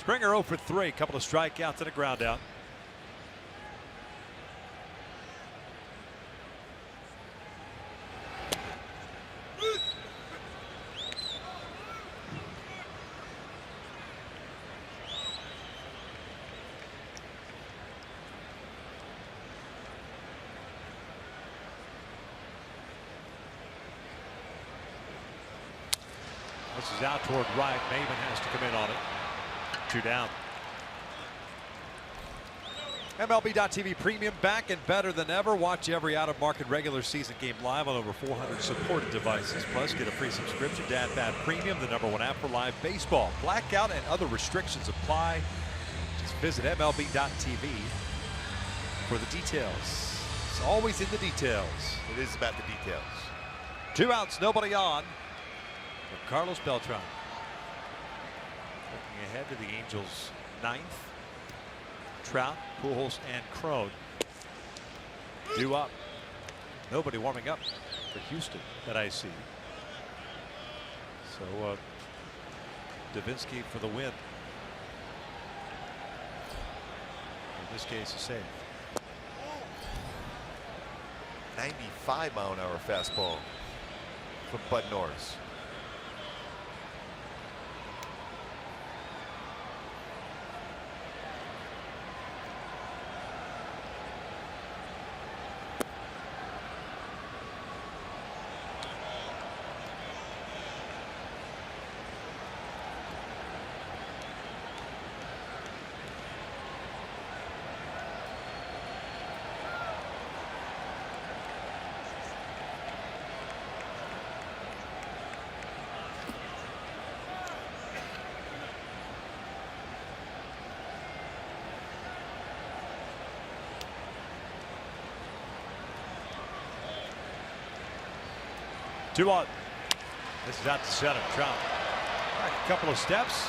Springer 0 for 3, a couple of strikeouts and a ground out. This is out toward right. Maven has to come in on it. 2 down. MLB.TV Premium back and better than ever. Watch every out-of-market regular season game live on over 400 supported devices. Plus, get a free subscription to AT Premium, the #1 app for live baseball. Blackout and other restrictions apply. Just visit MLB.TV for the details. It's always in the details. It is about the details. 2 outs, nobody on. Carlos Beltran. Looking ahead to the Angels' 9th. Trout, Pujols, and Crone due up. Nobody warming up for Houston that I see. So Davinsky for the win. In this case, a save. 95-mile-an-hour fastball from Bud Norris. Two on. This is out to center. Trout. Back a couple of steps.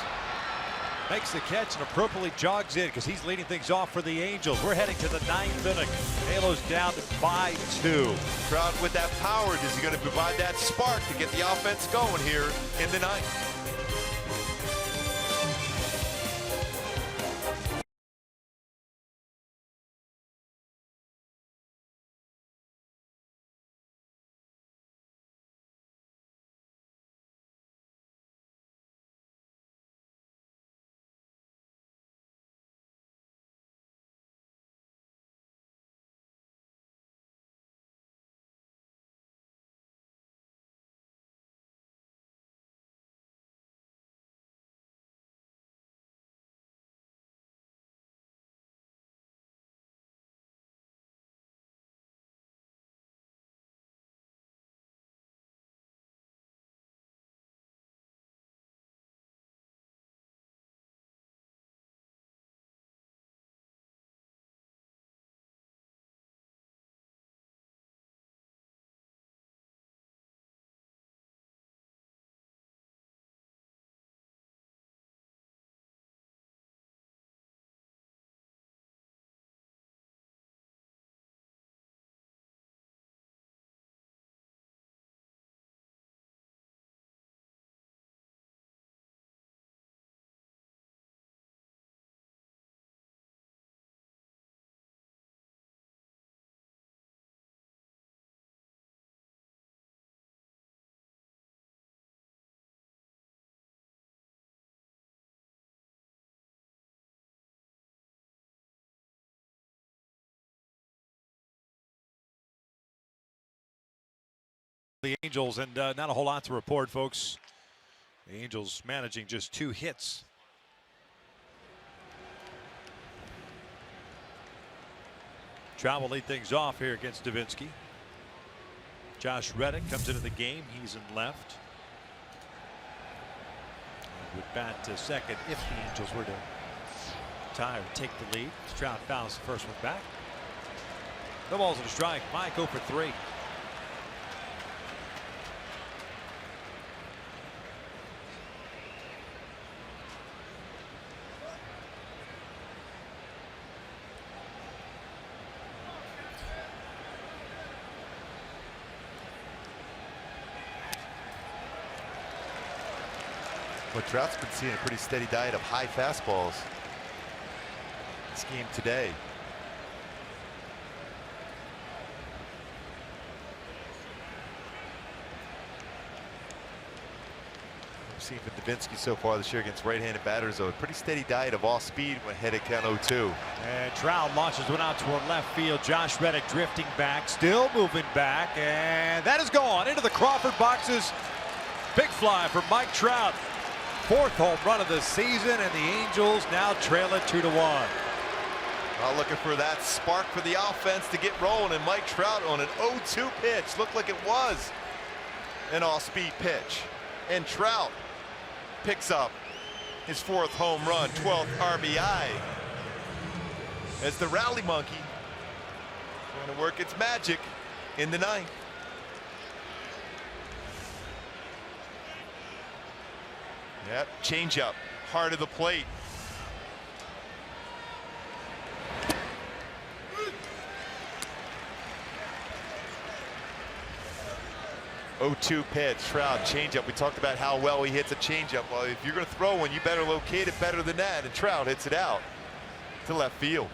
Makes the catch and appropriately jogs in because he's leading things off for the Angels. We're heading to the 9th inning. Halos down by 2. Trout with that power. Is he going to provide that spark to get the offense going here in the 9th? The Angels, and not a whole lot to report, folks. The Angels managing just 2 hits. Trout will lead things off here against Davinsky. Josh Reddick comes into the game. He's in left. And would bat to second if the Angels were to tie or take the lead. Trout fouls the first one back. No balls and a strike. Mike 0 for 3. Well, Trout's been seeing a pretty steady diet of high fastballs this game today. Seen from Davinsky so far this year against right-handed batters, though a pretty steady diet of off speed when headed count 0-2. And Trout launches one out toward left field. Josh Reddick drifting back, still moving back, and that is gone into the Crawford boxes. Big fly for Mike Trout. 4th home run of the season, and the Angels now trail it 2-1. Well, looking for that spark for the offense to get rolling, and Mike Trout on an 0-2 pitch. Looked like it was an off-speed pitch. And Trout picks up his 4th home run, 12th RBI. As the rally monkey trying to work its magic in the 9th. Yep, changeup, heart of the plate. Oh-2 pitch, Trout, changeup. We talked about how well he hits a changeup. Well, if you're going to throw one, you better locate it better than that. And Trout hits it out to left field.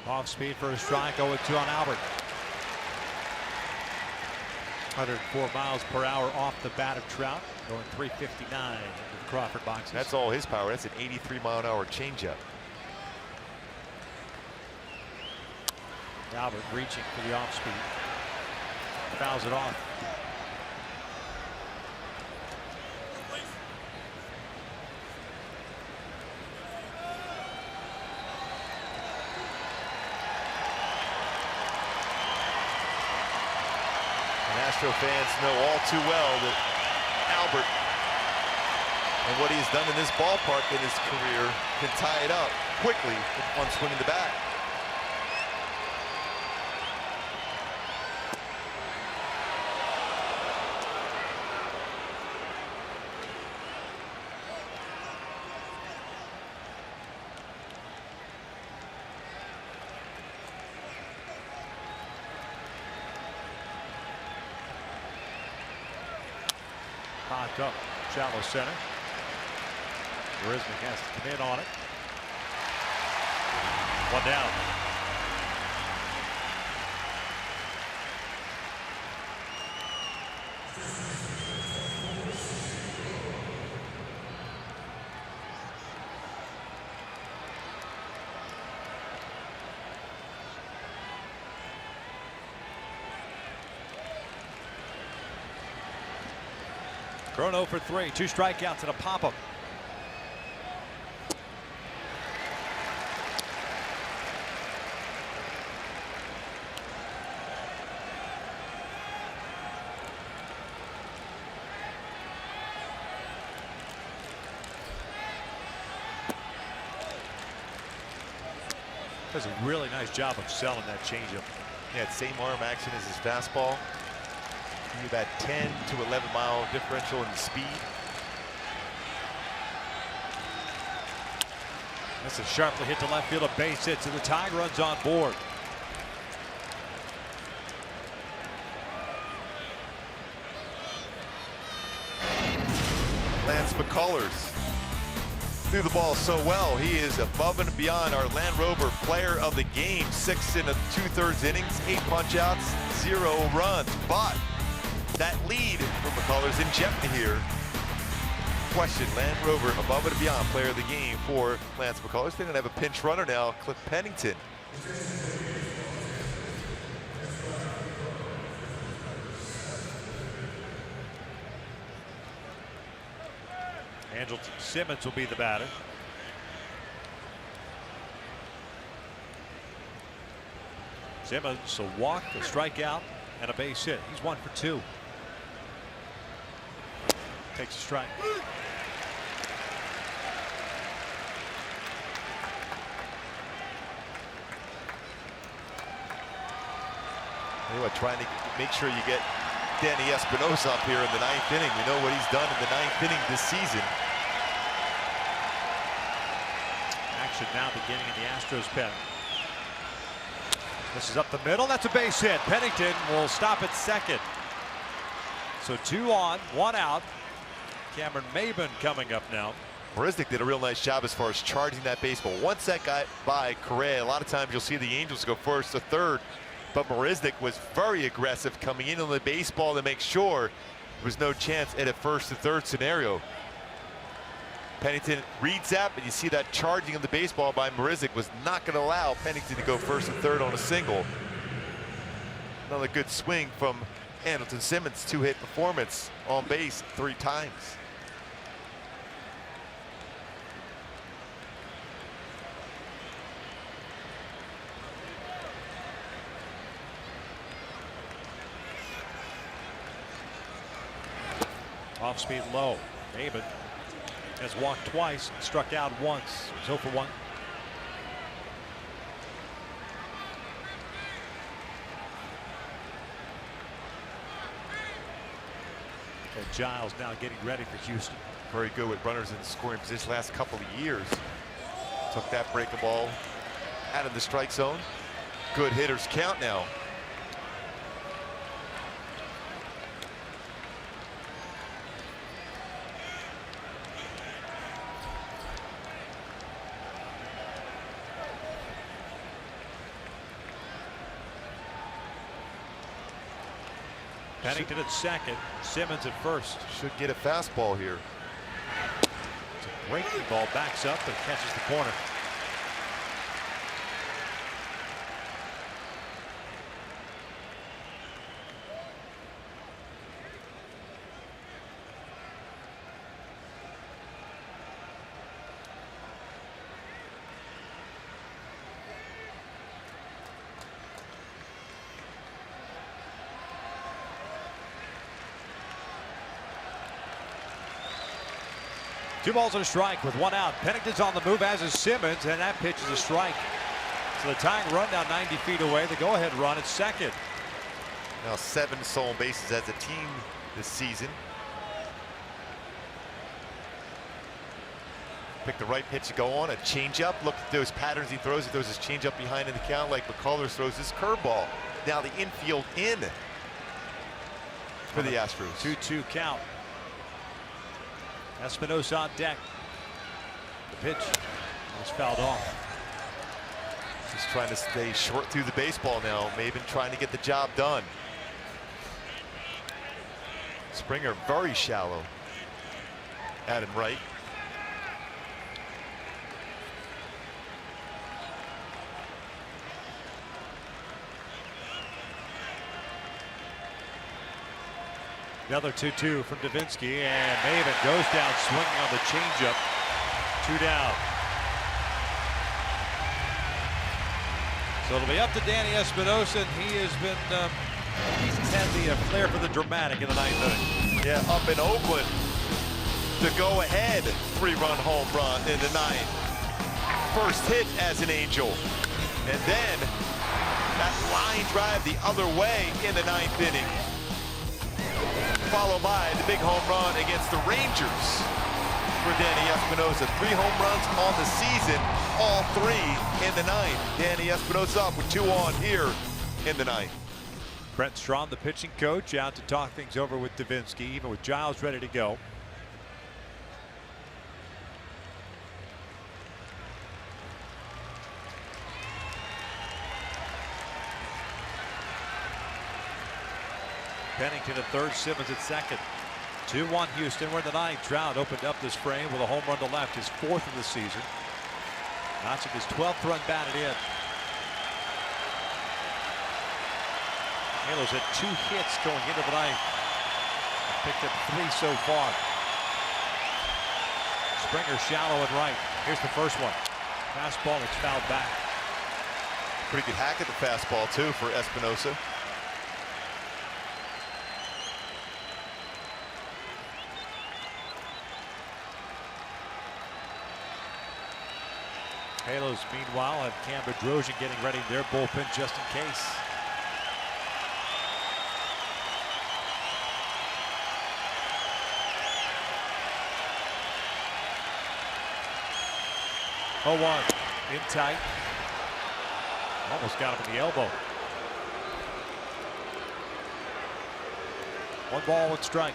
Off speed for a strike, 0-2 on Albert. 104 miles per hour off the bat of Trout, going 359 into the Crawford boxes. That's all his power. That's an 83-mile-an-hour changeup. Albert reaching for the off speed. Fouls it off. Astro fans know all too well that Albert and what he's done in this ballpark in his career can tie it up quickly with one swing in the bat. Popped up, shallow center. Marisnick has to come in on it. 1 down. Chrono for 3, 2 strikeouts and a pop-up. Does a really nice job of selling that changeup. Yeah, same arm action as his fastball. About 10 to 11 mile differential in speed. This is sharply hit to left field, a base hit, so the tie runs on board. Lance McCullers threw the ball so well. He is above and beyond our Land Rover player of the game. 6 and 2/3 innings, 8 punch outs, 0 runs. But that lead from McCullers in jeopardy here. Question, Land Rover above and beyond player of the game for Lance McCullers. They don't have a pinch runner now, Cliff Pennington. Andrelton Simmons will be the batter. Simmons a walk, a strikeout, and a base hit. He's 1 for 2. Takes a strike. Anyway, trying to make sure you get Danny Espinosa up here in the 9th inning. We know what he's done in the 9th inning this season. Action now beginning in the Astros pen. This is up the middle. That's a base hit. Pennington will stop at second. So 2 on, 1 out. Cameron Maybin coming up now. Marisnick did a real nice job as far as charging that baseball. Once that got by Correa, a lot of times you'll see the Angels go first to third, but Marisnick was very aggressive coming in on the baseball to make sure there was no chance at a first to third scenario. Pennington reads that, but you see that charging of the baseball by Marisnick was not going to allow Pennington to go first and third on a single. Another good swing from Andrelton Simmons, 2-hit performance on base 3 times. Off speed low. Maybin has walked twice, struck out once. He's 0 for 1. And Giles now getting ready for Houston. Very good with runners in scoring position last couple of years. Took that breaking ball out of the strike zone. Good hitters count now. Pennington at second, Simmons at first. Should get a fastball here. It's a breaking ball, backs up and catches the corner. Two balls and a strike with 1 out. Pennington's on the move, as is Simmons, and that pitch is a strike. So the tying run now 90 feet away. The go-ahead run at second. Now 7 stolen bases as a team this season. Pick the right pitch to go on, a changeup. Look at those patterns he throws. He throws his changeup behind in the count like McCullers throws his curveball. Now the infield in for the Astros. 2-2 count. Espinosa on deck. The pitch was fouled off. He's trying to stay short through the baseball now. Maybin trying to get the job done. Springer very shallow. Adam Wright. Another 2-2 from Davinsky, and Maybin goes down swinging on the changeup. 2 down. So it'll be up to Danny Espinosa, and he has been he's had the flair for the dramatic in the 9th inning. Yeah, up in Oakland, the go-ahead 3-run home run in the 9th. First hit as an Angel, and then that line drive the other way in the 9th inning. Followed by the big home run against the Rangers for Danny Espinosa. 3 home runs on the season, all 3 in the 9th. Danny Espinosa up with 2 on here in the 9th. Brent Strom, the pitching coach, out to talk things over with Davinsky, even with Giles ready to go. Pennington at third, Simmons at second. 2-1 Houston. We're in the 9th. Trout opened up this frame with a home run to left, his 4th of the season. Notching his 12th run batted in. Halos had 2 hits going into the 9th. Picked up 3 so far. Springer shallow and right. Here's the first one. Fastball, it's fouled back. Pretty good hack at the fastball too for Espinosa. Halos, meanwhile, have Cam Bedrosian getting ready in their bullpen just in case. Oh, 1 in tight. Almost got him in the elbow. 1 ball, 1 strike.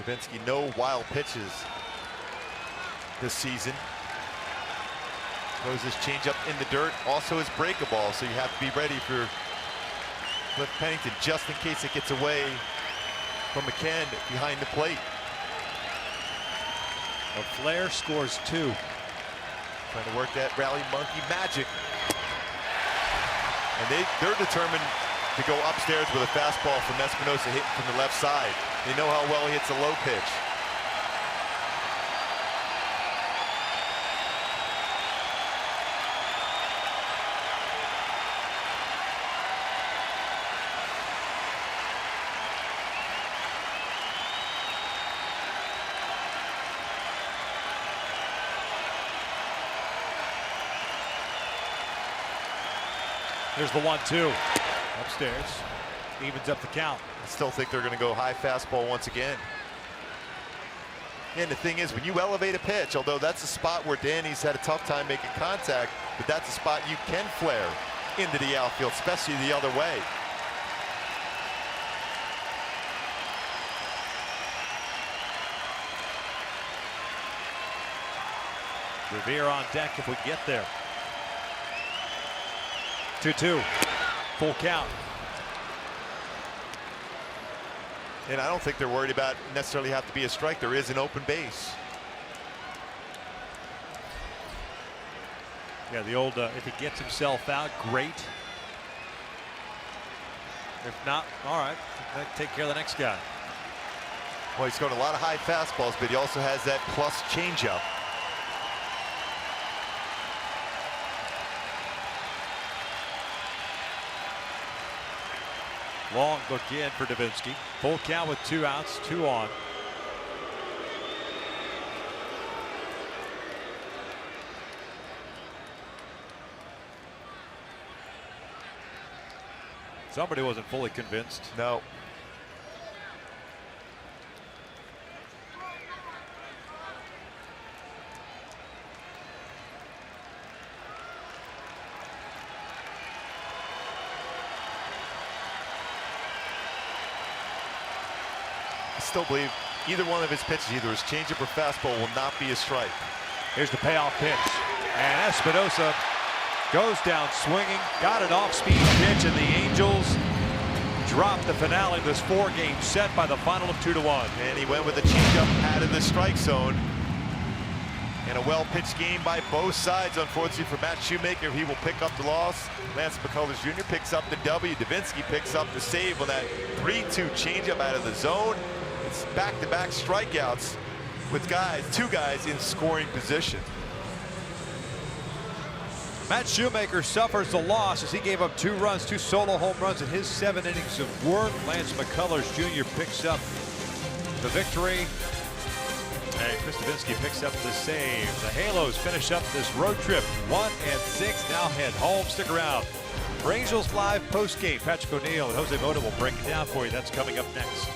Davinsky, no wild pitches this season. Throws his changeup in the dirt, also his breaker ball, so you have to be ready for Cliff Pennington just in case it gets away from McCann behind the plate. Flair scores 2. Trying to work that rally monkey magic. And they're determined to go upstairs with a fastball from Espinosa hitting from the left side. They know how well he hits a low pitch. Here's the 1-2. Upstairs. Evens up the count. I still think they're going to go high fastball once again. And the thing is, when you elevate a pitch, although that's a spot where Danny's had a tough time making contact, but that's a spot you can flare into the outfield, especially the other way. Revere on deck if we get there. 2-2. Full count. And I don't think they're worried about necessarily have to be a strike. There is an open base. Yeah, the old if he gets himself out, great. If not, all right, take care of the next guy. Well, he's got a lot of high fastballs, but he also has that plus changeup. Long look in for Davinsky. Full count with 2 outs, 2 on. Somebody wasn't fully convinced. No. I still believe either one of his pitches, either his changeup or fastball, will not be a strike. Here's the payoff pitch. And Espinosa goes down swinging, got an off-speed pitch, and the Angels drop the finale of this 4-game set by the final of 2-1. And he went with a changeup out of the strike zone. And a well-pitched game by both sides. Unfortunately for Matt Shoemaker, he will pick up the loss. Lance McCullers Jr. picks up the W. Davinsky picks up the save on that 3-2 changeup out of the zone. It's back-to-back strikeouts with two guys in scoring position. Matt Shoemaker suffers the loss as he gave up 2 runs, 2 solo home runs in his 7 innings of work. Lance McCullers Jr. picks up the victory. And Chris Davinsky picks up the save. The Halos finish up this road trip 1-6. Now head home. Stick around for Angels Live postgame. Patrick O'Neill and Jose Mota will break it down for you. That's coming up next.